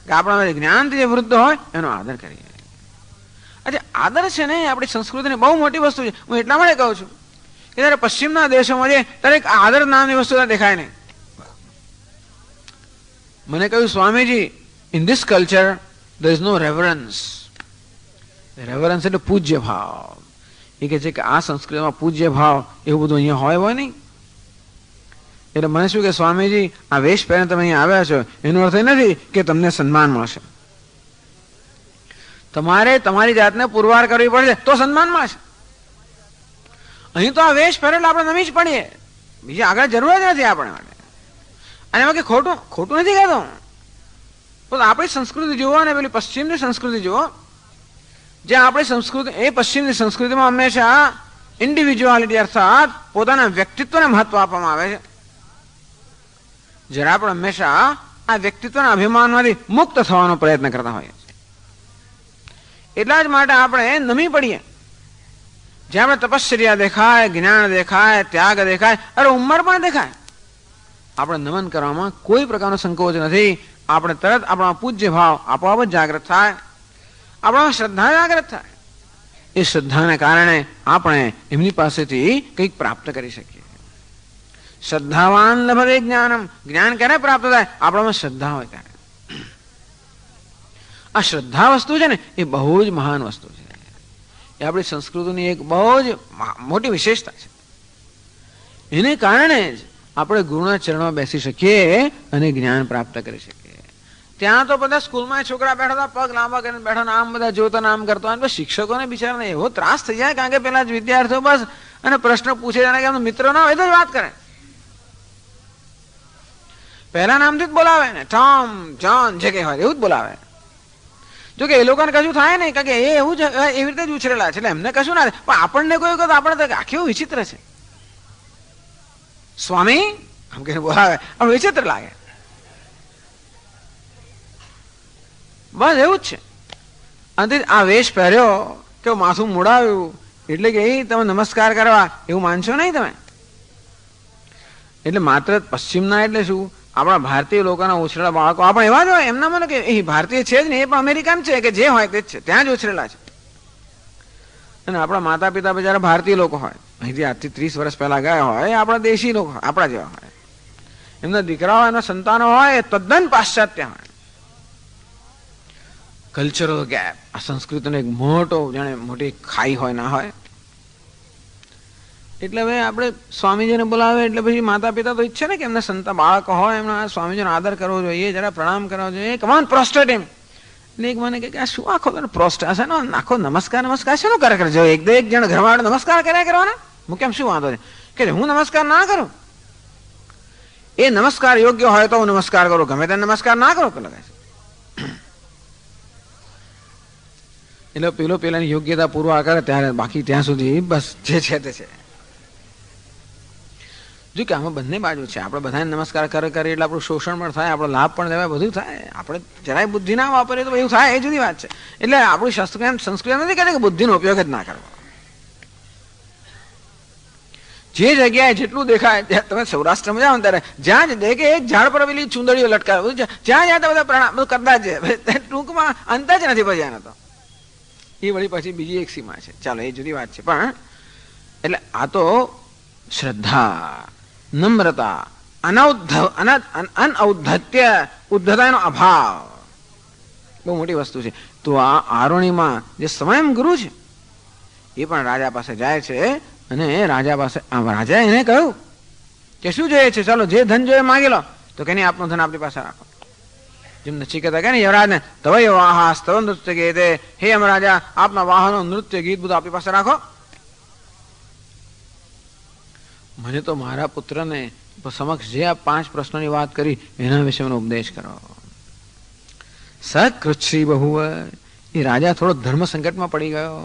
આપણા જ્ઞાનથી જે વૃદ્ધ હોય એનો આદર કરીએ. અચ્છા, આદર છે ને આપણી સંસ્કૃતિની બહુ મોટી વસ્તુ છે. હું એટલા માટે કહું છું કે જયારે પશ્ચિમના દેશોમાં છે ત્યારે એક આદર નામની વસ્તુ દેખાય નહીં. મને કહ્યું, Swamiji, in this culture there is no reverence. રેવરન્સ એટલે પૂજ્ય ભાવ. એ કહે છે કે આ સંસ્કૃતિમાં પૂજ્ય ભાવ એવું બધું અહીંયા હોય નહીં. એટલે મને શું કે સ્વામીજી, આ વેશ પહેરીને તમે અહીંયા આવ્યા છો એનો અર્થ એ નથી કે તમને સન્માન મળશે. તમારે તમારી જાતને પુરવાર કરવી પડશે તો સન્માન મળશે. અહીં તો આ વેશ પહેરેલા આપણે નમી જ પડીએ, બીજી આગળ જરૂર જ નથી આપણે માટે. અને એમાં કે ખોટું નથી કહેતો, તો આપણી સંસ્કૃતિ જુઓ અને પેલી પશ્ચિમની સંસ્કૃતિ જુઓ. જે આપણી સંસ્કૃતિ, એ પશ્ચિમની સંસ્કૃતિમાં હંમેશા ઇન્ડિવિજ્યુઆલિટી અર્થાત પોતાના વ્યક્તિત્વને મહત્વ આપવામાં આવે છે. જ્યારે આપણે હંમેશા આ વ્યક્તિત્વના અભિમાનમાંથી મુક્ત થવાનો પ્રયત્ન કરતા હોઈએ છીએ. એટલા જ માટે આપણે નમી પડીએ. જ્યાં આપણે તપશ્ચર્યા દેખાય, જ્ઞાન દેખાય, ત્યાગ દેખાય, અરે ઉંમર પણ દેખાય, આપણે નમન કરવામાં કોઈ પ્રકારનો સંકોચ નથી. આપણે તરત આપણા પૂજ્ય ભાવ આપોઆપ જ જાગૃત થાય, આપણામાં શ્રદ્ધા જાગૃત થાય. એ શ્રદ્ધાને કારણે આપણે એમની પાસેથી કંઈક પ્રાપ્ત કરી શકીએ. શ્રદ્ધાવાન લભતે જ્ઞાનમ, જ્ઞાન ક્યારે પ્રાપ્ત થાય? આપણામાં શ્રદ્ધા હોય ત્યારે. આ શ્રદ્ધા વસ્તુ છે ને એ બહુ જ મહાન વસ્તુ છે. એ આપણી સંસ્કૃતિની એક બહુ જ મોટી વિશેષતા છે. એને કારણે જ આપણે ગુરુના ચરણમાં બેસી શકીએ અને જ્ઞાન પ્રાપ્ત કરી શકીએ. ત્યાં તો બધા સ્કૂલમાં છોકરા બેઠા હતા, પગ લાંબા કરીને બેઠા, આમ બધા જોતા આમ કરતા હોય. શિક્ષકોને બિચારાને એવો ત્રાસ થઈ જાય, કારણ કે પેલા જ વિદ્યાર્થીઓ બસ અને પ્રશ્ન પૂછે જાણે કે મિત્રો ના હોય તો જ વાત કરે. પહેલા નામથી જ બોલાવે ને, ટોમ, જોન, જે કઈ હોય એવું જ બોલાવે. જો કે એ લોકોને કશું થાય નહીં, કારણ કે એ એવું એવી રીતે જ ઉછરેલા છે એટલે એમને કશું ના થાય. પણ આપણને કોઈ વખત આપણે તો આખી વિચિત્ર છે. સ્વામી આમ કહીને બોલાવે, આમ વિચિત્ર લાગે. બસ એવું જ છે. અને આ વેશ પહેર્યો કે માથું મોડાવ્યું એટલે કે એ તમે નમસ્કાર કરવા એવું માનશો નહીં તમે. એટલે માત્ર પશ્ચિમના એટલે શું, આપણા ભારતીય લોકોના ઉછરેલા બાળકો આપણે એવા જ હોય. એમના મને કે એ ભારતીય છે જ ને, એ પણ અમેરિકન છે કે જે હોય તે જ છે, ત્યાં જ ઉછરેલા છે. અને આપણા માતા પિતા બિચારા ભારતીય લોકો હોય, અહીંથી આજથી 30 વર્ષ પહેલા ગયા હોય, એ આપણા દેશી લોકો હોય, આપણા જેવા હોય. એમના દીકરાઓ, એમના સંતાનો હોય એ તદ્દન પાશ્ચાત્ય હોય. કલ્ચરલ ગેપ, આ સંસ્કૃતિનો એક મોટો જાણે મોટી ખાઈ હોય ના હોય. એટલે હવે આપણે સ્વામીજીને બોલાવે એટલે પછી માતા પિતા તો ઈચ્છે ને કે એમને સંતા બાળક હોય એમના સ્વામીજીનો આદર કરવો જોઈએ, જરા પ્રણામ કરવા જોઈએ. કમાન પ્રોસ્ટેટ એમ. એટલે એક મને કે આ શું આખો પ્રોસ્ટેટ છે ને આખો નમસ્કાર શેનો કરે કરે જો એક જણ ઘરવાળો નમસ્કાર કર્યા કરવાના હું કેમ શું વાંધો છે કે હું નમસ્કાર ના કરું? એ નમસ્કાર યોગ્ય હોય તો હું નમસ્કાર કરું, ગમે તે નમસ્કાર ના કરો પેલા એટલે પેલાની યોગ્યતા પૂર્વા કરે ત્યારે બાકી ત્યાં સુધી બસ જે છે તે છે. જો કે આમાં બંને બાજુ છે. આપણે બધાને નમસ્કાર કરે એટલે આપણું શોષણ પણ થાય, આપણો લાભ પણ લેવાય, બધું થાય. આપણે જરાય બુદ્ધિ ના વાપરીએ તો એવું થાય, એ જુદી વાત છે. એટલે આપણું શાસ્ત્ર એમ સંસ્કૃત નથી કહેતી કે બુદ્ધિનો ઉપયોગ જ ના કરવો. જે જગ્યાએ જેટલું દેખાય, તમે સૌરાષ્ટ્રમાં જાઓ ને ત્યારે જ્યાં જ દેખે એક ઝાડ પર પેલી ચુંદડીઓ લટકાવે, જ્યાં જ્યાં બધા પ્રણામ કરતા જ ટૂંકમાં અંત જ નથી પછી આનો તો. એ વળી પછી બીજી એક સીમા છે. ચાલો એ જુદી વાત છે. પણ એટલે આ તો શ્રદ્ધા, નમ્રતા, અનૌદ્ધત્ય, ઉદ્ધતાનો અભાવ બહુ મોટી વસ્તુ છે. તો આ આરોણીમાં જે સ્વયં ગુરુ છે એ પણ રાજા પાસે જાય છે અને રાજા એને કહ્યું કે શું જોઈએ છે? ચાલો જે ધન જોઈએ માગી લો. તો કે નહીં, આપનું ધન આપણી પાસે રાખો. જેમ નચિકેતા કે ને યવરાજને તવય વાહા સ્તવ નૃત્ય ગીતે, હે અમ રાજા આપના વાહનો નૃત્ય ગીત બધું આપણી પાસે રાખો. મને તો મારા પુત્રને સમક્ષ જે આ 5 પ્રશ્નોની વાત કરી એના વિશે મને ઉપદેશ કરો. સકૃચ્છી બહુ. એ રાજા થોડો ધર્મ સંકટમાં પડી ગયો.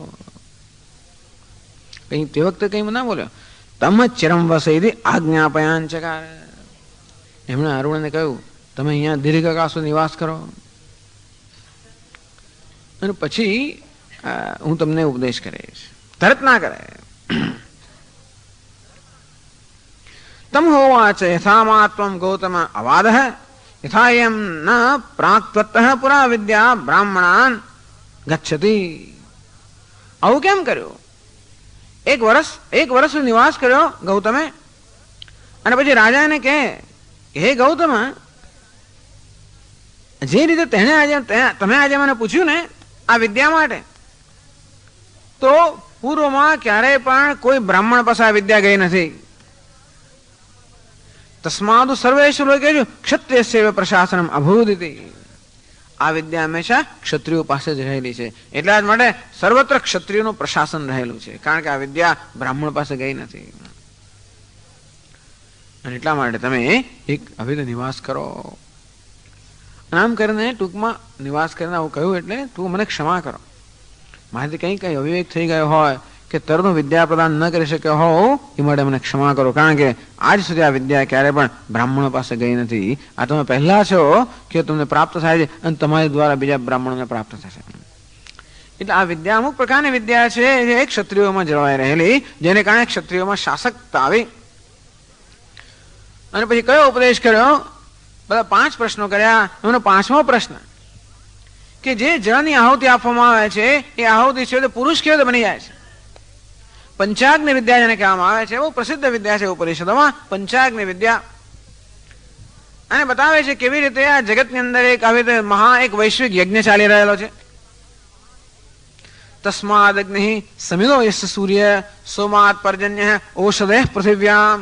કઈ તે વખતે કઈ ના બોલ્યો. તમ ચિરમ વસેથી આજ્ઞાપયાંચકાર. એમણે અરુણને કહ્યું તમે અહીંયા દીર્ઘકાળ સુધી નિવાસ કરો અને પછી હું તમને ઉપદેશ કરીશ. તરત ના કરે. તમ હોવાચ યથામાત્વમ ગૌતમ અવાદ યથા એમ ન પ્રાક્ત્વત પુરા વિદ્યા બ્રાહ્મણાન ગચ્છતિ. આવું કેમ કર્યું? એક વર્ષ નિવાસ કર્યો ગૌતમે અને પછી રાજાને કહે હે ગૌતમ, જે રીતે તમે આજે મને પૂછ્યું ને આ વિદ્યા માટે, તો પૂર્વમાં ક્યારેય પણ કોઈ બ્રાહ્મણ પાસે આ વિદ્યા ગઈ નથી. તસ્માદ સર્વેષુ લોકેષુ ક્ષત્રિયસ્ય પ્રશાસનમ અભૂદિતિ. આ વિદ્યા હંમેશા ક્ષત્રિયો પાસે જ રહેલી છે. એટલા જ માટે સર્વત્ર ક્ષત્રિયોનું પ્રશાસન રહેલું છે, કારણ કે આ વિદ્યા બ્રાહ્મણ પાસે ગઈ નથી. અને એટલા માટે તમે એક અવિધ નિવાસ કરો. આમ કરીને ટૂંકમાં નિવાસ કરીને આવું કહ્યું એટલે તું મને ક્ષમા કરો. મારાથી કઈ અવિવેક થઈ ગયો હોય કે તરનું વિદ્યા પ્રદાન ન કરી શક્યો હોવ એ માટે મને ક્ષમા કરો, કારણ કે આજ સુધી આ વિદ્યા ક્યારે પણ બ્રાહ્મણો પાસે ગઈ નથી. આ તમે પહેલા છો કે તમને પ્રાપ્ત થાય છે અને તમારી દ્વારા બીજા બ્રાહ્મણોને પ્રાપ્ત થશે. એટલે આ વિદ્યા અમુક પ્રકારની વિદ્યા છે જે ક્ષત્રિયોમાં જળવાઈ રહેલી, જેને કારણે ક્ષત્રિયોમાં શાસકતા આવી. અને પછી કયો ઉપદેશ કર્યો? બધા 5 પ્રશ્નો કર્યા. એમનો 5મો પ્રશ્ન કે જે જળની આહુતિ આપવામાં આવે છે એ આહુતિ છે તો પુરુષ કેવો બની જાય છે. પંચાગ્નિ વિદ્યા જેને કહેવામાં આવે છે, બહુ પ્રસિદ્ધ વિદ્યા છે ઉપનિષદોમાં પંચાગ્નિ વિદ્યા. અને બતાવે છે કેવી રીતે આ જગતની અંદર એક આવી રીતે એક વૈશ્વિક યજ્ઞ ચાલી રહેલો છે. તસ્માદ અગ્નિ સમિલો યસ્ય સૂર્ય સોમાત પર્જન્ય ઔષધે પૃથિવ્યામ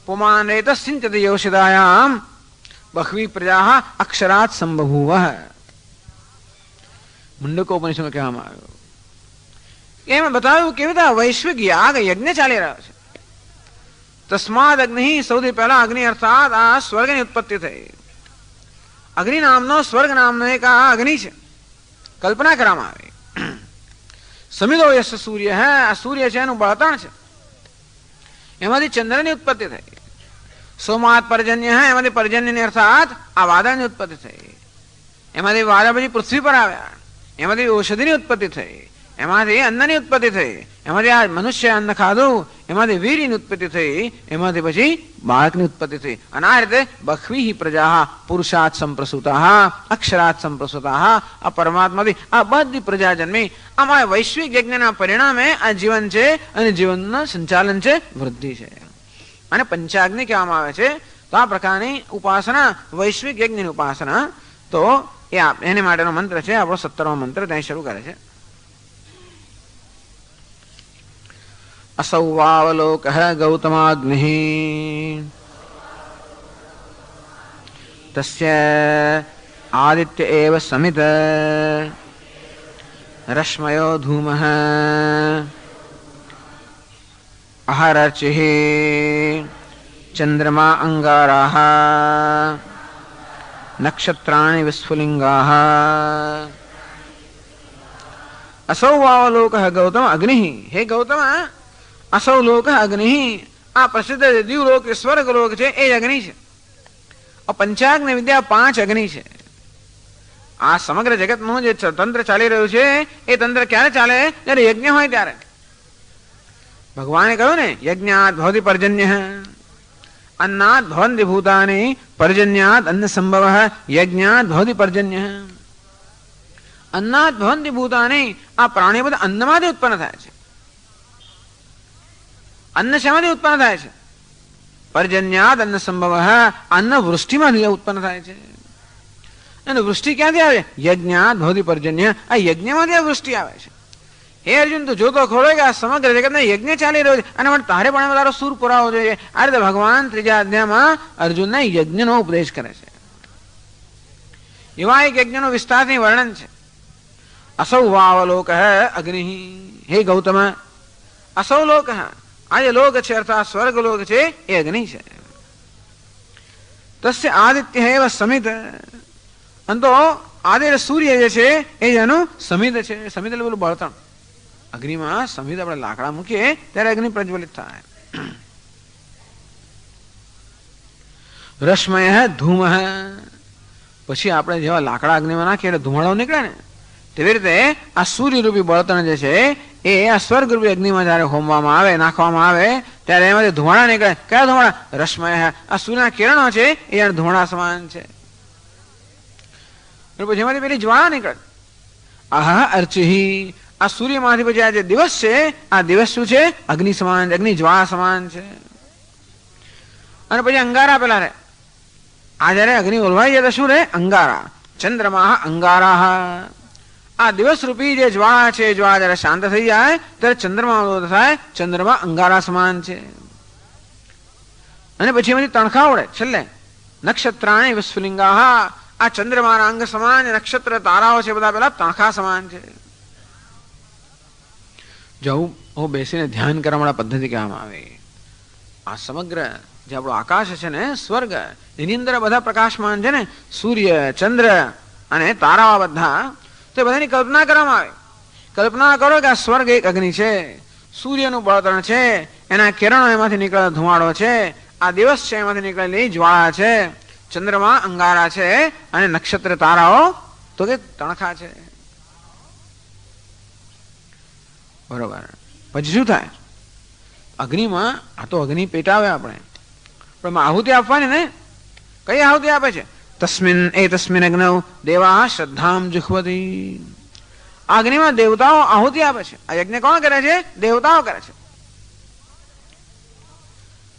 પુમાન રેત સિંચતિ યોષિદાયામ બહવી પ્રજા અક્ષરાત સંબભૂવ. મુંડકોપનિષદમાં કહેવામાં આવ્યું. એમાં બતાવ્યું કેવી રીતે વૈશ્વિક યજ્ઞ ચાલી રહ્યો છે. તસ્માદ અગ્નિ, સૌથી પહેલા અગ્નિ અર્થાત આ સ્વર્ગની ઉત્પત્તિ થઈ. અગ્નિ નામનો સ્વર્ગ નામનો એક આ અગ્નિ છે, કલ્પના કરવામાં આવી. સમિદો યસ્ય સૂર્ય હે, આ સૂર્ય છે એનું બળતણ છે, એમાંથી ચંદ્રની ઉત્પત્તિ થઈ. સોમાત પર્જન્ય હે, એમાંથી પર્જન્યની અર્થાત આ વાદળની ઉત્પત્તિ થઈ. એમાંથી વાદળ પછી પૃથ્વી પર આવ્યા. એમાંથી ઔષધિની ઉત્પત્તિ થઈ. એમાંથી અન્નની ઉત્પત્તિ થઈ. એમાંથી આ મનુષ્ય અન્ન ખાધું, એમાંથી વીરની ઉત્પત્તિ થઈ. એમાંથી પછી બાળકની ઉત્પત્તિ થઈ. અને આ રીતે બહવી પ્રજા પુરુષાત સંપ્રસૂતા અક્ષરાત સંપ્રસૂતા, આ પરમાત્માથી આ બધી પ્રજા જન્મી. આમાં વૈશ્વિક યજ્ઞના પરિણામે આ જીવન છે અને જીવનનું સંચાલન છે, વૃદ્ધિ છે. અને પંચાગ્નિ કહેવામાં આવે છે. તો આ પ્રકારની ઉપાસના, વૈશ્વિક યજ્ઞની ઉપાસના, તો એને માટેનો મંત્ર છે આપણો 17મો મંત્ર. ત્યાં શરૂ કરે છે असौ वावलोकः गौतमाग्निः तस्य आदित्य एव समित रश्मयो धूमः अहरर्चिः चंद्रमा अंगाराः नक्षत्राणि विस्फुलिंगाः असौ वावलोकः गौतम अग्निः। हे गौतम असौ लोकः अग्निः आ प्रसिद्ध द्युलोक स्वर्ग लोक છે એ અગ્નિ છે। પંચાગ્નિ વિદ્યા 5 અગ્નિ છે। આ સમગ્ર જગતનું જે તંત્ર ચાલી રહ્યું છે એ તંત્ર ક્યારે ચાલે? જ્યારે યજ્ઞ હોય ત્યારે। ભગવાને કહ્યું ને યજ્ઞાત ભવતિ પર્જન્યઃ अन्नात् भवन्ति भूतानि पर्जन्यात् अन्न संभवः यज्ञात् भवति पर्जन्यः। अन्नात् भवन्ति भूतानि आ प्राणी બધા અન્નમાંથી ઉત્પન્ન થાય છે। અન્ન શેમાંથી ઉત્પન્ન થાય છે? पर्जन्यात् अन्न संभवः अन्न વૃષ્ટિમાંથી ઉત્પન્ન થાય છે। અને વૃષ્ટિ ક્યાંથી આવે? યજ્ઞાत् ભવતિ પર્જન્ય। આ યજ્ઞમાંથી આ વૃષ્ટિ આવે છે। हे अर्जुन तू જોતો ખરો કે આ સમગ્ર જગતને યજ્ઞ ચાલી રહ્યો છે અને મને તારે પણ તારો સૂર પુરાવો જોઈએ। આ રીતે ભગવાન ત્રીજા અધ્યાયમાં અર્જુનને યજ્ઞનો ઉપદેશ કરે છે। એવા એક યજ્ઞનો વિસ્તારથી વર્ણન છે। असौ वावलोकः अग्निः। हे गौतम असौ लोकः આ જે લોક છે અર્થાત સ્વર્ગ લોક છે એ અગ્નિ છે। તસ્ય આદિત્ય એવ સમિત અંતો આદિત્ય સૂર્ય જે છે એ એનું સમિત છે। સમિત એટલે બોલું બળતણ। અગ્નિમાં સમિત આપણે લાકડા મૂકીએ ત્યારે અગ્નિ પ્રજ્વલિત થાય। રશ્મય ધૂમઃ પછી આપણે જેવા લાકડા અગ્નિમાં નાખીએ એટલે ધુમાડો નીકળે ને તેવી રીતે આ સૂર્યરૂપી બળતણ જે છે એ આ સ્વર્ગરૂપી અગ્નિમાં જયારે હોમવામાં આવે નાખવામાં આવે ત્યારે એમાંથી ધુમાડા નીકળે। કયા ધુમાડા? રશ્મય આ સૂર્યના કિરણો છે એ જાણે ધુમાડા સમાન છે। પછી એમાંથી પેલી જ્વાળા નીકળે। આહ અર્ચિ આ સૂર્યમાંથી પછી આ જે દિવસ છે આ દિવસ શું છે? અગ્નિ સમાન છે, અગ્નિ જ્વાળા સમાન છે। અને પછી અંગારા પેલા રે આ જયારે અગ્નિ ઓલવાઈ જાય તો શું રે? અંગારા। ચંદ્રમા અંગારા આ દિવસ રૂપી જે જ્વાળા છે જ્વાળા જયારે શાંત થઈ જાય ત્યારે ચંદ્રમા થાય, ચંદ્રમા અંગારા સમાન છે। અને પછી એમાંથી તણખા ઉડે છેલ્લે નક્ષત્રાણી વિસ્ફુલિંગાહ આ ચંદ્રમાના અંગ સમાન નક્ષત્ર તારાઓ છે બધા પેલા તણખા સમાન છે। જો હું બેસીને ધ્યાન કરવા વાળા પદ્ધતિ કહેવામાં આવે આ સમગ્ર જે આપણો આકાશ છે ને સ્વર્ગ એની અંદર બધા પ્રકાશમાન છે ને સૂર્ય ચંદ્ર અને તારાઓ બધા તો બધાની કલ્પના કરવામાં આવે। કલ્પના કરો કે આ સ્વર્ગ એક અગ્નિ છે, સૂર્યનું બળતણ છે, એના કિરણો એમાંથી નીકળેલો ધુમાડો છે, આ દિવસ છે એમાંથી નીકળેલી જ્વાળા છે, ચંદ્રમા અંગારા છે અને નક્ષત્ર તારાઓ તો કે તણખા છે। બરોબર। પછી શું થાય? અગ્નિમાં આ તો અગ્નિ પેટાવે આપણે પણ આહુતિ આપવાની ને કઈ આહુતિ આપે છે? તસ્મિન અગ્નૌ દેવા શ્રદ્ધામ જુહ્વતી। આ અગ્નિમાં દેવતાઓ આહુતિ આપે છે। આ યજ્ઞ કોણ કરે છે? દેવતાઓ કરે છે।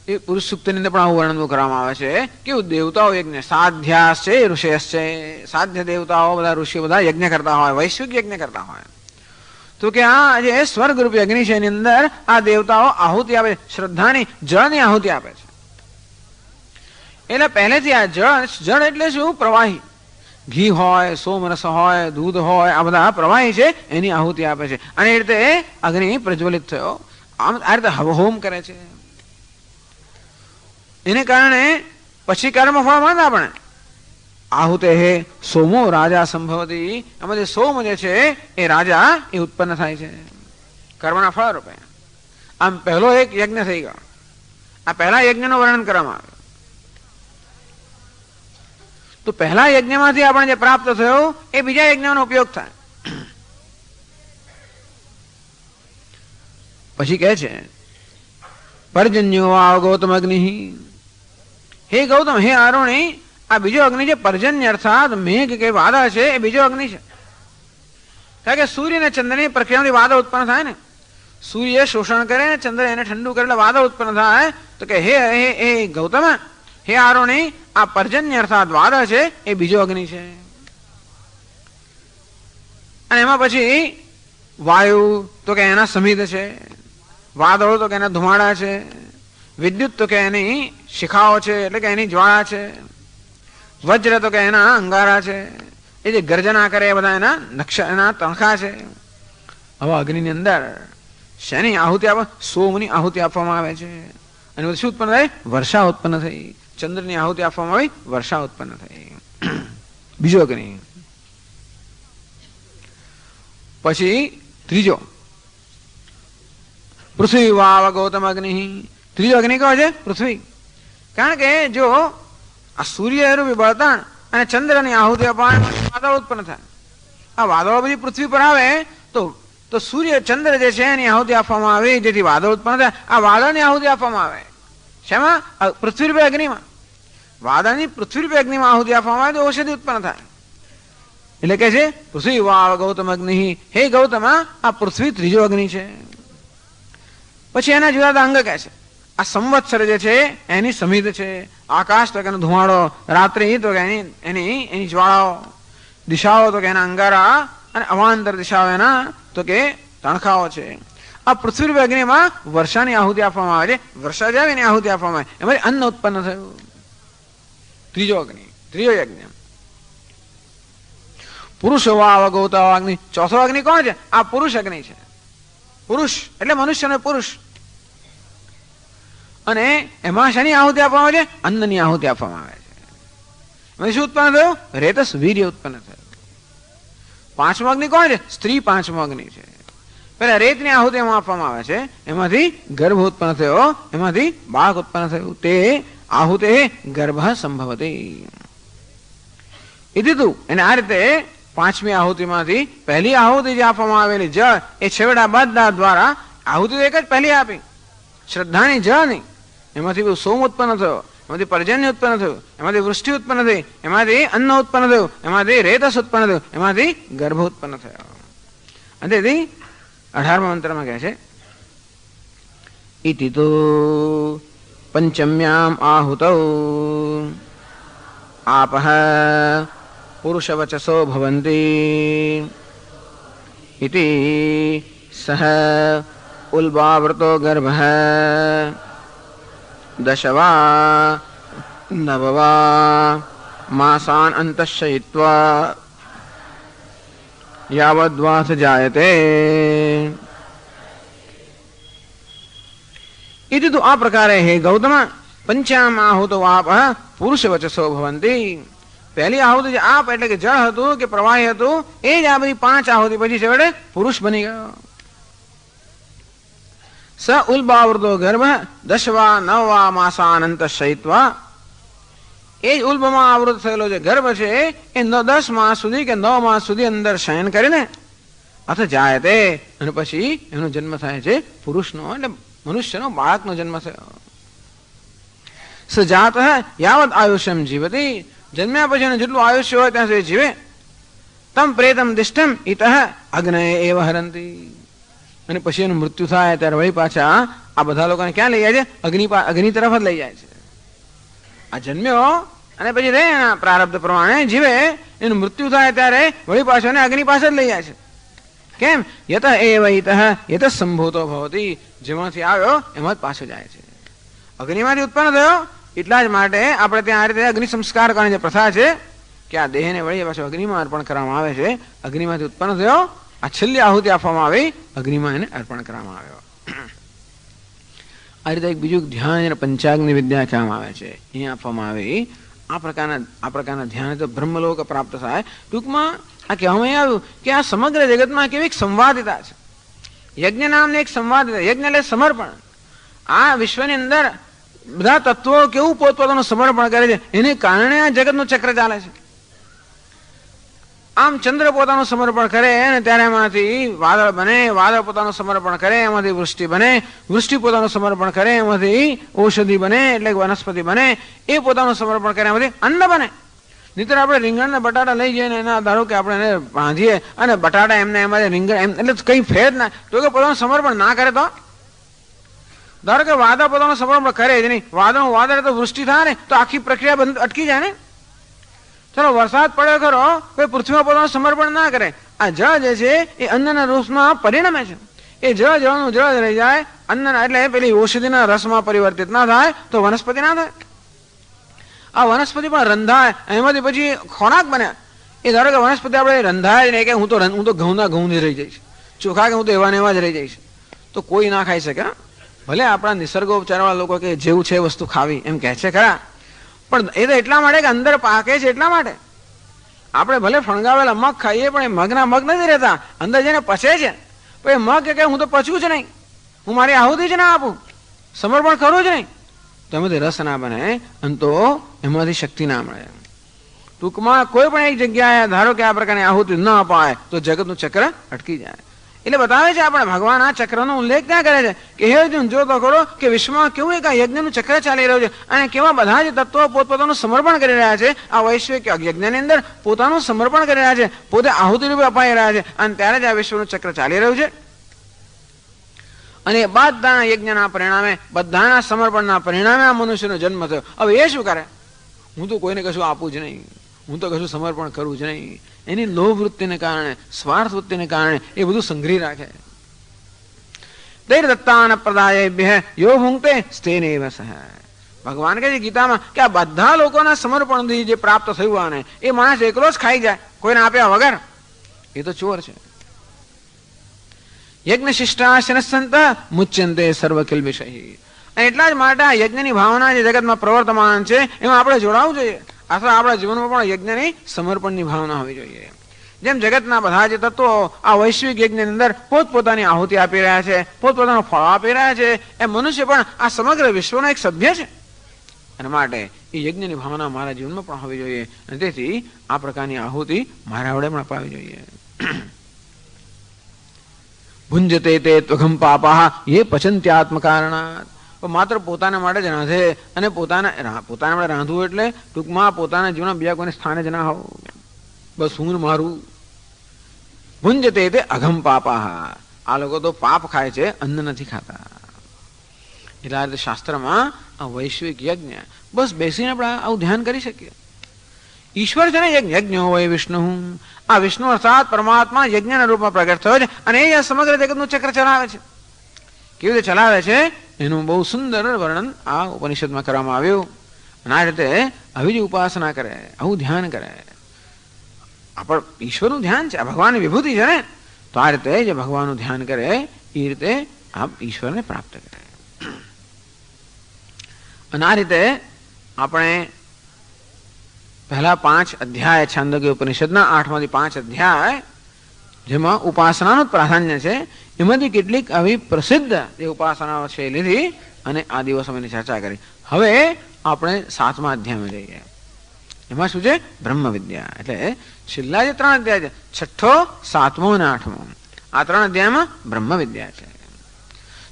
એ પુરુષ સૂક્તની અંદર પણ આવું વર્ણન કરવામાં આવે છે કે દેવતાઓ યજ્ઞ સાધ્યાસ છે ઋષયસ છે સાધ્ય દેવતાઓ બધા ઋષિઓ બધા યજ્ઞ કરતા હોય, વૈશ્વિક યજ્ઞ કરતા હોય તો કે આ જે સ્વર્ગરૂપી અગ્નિ છે એની અંદર આ દેવતાઓ આહુતિ આપે છે, શ્રદ્ધાની જળની આહુતિ આપે છે। એટલે પહેલેથી આ જળ એટલે શું? પ્રવાહી ઘી હોય, સોમરસ હોય, દૂધ હોય, આ બધા પ્રવાહી છે એની આહુતિ આપે છે। અને એ રીતે અગ્નિ પ્રજ્વલિત થયો આમ આ રીતે હોમ કરે છે। એને કારણે પછી કર્મફળ મળે આપણે આહુતે હે સોમો રાજા સંભવતી। આમાં જે સોમ જે છે એ રાજા એ ઉત્પન્ન થાય છે કર્મના ફળ રૂપે। આમ પહેલો એક યજ્ઞ થઈ ગયો। આ પહેલા યજ્ઞનું વર્ણન કરવામાં આવ્યું તો પહેલા યજ્ઞમાંથી આપણે જે પ્રાપ્ત થયો એ બીજા યજ્ઞનો ઉપયોગ થાય। પછી કહે છે પર્જન્યો આ ગૌતમ અગ્નિ। હે ગૌતમ હે આરોણી આ બીજો અગ્નિ છે પર્જન્ય અર્થાત મેઘ કે વાદળ છે એ બીજો અગ્નિ છે। કારણ કે સૂર્ય અને ચંદ્રની પ્રક્રિયાથી વાદળ ઉત્પન્ન થાય ને સૂર્ય શોષણ કરે ને ચંદ્ર એને ઠંડુ કરે એટલે વાદળ ઉત્પન્ન થાય તો કે હે હે ગૌતમ હે આરોણી આ પર્જન્ય અર્થાત વાદળ છે એ બીજો અગ્નિ છે। અને એમાં પછી વાયુ તો કે એના સમિત છે। વાદળો તો કે એના ધુમાડા છે, વિદ્યુત તો કે એની શિખાઓ છે એટલે કે એની જ્વાળા છે, વજ્ર તો કે એના અંગારા છે, એ જે ગર્જના કરે એ બધા એના તણખા છે. હવે અગ્નિની અંદર શેની આહુતિ આપે? સોમની આહુતિ આપવામાં આવે છે અને શું ઉત્પન્ન થાય? વર્ષા ઉત્પન્ન થઈ. ચંદ્રની આહુતિ આપવામાં આવી, વર્ષા ઉત્પન્ન થઈ. બીજો અગ્નિ. પછી ત્રીજો પૃથ્વી વાવ ગૌતમ અગ્નિ. ત્રીજો અગ્નિ કયો છે? પૃથ્વી. કારણ કે જો આ સૂર્ય રૂપી બળતણ અને ચંદ્રની આહુતિ આપવામાં વાદળ ઉત્પન્ન થાય. આ વાદળો બધી પૃથ્વી પર આવે તો સૂર્ય ચંદ્ર જે છે એની આહુતિ આપવામાં આવે, જેથી વાદળ ઉત્પન્ન થાય. આ વાદળની આહુતિ આપવામાં આવે શેમાં? પૃથ્વી રૂપે અગ્નિમાં. વાદળની પૃથ્વી રૂપે અગ્નિમાં આહુતિ આપવામાં આવે તો ઔષધિ ઉત્પન્ન થાય. એટલે કે છે પૃથ્વી વાવ ગૌતમ અગ્નિ. હે ગૌતમ, આ પૃથ્વી ત્રીજો અગ્નિ છે. પછી એના જુદા અંગ કહે છે. આ સંવત્સર જે છે એની સમિત છે, આકાશ તો કે એનો ધુમાડો, રાત્રિ તો કે એની જ્વાળાઓ, દિશાઓ તો કે એના અંગારા અને અવાંતર દિશાઓ એના તો કે તણખાઓ છે. આ પૃથ્વી રૂપે અગ્નિમાં વર્ષાની આહુતિ આપવામાં આવે છે. વર્ષા જાય એની આહુતિ આપવામાં આવે, એમાંથી અન્ન ઉત્પન્ન થયું. ત્રીજો અગ્નિ, ત્રીજો યજ્ઞ. પુરુષ વાવ ગૌતમ અગ્નિ. ચોથો અગ્નિ કોણ છે? આ પુરુષ અગ્નિ છે. પુરુષ એટલે મનુષ્યનો પુરુષ. અને એમાં શેની આહુતિ આપવામાં આવે છે? અન્નની આહુતિ આપવામાં આવે છે. એમાં શું ઉત્પન્ન થયું? રેતસ વીર્ય ઉત્પન્ન થયું. પાંચમો અગ્નિ કોણ છે? સ્ત્રી પાંચમો અગ્નિ છે. પેલા રેતની આહુતિ એમાં આપવામાં આવે છે, એમાંથી ગર્ભ ઉત્પન્ન થયો, એમાંથી બાળક ઉત્પન્ન થયું. તે આહુતે ગર્ભ સંભવતી. એને આ રીતે પાંચમી આહુતિમાંથી પહેલી આહુતિ જે આપવામાં આવેલી જળ, એ છેવડા બધા દ્વારા આહુતિ એક જ પહેલી આપી, શ્રદ્ધાની જળ નહીં. એમાંથી સોમ ઉત્પન્ન થયો, એમાંથી પર્જન્ય ઉત્પન્ન થયું, એમાંથી વૃષ્ટિ ઉત્પન્ન થઈ, એમાંથી અન્ન ઉત્પન્ન થયું, એમાંથી રેતસ ઉત્પન્ન થયું, એમાંથી ગર્ભ ઉત્પન્ન થયો. અને તેથી 18મા મંત્રમાં કહે છે ઇતિ તો પંચમ્યામ આહુતૌ આપઃ પુરુષવચસો ભવન્તિ ઇતિ સહ ઉલ્બાવૃતો ગર્ભઃ દશવા નવવા માસાન અંતઃશયિત્વા યાવદ્વાસ જાયતે. ઇતિ તો આ પ્રકારે હે ગૌતમ પંચામ આહુતો આપ પુરુષ વચસો ભવંતી. પહેલી આહુતિ જે આપ એટલે કે જળ હતું કે પ્રવાહી હતું, એ જ આ બધી પાંચ આહુતિ પછી છેવટે પુરુષ બની ગયો. સ ઉલ્બાવૃતો ગર્ભ દશવા નવવા માસાન અંતઃશયિત્વા. એ જ ઉલ્બમાં આવૃત થયેલો જે ગર્ભ છે એ 10 માસ સુધી કે 9 માસ સુધી અંદર શયન કરીને અથ જાય તે, અને પછી એનો જન્મ થાય છે પુરુષનો એટલે મનુષ્યનો બાળકનો જન્મ થયો. સ જાત યાવત આયુષ્યમ જીવતી. જન્મ્યા પછી એનું જેટલું આયુષ્ય હોય ત્યાં સુધી જીવે. તમ પ્રેતમ દિષ્ટમ ઇતઃ અગ્નય એવ હરંતી. અને પછી એનું મૃત્યુ થાય ત્યારે વળી પાછા આ બધા લોકોને ક્યાં લઈ જાય છે? અગ્નિ તરફ જ લઈ જાય છે. આ જન્મ્યો અને પછી રે એના પ્રારબ્ધ પ્રમાણે જીવે, એનું મૃત્યુ થાય ત્યારે વળી પાછો એને અગ્નિ પાસે જ લઈ જાય છે. કેમ? યત એવ ઇતઃ યત સંભૂતો ભવતી. જેમાંથી આવ્યો એમાં જ પાછો જાય છે. અગ્નિમાંથી ઉત્પન્ન થયો એટલા જ માટે આપણે ત્યાં આ રીતે અગ્નિ સંસ્કાર કરવાની જે પ્રથા છે કે આ દેહને વળી પાછો અગ્નિમાં અર્પણ કરવામાં આવે છે. અગ્નિમાંથી ઉત્પન્ન થયો, આ છેલ્લી આહુતિ આપવામાં આવી, અગ્નિમાં એને અર્પણ કરવામાં આવ્યો. આ રીતે એક બીજું ધ્યાન અને પંચાગ્નિ વિદ્યા કહેવામાં આવે છે, અહીંયા આપવામાં આવી. આ પ્રકારના ધ્યાન તો બ્રહ્મલોક પ્રાપ્ત થાય. ટૂંકમાં આ કહેવામાં આવ્યું કે આ સમગ્ર જગતમાં કેવી એક સંવાદિતા છે. યજ્ઞ નામની એક સંવાદિતા. યજ્ઞ એટલે સમર્પણ. આ વિશ્વની અંદર બધા તત્વો કેવું પોતપોતાનું સમર્પણ કરે છે, એને કારણે આ જગતનું ચક્ર ચાલે છે. આમ ચંદ્ર પોતાનું સમર્પણ કરે અને ત્યારે એમાંથી વાદળ બને, વાદળ પોતાનું સમર્પણ કરે એમાંથી વૃષ્ટિ બને, વૃષ્ટિ પોતાનું સમર્પણ કરે એમાંથી ઔષધિ બને એટલે વનસ્પતિ બને, એ પોતાનું સમર્પણ કરે એમાંથી અન્ન બને. નહીતર આપણે રીંગણ ને બટાટા લઈ જઈએ ને એના ધારો કે આપણે એને બાંધીએ અને બટાટા એમને એમાં રીંગણ એમ એટલે કઈ ફેર ના, તો કે પોતાનું સમર્પણ ના કરે તો ધારો કે વાદળ પોતાનું સમર્પણ કરે જ નહીં, વાદળ તો વૃષ્ટિ થાય ને તો આખી પ્રક્રિયા બંધ અટકી જાય ને. ચલો વરસાદ પડ્યો ખરો, કોઈ પૃથ્વીમાં પોતાનું સમર્પણ ના કરે. આ જળ જે છે એ અન્નના રૂપમાં પરિણમે છે. એ જળ જળનું જળ જ રહી જાય, અન્ન એટલે પેલી ઔષધિના રસમાં પરિવર્તિત ના થાય તો વનસ્પતિ ના થાય. આ વનસ્પતિ પણ રંધાય, એમાંથી પછી ખોરાક બને. એ ધારો કે વનસ્પતિ આપણે રંધાય નહીં કે હું તો ઘઉંના ઘઉં જ રહી જઈશ, ચોખા કે હું તો એવા ને એવા જ રહી જઈશ, તો કોઈ ના ખાઈ શકે. ભલે આપણા નિસર્ગોપચારવાળા લોકો કે જેવું છે વસ્તુ ખાવી એમ કહે છે ખરા, પણ એ તો એટલા માટે કે અંદર પાકે છે એટલા માટે. આપણે ભલે ફણગાવેલા મગ ખાઈએ પણ એ મગના મગ નથી રહેતા, અંદર જઈને પચે છે. પણ એ મગ કે હું તો પચવું જ નહીં, હું મારી આહુતિ જ ના આપું, સમર્પણ કરું જ નહીં, તો એમાંથી રસ ના બને અને તો એમાંથી શક્તિ ના મળે. ટૂંકમાં કોઈ પણ એક જગ્યાએ ધારો કે આ પ્રકારની આહુતિ ન અપાય તો જગતનું ચક્ર અટકી જાય. એટલે બતાવે છે આપણે ભગવાન આ ચક્રનો ઉલ્લેખ ત્યાં કરે છે કે હે અર્જુન જો તો ખરો કે વિશ્વમાં કેવું એક આ યજ્ઞનું ચક્ર ચાલી રહ્યું છે અને કેવા બધા જ તત્વો પોતપોતાનું સમર્પણ કરી રહ્યા છે. આ વૈશ્વિક યજ્ઞની અંદર પોતાનું સમર્પણ કરી રહ્યા છે, પોતે આહુતિ રૂપે અપાઈ રહ્યા છે અને ત્યારે જ આ વિશ્વનું ચક્ર ચાલી રહ્યું છે. અને બધાના યજ્ઞના પરિણામે, બધાના સમર્પણના પરિણામે આ મનુષ્યનો જન્મ થયો. હવે એ શું કરે? હું તો કોઈને કશું આપું જ નહીં, હું તો કશું સમર્પણ કરું જ નહીં. એની લોભ વૃત્તિને કારણે, સ્વાર્થ વૃત્તિને કારણે એ બધું સંગ્રહી રાખે. દત્તાન પ્રદાયેભ્યઃ યો ભુંક્તે સ્તેનૈવ સહ. ભગવાન કહે છે ગીતામાં કે આ બધા લોકોના સમર્પણથી જે પ્રાપ્ત થયું આને એ માણસ એકલો જ ખાઈ જાય કોઈને આપ્યા વગર, એ તો ચોર છે. યજ્ઞ શિષ્ટા શનસંત મુચ્યંતે સર્વ કિલ્બિષૈઃ. અને એટલા જ માટે આ યજ્ઞની ભાવના જે જગતમાં પ્રવર્તમાન છે એમાં આપણે જોડાવું જોઈએ. અથવા આપણા જીવનમાં પણ યજ્ઞની સમર્પણની ભાવના હોવી જોઈએ. જેમ જગતના બધા જે તત્વો આ વૈશ્વિક યજ્ઞની અંદર પોતપોતાની આહુતિ આપી રહ્યા છે, પોતપોતાનું ફળ આપી રહ્યા છે, એ મનુષ્ય પણ આ સમગ્ર વિશ્વનો એક સભ્ય છે. અને માટે એ યજ્ઞની ભાવના મારા જીવનમાં પણ હોવી જોઈએ. અને તેથી આ પ્રકારની આહુતિ મારા વડે પણ અપાવી જોઈએ. ભુંજતે તે ત્વઘમ પાપાહ યે પચંત્યાત્મકારણાत्. માત્ર પોતાના માટે જ રાંધે અને પોતાના માટે રાંધવું એટલે ટૂંકમાં પોતાના જીવનમાં બીજા કોઈને સ્થાને જ ના હોવું, બસ હું મારું. ભુંજતે તે અઘમ પાપાહ. આ લોકો તો પાપ ખાય છે, અન્ન નથી ખાતા. એટલે આ રીતે શાસ્ત્રમાં આ વૈશ્વિક યજ્ઞ બસ બેસીને આપણે આવું ધ્યાન કરી શકીએ. ઈશ્વર છે ને યજ્ઞ હોય વિષ્ણુ, આ વિષ્ણુ અર્થાત પરમાત્મા યજ્ઞના રૂપમાં પ્રગટ થયો છે અને એ સમગ્ર જગતનું ચક્ર ચલાવે છે. કેવી રીતે ચલાવે છે એનું બહુ સુંદર વર્ણન આ ઉપનિષદમાં કરવામાં આવ્યું. અને આ રીતે આવી જ ઉપાસના કરે, આવું ધ્યાન કરે. આપણ ઈશ્વરનું ધ્યાન છે, આ ભગવાનની વિભૂતિ છે ને, તો આ રીતે જે ભગવાનનું ધ્યાન કરે એ રીતે આપ ઈશ્વરને પ્રાપ્ત કરે. અને આ રીતે આપણે પહેલા 5 અધ્યાય છાંદોગ્ય ઉપનિષદના 8માંથી 5 અધ્યાય જેમાં ઉપાસનાનું પ્રાધાન્ય છે એમાંથી કેટલીક આવી પ્રસિદ્ધ જે ઉપાસનાઓ છે લીધી અને આ દિવસ અમે ચર્ચા કરી. હવે આપણે 7મા અધ્યાયમાં જઈએ. એમાં શું છે? બ્રહ્મ વિદ્યા. એટલે છેલ્લા જે 3 અધ્યાય છે, 6ઠ્ઠો, 7મો અને 8મો, આ 3 અધ્યાયમાં બ્રહ્મ વિદ્યા છે.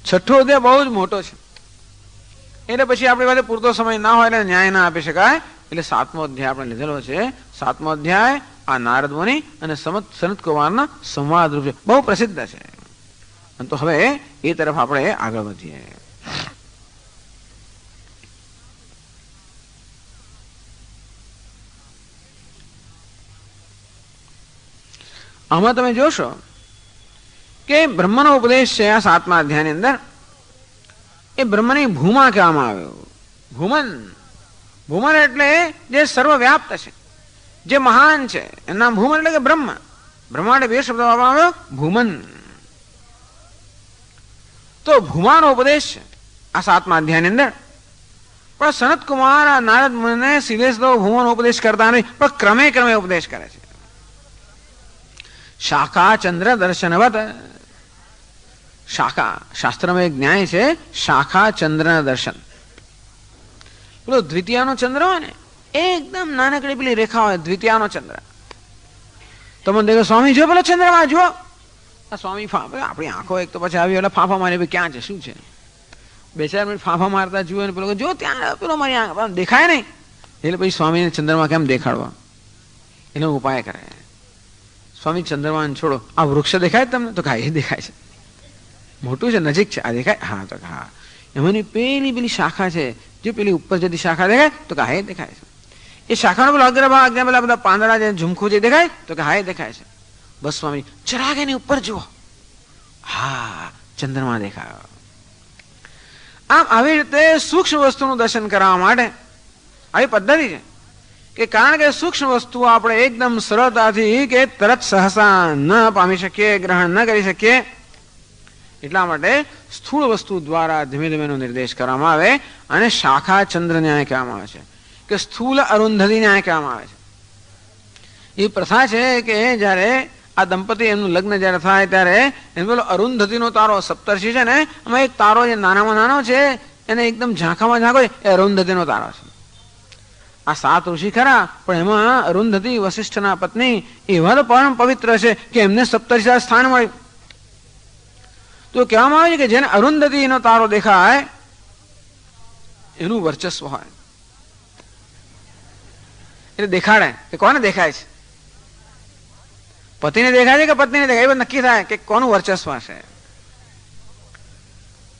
6ઠ્ઠો અધ્યાય બહુ જ મોટો છે, એટલે પછી આપણી પાસે પૂરતો સમય ના હોય એટલે ન્યાય ના આપી શકાય. એટલે 7મો અધ્યાય આપણે લીધેલો છે. 7મો અધ્યાય આ નારદ મુનિ અને સનત કુમારના સંવાદ રૂપ છે, બહુ પ્રસિદ્ધ છે. અને તો હવે એ તરફ આપણે આગળ વધીએ. આમાં તમે જોશો કે બ્રહ્મનો ઉપદેશ છે આ 7મા અધ્યાયની અંદર. એ બ્રહ્મની ભૂમા કહેવામાં આવ્યો. ભૂમન એટલે જે સર્વવ્યાપ્ત છે, જે મહાન છે, એનું નામ ભૂમન એટલે કે બ્રહ્મ. બ્રહ્મ માટે 2 શબ્દ વાપરવામાં આવ્યો, ભૂમન. તો ભૂમાનો ઉપદેશ છે આ 7મા અધ્યાયની અંદર. પણ સનત કુમાર આ નારદ મુનિને સીધે સીધો ભૂમાનો ઉપદેશ કરતા નહીં, પણ ક્રમે ક્રમે ઉપદેશ કરે છે. શાખા ચંદ્ર દર્શનવત. શાખા શાસ્ત્રમાં એક ન્યાય છે, શાખા ચંદ્ર દર્શન. પેલો દ્વિતીયાનો ચંદ્ર હોય ને, એકદમ નાનકડી પેલી રેખા હોય, દ્વિતીયાનો ચંદ્ર. તમને દેખો સ્વામી જો પેલો ચંદ્રમાં જુઓ, આ સ્વામી આપણી આંખો એક તો પછી આવી એટલે ફાંફા મારી, ક્યાં છે શું છે, 2-4 મિનિટ ફાંફા મારતા જુઓ ને પેલો જો ત્યાં પેલો મારી આંખ દેખાય નહીં, એટલે પછી સ્વામીને ચંદ્રમાં કેમ દેખાડવા, એનો ઉપાય કરે. સ્વામી ચંદ્રમાન છોડો, આ વૃક્ષ દેખાય તમને? તો હા એ દેખાય છે, મોટું છે, નજીક છે, આ દેખાય? હા તો હા. એમાંની પેલી શાખા છે, જો પેલી ઉપર જતી શાખા દેખાય? તો કે હા એ દેખાય છે. એ શાખાનો પેલો અગ્રભાગ જ્યાં પેલા બધા પાંદડા જે ઝુમખું જે દેખાય? તો કે હા એ દેખાય છે. બસ સ્વામી જરાક એની ઉપર જુઓ, હા ચંદ્રમા દેખાયો. આમ આવી રીતે સૂક્ષ્મ વસ્તુનું દર્શન કરવા માટે આવી પદ્ધતિ છે કે કારણ કે સૂક્ષ્મ વસ્તુઓ આપણે એકદમ સરળતાથી કે તરત સહસા ન પામી શકીએ, ગ્રહણ ન કરી શકીએ. એટલા માટે સ્થૂળ વસ્તુ દ્વારા ધીમે ધીમે એનો નિર્દેશ કરવામાં આવે અને શાખા ચંદ્ર ન્યાય કહેવામાં આવે છે કે સ્થૂલ અરુંધતી ન્યાય કહેવામાં આવે છે. એ પ્રથા છે કે જ્યારે આ દંપતી એમનું લગ્ન જ્યારે થાય ત્યારે એમ પેલો અરુંધતીનો તારો સપ્તર્ષિ છે ને, એમાં એક તારો જે નાનામાં નાનો છે એને એકદમ ઝાંખામાં ઝાંખો એ અરુંધતીનો તારો છે. આ 7 ઋષિ ખરા, પણ એમાં અરુંધતી વશિષ્ઠના પત્ની એવા તો પરમ પવિત્ર છે કે એમને સપ્તર્ષિ સ્થાન મળ્યું. તો કહેવામાં આવે છે કે જેને અરુંધતીનો તારો દેખાય એનું વર્ચસ્વ હોય. એટલે દેખાડે કે કોને દેખાય છે, પતિને દેખાય છે કે પત્નીને દેખાય, એ નક્કી થાય કે કોનું વર્ચસ્વ છે.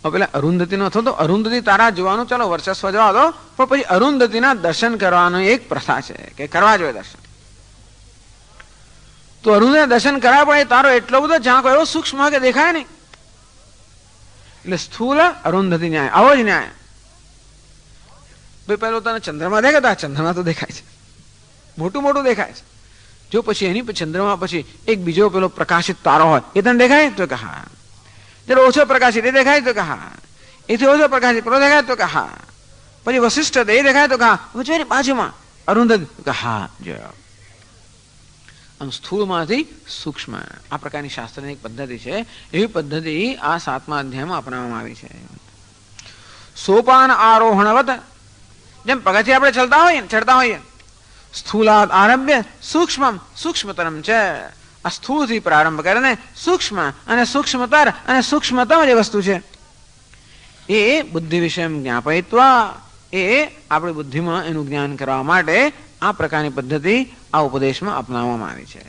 પેલા અરુંધતીનો હતો તો અરુંધતી તારા જોવાનું ચાલો વર્ચસ્વ જવા દો, પણ પછી અરુંધતીના દર્શન કરવાની એક પ્રથા છે કે કરવા જોઈએ દર્શન. તો અરુંધતીના દર્શન કરાય પણ એ તારો એટલો બધો ઝાંકો એવો સૂક્ષ્મ કે દેખાય નહીં. એટલે સ્થૂલ અરુંધતી ન્યાય, આવો જ ન્યાય. ભાઈ પેલો તને ચંદ્રમા દેખાતા, ચંદ્રમા તો દેખાય છે, મોટું મોટું દેખાય છે. જો પછી એની ચંદ્રમા પછી એક બીજો પેલો પ્રકાશિત તારો હોય એ તને દેખાય તો કે હા. જયારે ઓછો પ્રકાશિત એ દેખાય તો કે હા. એથી ઓછો પ્રકાશિત પેલો દેખાય તો કે હા. પછી વશિષ્ઠ એ દેખાય તો કે હા. પછી બાજુમાં અરુંધતી કે હા. જો આમ સ્થૂળમાંથી સૂક્ષ્મ આ પ્રકારની શાસ્ત્રની એક પદ્ધતિ છે. એવી પદ્ધતિ આ 7મા અધ્યાયમાં અપનાવવામાં આવી છે. સોપાન આરોહણવત, જેમ પગથિયે આપણે ચડતા હોઈએ સ્થૂલાદ આરભ્ય સૂક્ષ્મ સૂક્ષ્મતરમ છે. આ સ્થૂળથી પ્રારંભ કરીને સૂક્ષ્મ અને સૂક્ષ્મતર અને સૂક્ષ્મતમ જે વસ્તુ છે એ બુદ્ધિ વિષય જ્ઞાપયિત્વા, એ આપણી બુદ્ધિમાં એનું જ્ઞાન કરવા માટે આ પ્રકારની પદ્ધતિ આ ઉપદેશમાં અપનાવવામાં આવી છે.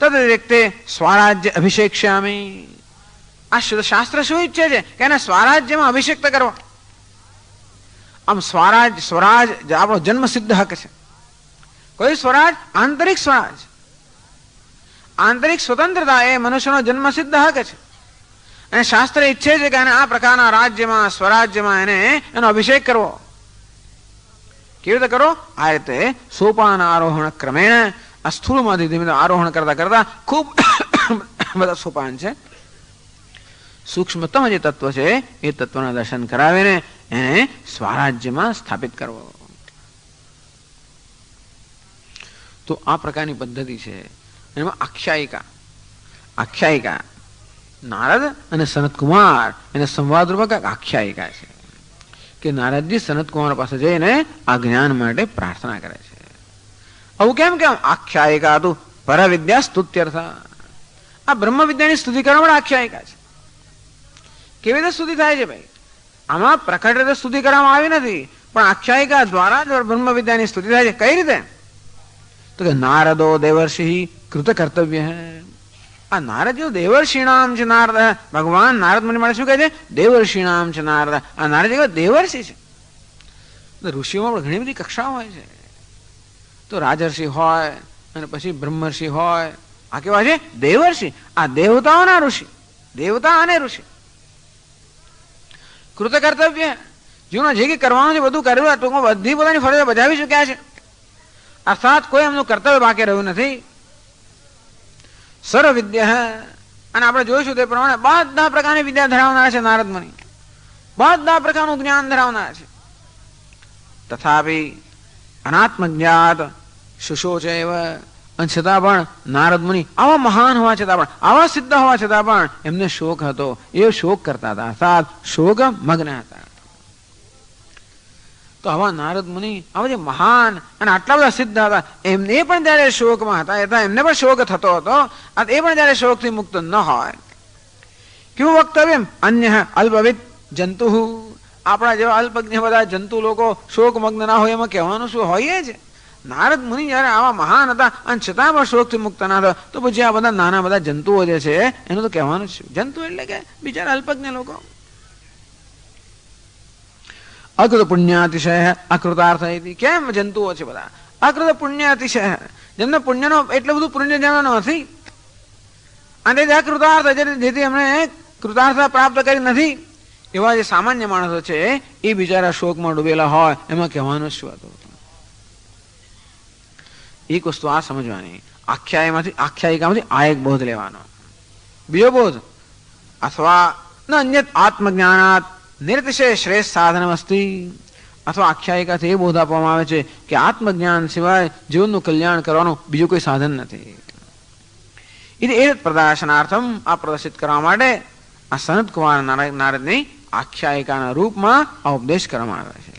તદ્વ્યક્તે સ્વરાજ્ય અભિષેક્ષ્યામિ, આ શાસ્ત્ર શું ઈચ્છે છે કે એને સ્વરાજ્યમાં અભિષેક કરવા. આમ સ્વરાજ આપણો જન્મ સિદ્ધ હક છે. કોઈ સ્વરાજ? આંતરિક સ્વરાજ, આંતરિક સ્વતંત્રતા એ મનુષ્યનો જન્મ સિદ્ધ હક છે. અને શાસ્ત્ર ઈચ્છે છે કે એને આ પ્રકારના રાજ્યમાં સ્વરાજ્યમાં એનો અભિષેક કરવો. કેવી રીતે કરો? આ રીતે સોપાન આરોહણ ક્રમેણ, આ સ્થૂળમાંથી ધીમે ધીમે આરોહણ કરતા કરતા ખૂબ બધા સોપાન છે. સૂક્ષ્મતમ જે તત્વ છે એ તત્વના દર્શન કરાવીને એને સ્વરાજ્યમાં સ્થાપિત કરવો. તો આ પ્રકારની પદ્ધતિ છે. એમાં આખ્યાયિકા નારદ અને સનતકુમાર એને સંવાદ રૂપક આખ્યાયિકા છે કે નારદજી સનતકુમાર પાસે જઈને આ જ્ઞાન માટે પ્રાર્થના કરે છે. આવું કેમ આખ્યાયિકા હતું પરવિદ્યા સ્તુત્યર્થ. આ બ્રહ્મ વિદ્યાની સ્તુતિ કરવા માટે આખ્યાયિકા છે. કેવી રીતે સ્તુતિ થાય છે ભાઈ? આમાં પ્રકટ રીતે સ્તુતિ કરવામાં આવી નથી, પણ આખ્યાયિકા દ્વારા જ બ્રહ્મ વિદ્યાની સ્તુતિ થાય છે. કઈ રીતે? તો કે નારદો દેવર્ષિ કૃત કર્તવ્ય. આ નારદ જેવું દેવર્ષિણામ છે. નારદ ભગવાન નારદ મુનિ માટે શું કહે છે? દેવર્ષિણામ છે નારદ. આ નારદ દેવર્ષિ છે. ઋષિઓમાં પણ ઘણી બધી કક્ષાઓ હોય છે. તો રાજર્ષિ હોય અને પછી બ્રહ્મર્ષિ હોય. આ કેવા છે? દેવર્ષિ. આ દેવતાઓના ઋષિ, દેવતા અને ઋષિ. કૃત કર્તવ્ય, જીવનમાં જે કંઈ કરવાનું છે બધું કર્યું, ટૂંકમાં બધી પોતાની ફરજો બજાવી ચૂક્યા છે. અર્થાત કોઈ એમનું કર્તવ્ય બાકી રહ્યું નથી. સર્વ વિદ્યા, અને આપણે જોઈશું તે પ્રમાણે બધા પ્રકારની વિદ્યા ધરાવનાર છે નારદ મુનિ, બધા પ્રકારનું જ્ઞાન ધરાવનાર છે. તથાપિ અનાત્મજ્ઞાત શુશોચ એવ, અને છતાં પણ નારદ મુનિ આવા મહાન હોવા છતાં પણ, આવા સિદ્ધ હોવા છતાં પણ એમને શોક હતો. એ શોક કરતા હતા, અર્થાત શોક મગ્ન હતા. તો આવા નારદ મુનિ આવા જે મહાન અને આટલા બધા સિદ્ધ હતા, એમને પણ જયારે શોકમાં હતા, એમને પણ શોક થતો હતો. એ પણ જયારે શોકથી મુક્ત ન હોય, કેવું વક્તવ્ય? અન્ય અલ્પવિદ જંતુ, આપણા જેવા અલ્પજ્ઞ બધા જંતુ લોકો શોકમગ્ન ના હોય એમાં કહેવાનું શું હોય છે? નારદ મુનિ જયારે આવા મહાન હતા અને છતાં પણ શોકથી મુક્ત ના થયો, તો પછી આ બધા નાના બધા જંતુઓ જે છે એનું તો કહેવાનું જ. જંતુ એટલે કે બિચારા અલ્પજ્ઞ લોકો. અકૃત પુણ્યાતિશય અકૃતાર્થ. કેમ જંતુઓ છે બધા? અકૃત પુણ્યાતિશય, જેમને પુણ્યનો એટલું બધું પુણ્ય જવાનો નથી. અને તે અકૃતાર્થ જેથી એમણે કૃતાર્થતા પ્રાપ્ત કરી નથી એવા જે સામાન્ય માણસો છે એ બિચારા શોકમાં ડૂબેલા હોય એમાં કહેવાનું શું હતું. એક વસ્તુ આ સમજવાની, આખ્યાયિકામાંથી આ એક બોધ લેવાનો. બીજો બોધ અથવા ન અન્યત આત્મજ્ઞાનાત નિરતિશય શ્રેષ્ઠ સાધન અસ્તિ, અથવા આખ્યાયિકાથી એ બોધ આપવામાં આવે છે કે આત્મજ્ઞાન સિવાય જીવનનું કલ્યાણ કરવાનું બીજું કોઈ સાધન નથી. એ પ્રદર્શનાર્થમ આ પ્રદર્શિત કરવા માટે આ સનત કુમાર નારદની આખ્યાયિકાના રૂપમાં આ ઉપદેશ કરવામાં આવે છે.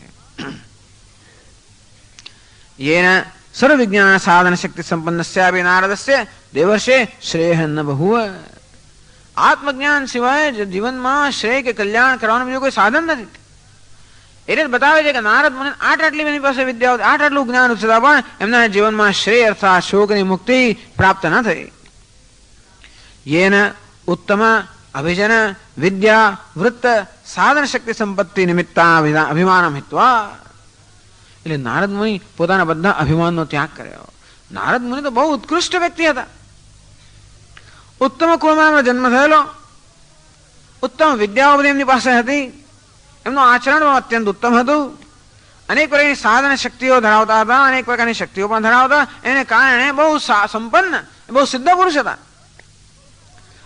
યેન સર્વ વિજ્ઞાન સાધન શક્તિ સંપન્નસ્યાપી નારદસ્ય દેવર્ષે શ્રેય ન બહુવ. આત્મજ્ઞાન સિવાય જીવનમાં શ્રેય કે કલ્યાણ કરવાનું બીજું કોઈ સાધન નથી. એટલે બતાવે છે કે નારદ મુનિ આટલી એની પાસે વિદ્યાઓ, આટલું જ્ઞાન છતાં પણ એમના જીવનમાં શ્રેય અર્થાત શોકની મુક્તિ પ્રાપ્ત ન થઈ. યેન ઉત્તમ અભિજન વિદ્યા વૃત્ત સાધન શક્તિ સંપત્તિ નિમિત્તા અભિમાનમ હિત્વા. એટલે નારદ મુનિ પોતાના બધા અભિમાનનો ત્યાગ કર્યો. નારદ મુનિ તો બહુ ઉત્કૃષ્ટ વ્યક્તિ હતા. ઉત્તમ કુળમાં એમનો જન્મ થયેલો, ઉત્તમ વિદ્યાઓ બધી એમની પાસે હતી, એમનું આચરણ અત્યંત ઉત્તમ હતું, અનેક પ્રકારની સાધન શક્તિઓ ધરાવતા હતા, અનેક પ્રકારની શક્તિઓ પણ ધરાવતા, એને કારણે બહુ સંપન્ન, બહુ સિદ્ધ પુરુષ હતા.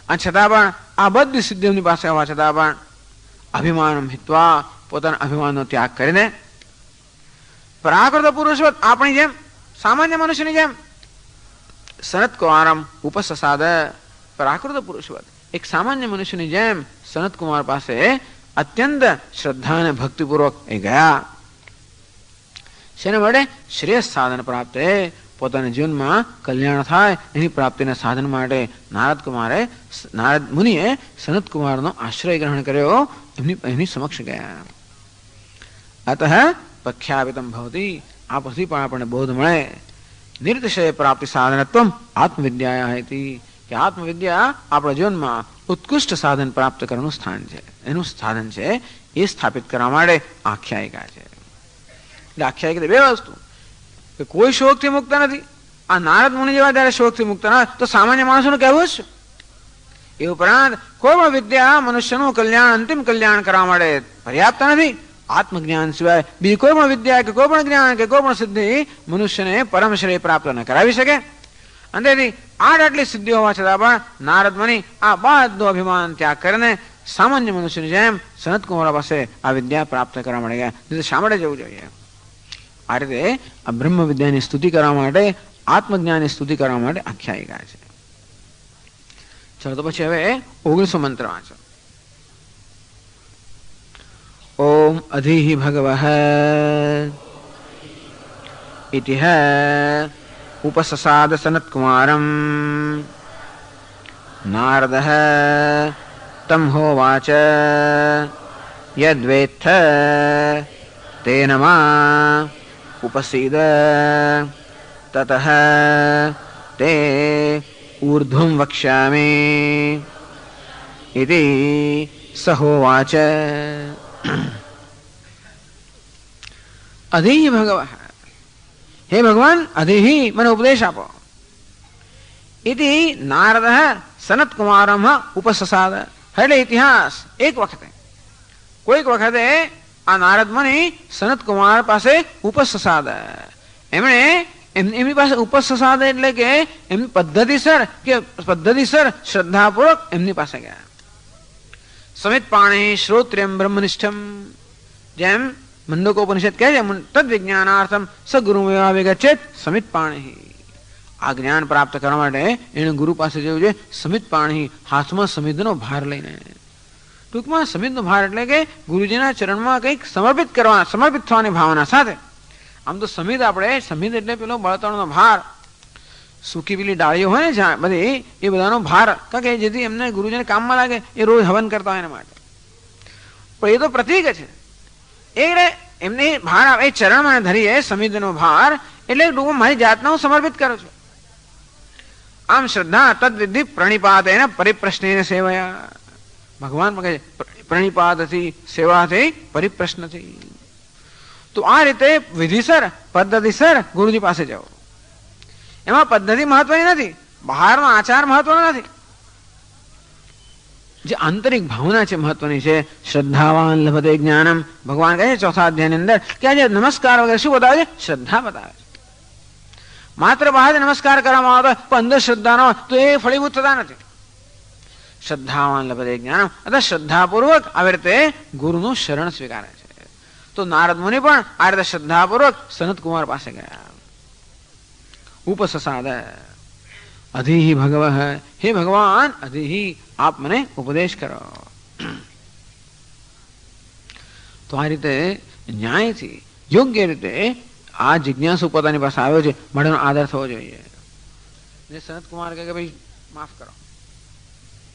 અને છતાં પણ આ બધી સિદ્ધિ એમની પાસે હોવા છતાં પણ અભિમાન હિત્વા પોતાના અભિમાનનો ત્યાગ કરીને પ્રાકૃત પુરુષવત આપણી જેમ સામાન્ય મનુષ્યની જેમ સનત કુમારમ ઉપસસાદ, પ્રાકૃત પુરુષવત એક સામાન્ય મનુષ્યની જેમ સનત કુમાર પાસે અત્યંત શ્રદ્ધા અને ભક્તિપૂર્વક એ ગયા. શેને માટે? શ્રેષ્ઠ સાધન પ્રાપ્ત, પોતાના જીવનમાં કલ્યાણ થાય એની પ્રાપ્તિના સાધન માટે નારદ મુનિએ સનત કુમારનો આશ્રય ગ્રહણ કર્યો, એમની સમક્ષ ગયા. અતઃ પ્રખ્યાપિતમ ભવતી, આ પછી પણ આપણને બોધ મળે નિર્તિશય પ્રાપ્તિ સાધનત્વ આત્મવિદ્યા હતી કે આત્મવિદ્યા આપણા જીવનમાં ઉત્કૃષ્ટ સાધન પ્રાપ્ત કરવાનું સ્થાન છે, એનું સાધન છે. એ સ્થાપિત કરવા માટે આખ્યાયિકા છે. એટલે આખ્યાયિકા બે વસ્તુ કે કોઈ શોકથી મુક્ત નથી. આ નારદ મુનિ જેવા જયારે શોકથી મુક્ત ના તો સામાન્ય માણસોનું કહેવું જ છે. એ ઉપરાંત કોઈ પણ વિદ્યા મનુષ્યનું કલ્યાણ, અંતિમ કલ્યાણ કરવા માટે પર્યાપ્ત નથી. આત્મજ્ઞાન સિવાય બીજી કોઈ પણ વિદ્યા કે કોઈ પણ જ્ઞાન કે કોઈ પણ સિદ્ધિ મનુષ્યને પરમ શ્રેય પ્રાપ્ત ન કરાવી શકે. અને તેથી આટલી સિદ્ધિ હોવા છતાં પણ નારદ મુનિ આ બધું અભિમાન ત્યાગ કરીને સામાન્ય મનુષ્યની જેમ સનત કુમાર પાસે આ વિદ્યા પ્રાપ્ત કરવા માટે ગયા. શા માટે જવું જોઈએ? આ રીતે આ બ્રહ્મ વિદ્યાની સ્તુતિ કરવા માટે, આત્મજ્ઞાનની સ્તુતિ કરવા માટે આખ્યાયિકા છે. ચલો તો પછી હવે 19 મંત્ર વાંચો. ઓમ અધિ ભગવઃ ઇતિહ ઉપસસાદ સનત કુમારમ નારદઃ તમ હોવાચ યદ્વેત્થ તેન મા ઉપસીદ તતઃ તે ઊર્ધ્વં વક્ષ્યામિ ઇતિ સહોવાચ. અધિ ભગવઃ, હે ભગવાન અધિ મને ઉપદેશ આપો. ઇતિ નારદઃ સનત કુમારમ ઉપસસાદ. એટલે ઇતિહાસ એક વખતે, કોઈક વખતે આ નારદ મુનિ સનત કુમાર પાસે ઉપસસાદ, એમની પાસે ઉપસસાદ એટલે કે એમની પદ્ધતિસર શ્રદ્ધાપૂર્વક એમની પાસે ગયા. સમિત પાણી શ્રોત્રિયમ બ્રહ્મનિષ્ઠમ, જેમ મંડકોપનિષદ કહે છે તદ વિજ્ઞાનાર્થમ સ ગુરુમેવા વિગચ્છેત સમિત પાણી. આ જ્ઞાન પ્રાપ્ત કરવા માટે એને ગુરુ પાસે જવું છે સમિત પાણી, હાથમાં સમિતનો ભાર લઈને. ટૂંકમાં સમિતનો ભાર એટલે કે ગુરુજીના ચરણમાં કંઈક સમર્પિત થવાની ભાવના સાથે. આમ તો સમિત એટલે પેલો બળતણનો ભાર, સૂકી પેલી ડાળીઓ હોય ને જ્યાં બધી, એ બધાનો ભાર, કારણ કે જેથી એમને ગુરુજીને કામમાં લાગે, એ રોજ હવન કરતા હોય એના માટે. પણ એ તો પ્રતીક છે. એટલે એમને ભાર આવે, ચરણમાં ધરીએ સમિતનો ભાર, એટલે ટૂંકમાં મારી જાતને હું સમર્પિત કરું છું. આમ શ્રદ્ધા તદ્વિધિ પ્રણિપાતેન પરિપ્રશ્નેન સેવયા. ભગવાન પણ કહે છે પ્રણિપાતથી, સેવાથી, પરિપ્રશ્નથી. તો આ રીતે વિધિસર પદ્ધતિસર ગુરુજી પાસે જાઓ. એમાં પદ્ધતિ મહત્વની નથી, બહારનો આચાર મહત્વનો નથી. જે આંતરિક ભાવના છે મહત્વની છે. શ્રદ્ધાવાન લભતે જ્ઞાનમ. ભગવાન કહે છે ચોથા અધ્યાયની અંદર કે આજે નમસ્કાર વગેરે શું બતાવે છે? શ્રદ્ધા બતાવે છે. માત્ર બહાર નમસ્કાર કરવામાં આવતો પણ અંદર શ્રદ્ધા ન હોય તો એ ફળીભૂત થતા નથી. શ્રદ્ધાવાન લભતે જ્ઞાનમ અથવા શ્રદ્ધાપૂર્વક આવી રીતે ગુરુનું શરણ સ્વીકારે છે. તો નારદ મુનિ પણ આ રીતે શ્રદ્ધાપૂર્વક સનત કુમાર પાસે ગયા. ઉપસસાદ અધિ ભગવ, હે ભગવાન અધિ આપ મને ઉપદેશ કરો. તો આ રીતે ન્યાયથી યોગ્ય રીતે આ જિજ્ઞાસુ પોતાની પાસે આવ્યો છે, મારો આદર થવો જોઈએ. સનત કુમાર કહે કે ભાઈ માફ કરો,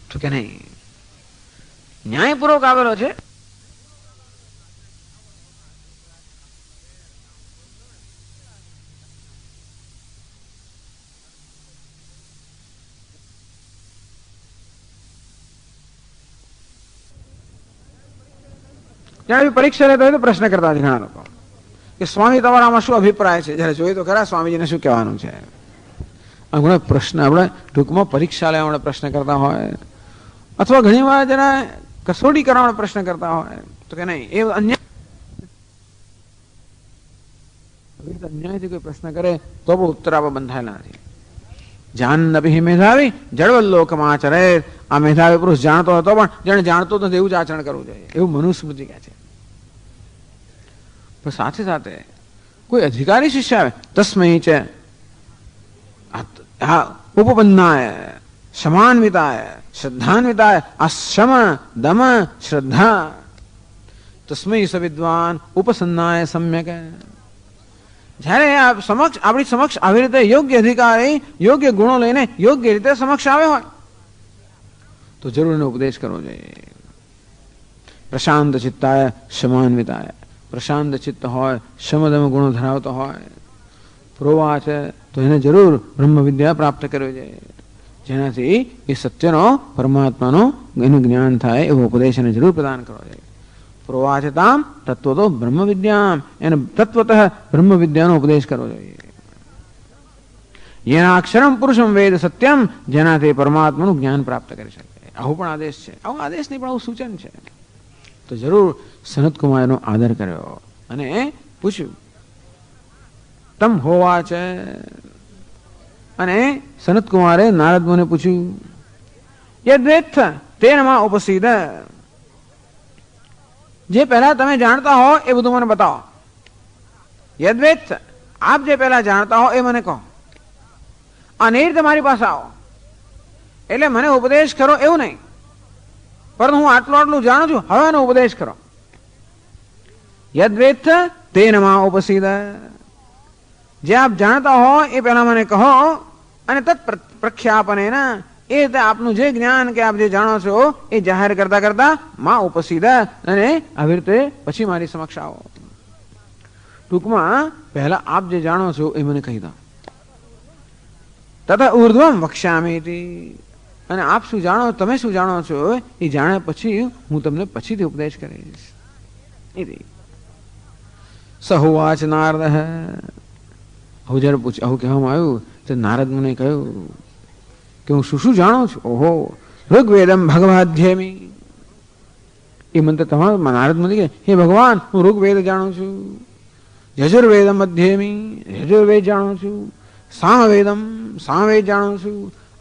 તો કે નહીં, ન્યાયપૂર્વક આવેલો છે. જ્યારે પરીક્ષા લેતા હોય તો પ્રશ્ન કરતા ઘણા લોકો કે સ્વામી તમારામાં શું અભિપ્રાય છે, જયારે જોઈએ તો ખરા સ્વામીજીને શું કહેવાનું છે. આપણે પ્રશ્ન આપણે ટૂંકમાં પરીક્ષા લેવા માટે પ્રશ્ન કરતા હોય અથવા ઘણી વાર જરા કસોટી કરવા માટે પ્રશ્ન કરતા હોય તો કે નહીં, એ અન્યાયથી કોઈ પ્રશ્ન કરે તો પણ ઉત્તર આપવા બંધાયેલા નથી. જાનનભી મેધાવી જળવલ્લોકમાં આચરે. આ મેધાવી પુરુષ જાણતો હતો પણ જેને જાણતો નથી એવું જ આચરણ કરવું જોઈએ, એવું મનુસ્મૃતિ કહે છે. પણ સાથે સાથે કોઈ અધિકારી શિષ્ય આવે તસ્મૈ છે ઉપપન્નાય શમાન્વિતાય શ્રદ્ધાન્વિતાય આ શમ દમ શ્રદ્ધા તસ્મૈ સ વિદ્વાન ઉપસન્નાય સમ્યક. જયારે આપણી સમક્ષ આવી રીતે યોગ્ય અધિકારી યોગ્ય ગુણો લઈને યોગ્ય રીતે સમક્ષ આવે હોય તો જરૂર એનો ઉપદેશ કરવો જોઈએ. પ્રશાંત ચિત્તાય શમાન્વિતાય, પ્રશાંત ચિત્ત હોય, શમદમ ગુણો ધરાવતો હોય, પ્રોવા છે તો એને જરૂર બ્રહ્મ વિદ્યા પ્રાપ્ત કરવી જોઈએ, જેનાથી એ સત્યનો પરમાત્માનો એનું જ્ઞાન થાય એવો ઉપદેશ એને જરૂર પ્રદાન કરવો જોઈએ. પ્રોવાચતામ તત્વતો બ્રહ્મ વિદ્યામ, એને તત્વતઃ બ્રહ્મ વિદ્યાનો ઉપદેશ કરવો જોઈએ. જેના અક્ષરમ પુરુષમ વેદ સત્યમ, જેનાથી પરમાત્માનું જ્ઞાન પ્રાપ્ત કરી શકે. આવું પણ આદેશ છે. આવું આદેશ નહીં પણ આવું સૂચન છે. તો જરૂર સનત કુમારનો આદર કર્યો અને પૂછ્યું તમ હોવા છે. અને સનત કુમારે નારદ મુનિને પૂછ્યું યદ્વેત્થ તેનમાં ઉપસીદ, જે પહેલા તમે જાણતા હો એ બધું મને બતાવો. યદ્વેત્થ, આપ જે પહેલા જાણતા હો એ મને કહો અને એ રીતે મારી પાસે આવો. એટલે મને ઉપદેશ કરો એવું નહીં, પરંતુ હું આટલું જાણું છું, હવે એનો ઉપદેશ કરો. યદ્વેત્થ તેનમાં ઉપસીદ, જે આપ જાણતા હો એ પહેલા મને કહો અને તત્ પ્રખ્યાપને એ રીતે આપનું જે જ્ઞાન કે આપ જે જાણો છો એ જાહેર કરતા કરતા માં ઉપસીદ, અને આવી રીતે પછી મારી સમક્ષ આવો. ટૂંકમાં પહેલા આપ જે જાણો છો એ મને કહી દો. તથા ઉર્ધ્વમ વક્ષ્યામિ, અને આપ શું જાણો, તમે શું જાણો છો એ જાણ્યા પછી હું તમને પછીથી ઉપદેશ કરીશ. સહોવાચ નારદ, હું જયારે આવું કહેવામાં આવ્યું તો નારદ મને કહ્યું કે હું શું શું જાણું છું. ઓહો, ઋગ્વેદમ ભગવાધ્યમી, એ મંત્ર તમારા નારદ મને કહે હે ભગવાન હું ઋગ્વેદ જાણું છું, યજુર્વેદમ અધ્યમી, યજુર્વેદ જાણું છું, સામવેદ જાણું છું,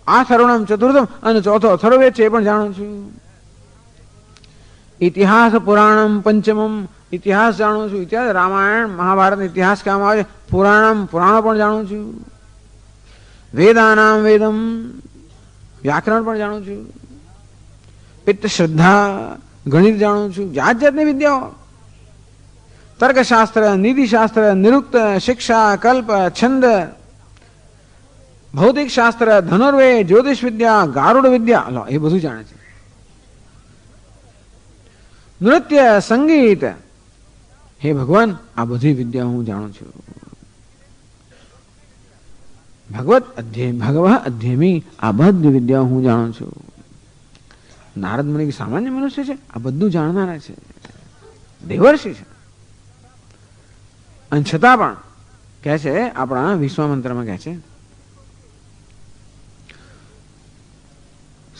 આથર્વણમ ચતુર્થમ અને ચોથો અથર્વવેદ છે એ પણ જાણું છું. ઇતિહાસ પુરાણમ પંચમમ, ઇતિહાસ જાણું છું, ઇતિહાસ રામાયણ મહાભારત ઇતિહાસ કહેવામાં આવે છે. પુરાણો પણ જાણું છું. વેદાનામ વેદમ, વ્યાકરણ પણ જાણું છું. પિત્ત શ્રદ્ધા, ગણિત જાણું છું, જાત જાતની વિદ્યાઓ, તર્કશાસ્ત્ર, નીતિશાસ્ત્ર, નિરુક્ત, શિક્ષા, કલ્પ, છંદ, ભૌતિક શાસ્ત્ર, ધનુર્વેદ, જ્યોતિષ વિદ્યા, ગારુડ વિદ્યા, એ બધું જાણે છે. નૃત્ય, સંગીત, હે ભગવાન આ બધી વિદ્યા હું જાણું છું. ભગવત અધ્યમી, આ બધી વિદ્યા હું જાણું છું. નારદ મુનિ સામાન્ય મનુષ્ય છે, આ બધું જાણનારા છે, દેવર્ષિ છે. અને છતાં પણ કહે છે આપણા વિશ્વામંત્રમાં કહે છે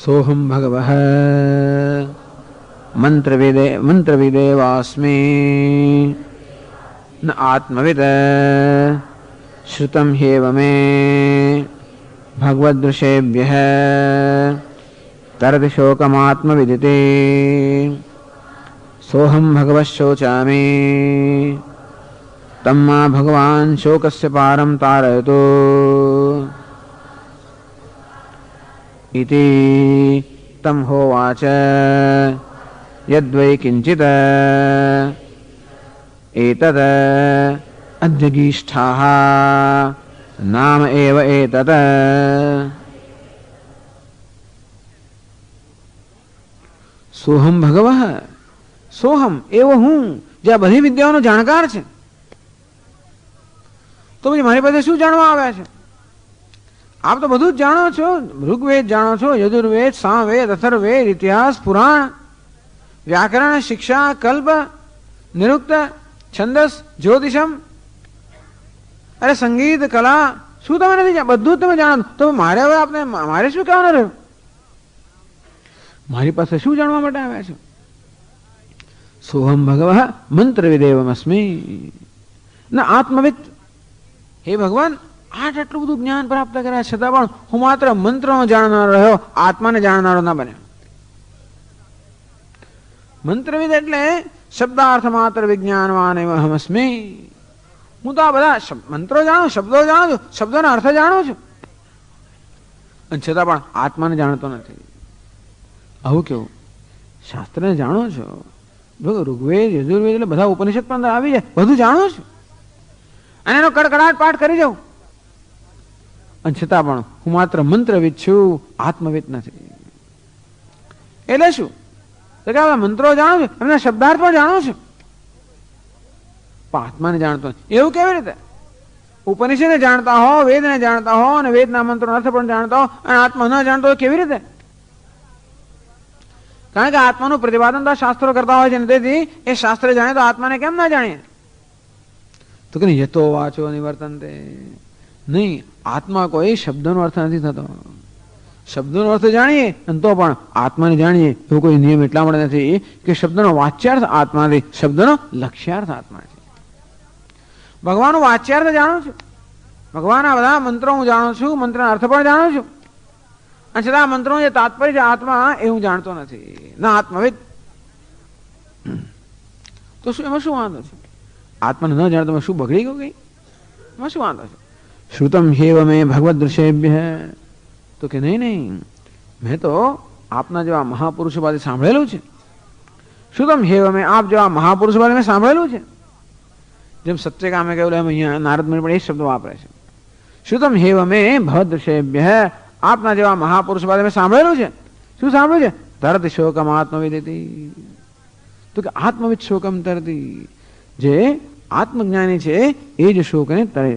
સોહમ ભગવઃ મંત્રવિદેવાસ્મિ ન આત્મવિદ શ્રુતમ હેવ મે ભગવદ્દૃશેભ્યઃ તરત શોકમાત્મવિદિતે સોહમ ભગવઃ શોચામિ તમ્મા ભગવાન શોકસ્ય પારમ તારયતો ઇતિ તમ હોવાચ યદ્વૈ કિંચિત એતદ અધ્યગીષ્ઠાઃ નામ એવ એતત. સોહમ ભગવઃ, સોહમ એવો હું જે આ બધી વિદ્યાઓનો જાણકાર છે. તો પછી મારી પાસે શું જાણવા આવ્યા છે? આપ તો બધું જ જાણો છો. ઋગ્વેદ જાણો છો, યજુર્વેદ, સામવેદ, અથર્વવેદ, ઇતિહાસ, પુરાણ, વ્યાકરણ, શિક્ષા, કલ્પ, નિરુક્ત, છંદસ, જ્યોતિષમ, અરે સંગીત, કલા, શું તમે નથી? બધું જ તમે જાણો. તો મારે હવે આપને મારે શું કહેવાનું રહ્યું? મારી પાસે શું જાણવા માટે આવ્યા છો? સોહમ ભગવઃ મંત્રવિદેવમસ્મિ ન આત્મવિદ. હે ભગવાન, આટલું બધું જ્ઞાન પ્રાપ્ત કર્યા છતાં પણ હું માત્ર મંત્રનો જાણનારો રહ્યો, આત્માને જાણનારો ના બન્યો. મંત્રવિદ એટલે શબ્દાર્થ માત્ર વિજ્ઞાનવાન અહમસ્મિ. હું તો આ બધા મંત્રો જાણું, શબ્દો જાણું છું, શબ્દોના અર્થ જાણું છું, અને છતાં પણ આત્માને જાણતો નથી. આવું કેવું? શાસ્ત્રને જાણો છો, ઋગ્વેદ, યજુર્વેદ એટલે બધા ઉપનિષદ પણ આવી જાય, બધું જાણું છું, અને એનો કડકડાટ પાઠ કરી જાઉં, અને છતાં પણ હું માત્ર મંત્રવિદ છું, આત્મવિદ નથી. એટલે શું? તો કે મંત્રો જાણું છું, એમના શબ્દાર્થ પણ જાણું છું, પણ આત્માને જાણતો નથી. એવું કેવી રીતે? ઉપનિષદને જાણતા હો, વેદને જાણતા હો, અને વેદના મંત્રનો અર્થ પણ જાણતા હો, અને આત્મા ન જાણતો હોય, કેવી રીતે? કારણ કે આત્માનું પ્રતિપાદન તો શાસ્ત્રો કરતા હોય છે, ને તેથી એ શાસ્ત્ર જાણે તો આત્માને કેમ ના જાણીએ? તો કે યતો વાચો નિવર્તન્તે. નહીં, આત્મા કોઈ શબ્દનો અર્થ નથી થતો. શબ્દનો અર્થ જાણીએ અને તો પણ આત્માને જાણીએ એવો કોઈ નિયમ એટલા માટે નથી કે શબ્દનો વાચ્યાર્થ આત્મા નથી, શબ્દનો લક્ષ્યાર્થ આત્મા છે. ભગવાનનો વાચ્યાર્થ જાણું છું, ભગવાનના બધા મંત્રો હું જાણું છું, મંત્રના અર્થ પણ જાણું છું, અને છતાં મંત્રનો જે તાત્પર્ય છે આત્મા એ હું જાણતો નથી, ના આત્મવિદ. તો શું એમાં શું વાંધો છે? આત્માને ન જાણતો શું બગડી ગયું? કઈ એમાં શું વાંધો છે? શ્રુતમ હેવ મે ભગવદ્દૃશેભ્યઃ. તો કે નહીં, મેં તો આપના જેવા મહાપુરુષો પાસે સાંભળેલું છે. શ્રુતમ હેવ મે, આપ જેવા મહાપુરુષો પાસે મેં સાંભળેલું છે. જેમ સત્યકામે કહ્યું એમ અહીંયા નારદ મુનિ પણ એ શબ્દ વાપરે છે. શ્રુતમ હેવ મે ભગવદ્દૃશેભ્યઃ, આપના જેવા મહાપુરુષ પાસે મેં સાંભળેલું છે. શું સાંભળ્યું છે? તરત શોકમ આત્મવિદિતિ. તો કે આત્મવિદ શોકમ તરતી. જે આત્મજ્ઞાની છે એ જ શોકને તરે.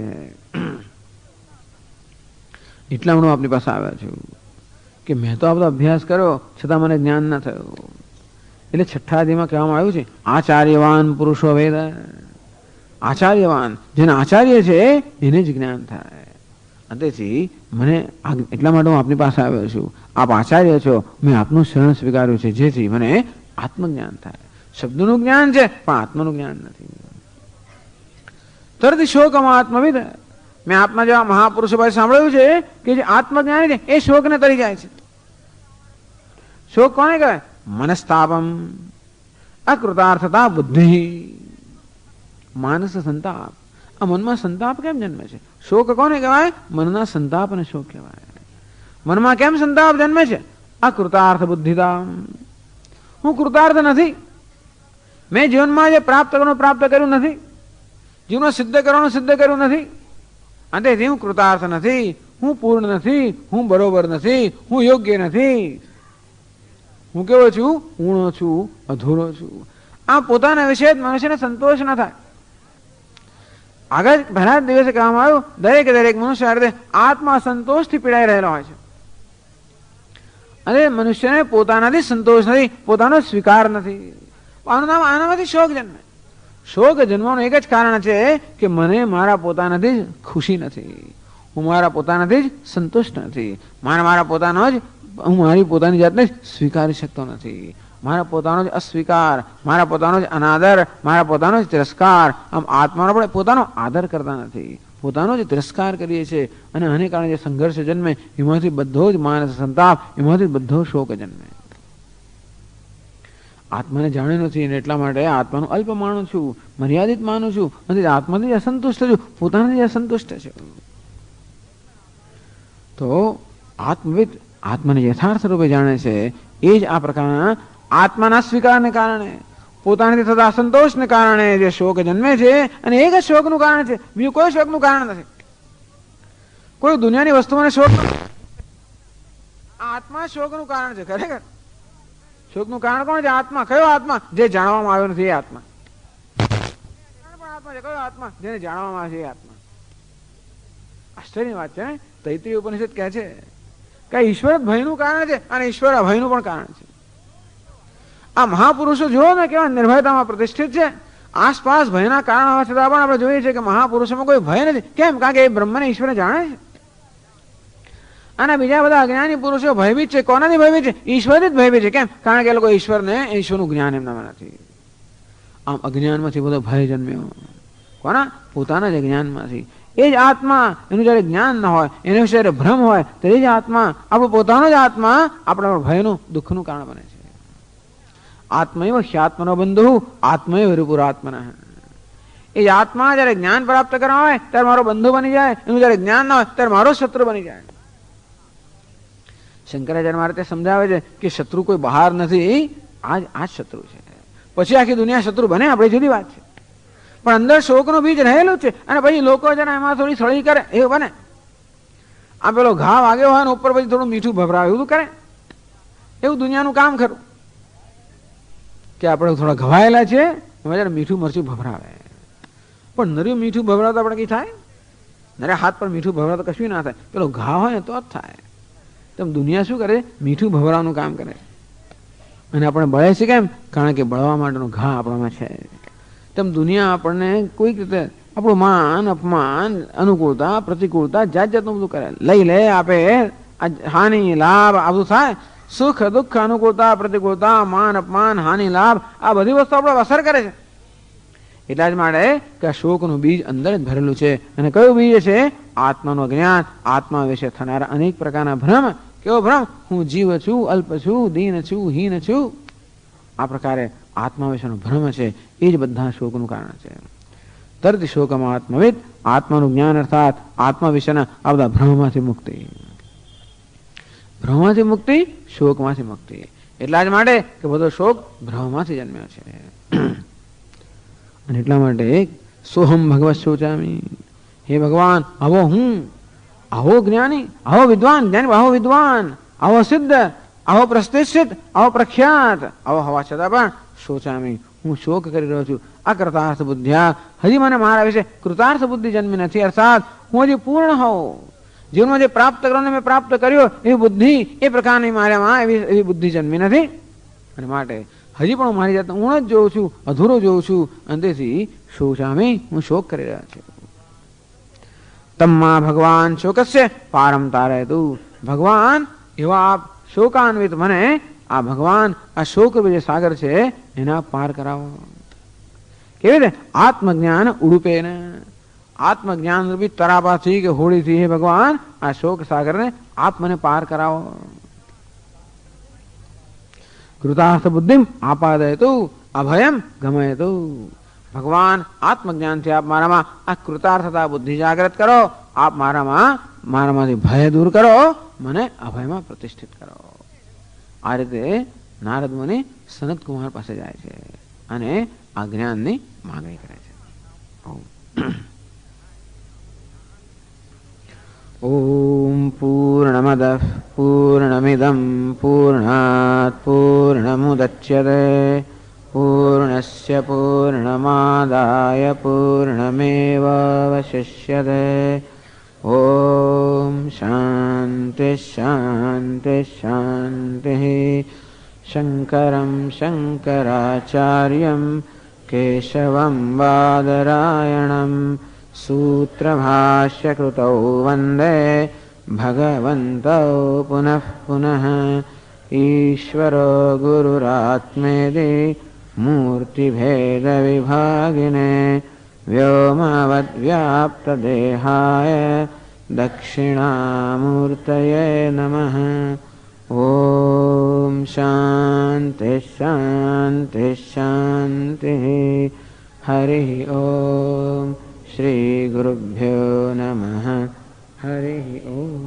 એટલા હું આપની પાસે આવ્યા છું કે મેં તો આ બધો અભ્યાસ કર્યો છતાં મને જ્ઞાન ના થયું. એટલે છઠ્ઠા અધ્યાયમાં કહેવામાં આવ્યું છે આચાર્યવાન પુરુષો વેદ. આચાર્યવાન, જેને આચાર્ય છે એને જ જ્ઞાન થાય. તેથી મને એટલા માટે હું આપની પાસે આવ્યો છું. આપ આચાર્ય છો, મેં આપનું શરણ સ્વીકાર્યું છે, જેથી મને આત્મજ્ઞાન થાય. શબ્દનું જ્ઞાન છે પણ આત્માનું જ્ઞાન નથી. તરત શોકમ આત્મવિદ. મેં આપના જેવા મહાપુરુષો પાસે સાંભળ્યું છે કે જે આત્મજ્ઞાની છે એ શોકને તરી જાય છે. શોક કોને કહેવાય? મનસ્તાપમ, અકૃતાર્થતા, બુદ્ધિ, માનસ સંતાપ. આ મનમાં સંતાપ કેમ જન્મે છે? શોક કોને કહેવાય? મનના સંતાપ અને શોક કહેવાય. મનમાં કેમ સંતાપ જન્મે છે? અકૃતાર્થ બુદ્ધિતા. હું કૃતાર્થ નથી, મેં જીવનમાં જે પ્રાપ્ત કરવાનું પ્રાપ્ત કર્યું નથી, જીવનમાં સિદ્ધ કરવાનું સિદ્ધ કર્યું નથી, અંતેથી હું કૃતાર્થ નથી, હું પૂર્ણ નથી, હું બરોબર નથી, હું યોગ્ય નથી, હું કેવો છું? ઊણો છું, અધૂરો છું. આ પોતાના વિશે મનુષ્યને સંતોષ ન થાય. આગળ પહેલા જ દિવસે કહેવામાં આવ્યું દરેક મનુષ્ય આત્મા સંતોષથી પીડાઈ રહેલો હોય છે. અને મનુષ્યને પોતાનાથી સંતોષ નથી, પોતાનો સ્વીકાર નથી. આનું નામ, આનામાંથી શોક જન્મે. શોક જન્મવાનું એક જ કારણ છે કે મને મારા પોતાનાથી જ ખુશી નથી, હું મારા પોતાનાથી જ સંતુષ્ટ નથી, મારા પોતાનો જ હું મારી પોતાની જાતને સ્વીકારી શકતો નથી. મારા પોતાનો જ અસ્વીકાર, મારા પોતાનો જ અનાદર, મારા પોતાનો જ તિરસ્કાર. આમ આત્માનો આપણે પોતાનો આદર કરતા નથી, પોતાનો જ તિરસ્કાર કરીએ છીએ. અને આને કારણે જે સંઘર્ષ જન્મે એમાંથી બધો જ માનસ સંતાપ, એમાંથી બધો શોક જન્મે. આત્માને જાણ્યો નથી અને એટલા માટે આત્માનું અલ્પ માનું છું, મર્યાદિત માનું છું અને આત્માથી જ અસંતુષ્ટ છું, પોતાનાથી જ અસંતુષ્ટ છે. તો આત્મવિદ આત્માને યથાર્થ રૂપે જાણે છે. એ જ આ પ્રકારના આત્માના સ્વીકારને કારણે, પોતાનાથી થતા અસંતોષને કારણે જે શોક જન્મે છે અને એક જ શોકનું કારણ છે, બીજું કોઈ શોકનું કારણ નથી. કોઈ દુનિયાની વસ્તુઓને શોક, આત્મા શોકનું કારણ છે. ખરેખર શોકનું કારણ કોણ છે? આત્મા. કયો આત્મા? જે જાણવામાં આવ્યો નથી એ આત્મા. આત્મા છે કયો આત્મા? જેને જાણવામાં આવે છે એ આત્મા. આશ્ચર્યની વાત છે ને. તૈત્રીય ઉપનિષદ કહે છે કે ઈશ્વર જ ભયનું કારણ છે અને ઈશ્વર અભયનું પણ કારણ છે. આ મહાપુરુષો જુઓ ને કેવા નિર્ભયતામાં પ્રતિષ્ઠિત છે. આસપાસ ભયના કારણ હોવા છતાં પણ આપણે જોઈએ છીએ કે મહાપુરુષોમાં કોઈ ભય નથી. કેમ? કારણ કે એ બ્રહ્મને ઈશ્વરને જાણે છે. અને બીજા બધા અજ્ઞાની પુરુષો ભયભીત છે. કોનાથી ભયભીત છે? ઈશ્વરથી જ ભયભીત છે. કેમ? કારણ કે એ લોકો ઈશ્વરનું જ્ઞાન એમનામાં નથી. આમ અજ્ઞાનમાંથી બધો ભય જન્મ્યો. કોના? પોતાના જ જ્ઞાનમાંથી. એ જ આત્મા, એનું જયારે જ્ઞાન ન હોય, એના વિશે ભ્રમ હોય, તો એ જ આત્મા, આપણો પોતાનો જ આત્મા આપણા ભયનું દુઃખનું કારણ બને છે. આત્મૈવ હ્યાત્મનો બંધુ આત્મૈવ રિપુરાત્મનઃ. એ જ આત્મા જયારે જ્ઞાન પ્રાપ્ત કરવા હોય ત્યારે મારો બંધુ બની જાય, એનું જયારે જ્ઞાન ના હોય ત્યારે મારો શત્રુ બની જાય. શંકરાચાર્ય મારે તે સમજાવે છે કે શત્રુ કોઈ બહાર નથી, આ જ શત્રુ છે. પછી આખી દુનિયા શત્રુ બને આપણે જુદી વાત છે, પણ અંદર શોકનું બીજ રહેલું છે. અને પછી લોકો જરા એમાં થોડી સળી કરે એવું બને. આ પેલો ઘા વાગ્યો હોય ને ઉપર પછી થોડું મીઠું ભભરાવે એવું કરે, એવું દુનિયાનું કામ ખરું કે આપણે થોડા ઘવાયેલા છે એમાં જરા મીઠું મરચું ભભરાવે. પણ નર્યું મીઠું ભભરાવતો આપણે કઈ થાય? નરે હાથ પર મીઠું ભભરાવતો કશું ના થાય. પેલો ઘા હોય ને તો જ થાય. તેમ દુનિયા શું કરે? મીઠું ભભરાવાનું કામ કરે. અને આપણે બળે છે કેમ? કારણ કે બળવા માટેનો ઘા આપણામાં છે. તેમ દુનિયા આપણને કોઈક રીતે આપણું માન અપમાન, અનુકૂળતા પ્રતિકૂળતા જાત જાતનું બધું કરે, લઈ લે, આપે, હાનિ લાભ આ બધું થાય. સુખ દુઃખ અનુકૂળતા પ્રતિકૂળતા, માન અપમાન, હાનિ લાભ, આ બધી વસ્તુ આપણે અસર કરે છે. એટલા જ માટે કે શોકનું બીજ અંદર જ ભરેલું છે. અને કયું બીજ છે? આત્માનું જ્ઞાન, આત્મા વિશે થનારા અનેક પ્રકારના ભ્રમ. કેવો ભ્રમ? હું જીવ છું, અલ્પ છું, દીન છું, હીન છું. આ પ્રકારે આત્મા વિશેનો ભ્રમ છે. એ જ બધા શોકનું કારણ છે. તરત શોકમાં આત્મવિદ આત્માનું જ્ઞાન અર્થાત આત્મા વિશેના આ બધા ભ્રમમાંથી મુક્તિ. ભ્રમમાંથી મુક્તિ, શોકમાંથી મુક્તિ. એટલા જ માટે કે બધો શોક ભ્રમમાંથી જન્મ્યો છે. અને એટલા માટે સોહમ ભગવત શોચામી, હે ભગવાન આવો હું, આવો જ્ઞાની, આવો વિદ્વાન, જ્ઞાની આવો વિદ્વાન, આવો સિદ્ધ, આવો પ્રતિષ્ઠિત, આવો પ્રખ્યાત, આવો હોવા છતાં પણ શોચામી, હું શોક કરી રહ્યો છું. અકૃતાર્થ બુદ્ધ્યા, હજી મને મારા વિશે કૃતાર્થ બુદ્ધિ જન્મી નથી. અર્થાત હું હજી પૂર્ણ હોઉં, જીવનમાં જે પ્રાપ્ત કરવાનો મેં પ્રાપ્ત કર્યો એવી બુદ્ધિ એ પ્રકારની મારામાં એવી બુદ્ધિ જન્મી નથી. અને માટે હજી પણ હું મારી જાતને ઊણ જ જોઉં છું, અધૂરો જોઉં છું. અને તેથી શોચામી, હું શોક કરી રહ્યો છું. તમ્મા ભગવાન શોકસ્ય પારમ તારયતુ, ભગવાન એવા આપ શોકાન્વિત મને આ ભગવાન આ શોક જે સાગર છે એના પાર કરાવો. કેવી રીતે? આત્મજ્ઞાન ઉડુપે ને, આત્મજ્ઞાન રૂપી તરાપાથી કે હોળીથી હે ભગવાન આ શોક સાગરને આપ મને પાર કરાવો. કૃતાર્થ બુદ્ધિમ આપાદયતુ અભયમ ગમયતુ, ભગવાન આત્મજ્ઞાનથી આપ મારામાં આ કૃતાર્થતા બુદ્ધિ જાગૃત કરો. આપ મારામાંથી ભય દૂર કરો, મને અભયમાં પ્રતિષ્ઠિત કરો. આ રીતે નારદ મુનિ સનત કુમાર પાસે જાય છે અને આ જ્ઞાનની માંગણી કરે છે. ઓમ પૂર્ણમદ પૂર્ણમિદમ પૂર્ણાત પૂર્ણમુદચ્યતે પૂર્ણસ્ય પૂર્ણમાદાય પૂર્ણમેવાવશિષ્યતે. ઓમ શાંતિ શાંતિ શાંતિ. શંકરં શંકરાચાર્યં કેશવં બાદરાયણં સૂત્રભાષ્યકૃતૌ વંદે भगवन्तौ पुनः पुनः ईश्वरो गुरुरात्मेति मूर्तिभेदविभागिने व्योमवद्व्याप्तदेहाय दक्षिणामूर्तये नमः। ॐ शान्तिः शान्तिः शान्तिः। हरिः ॐ श्रीगुरुभ्यो नमः। हरिः ॐ।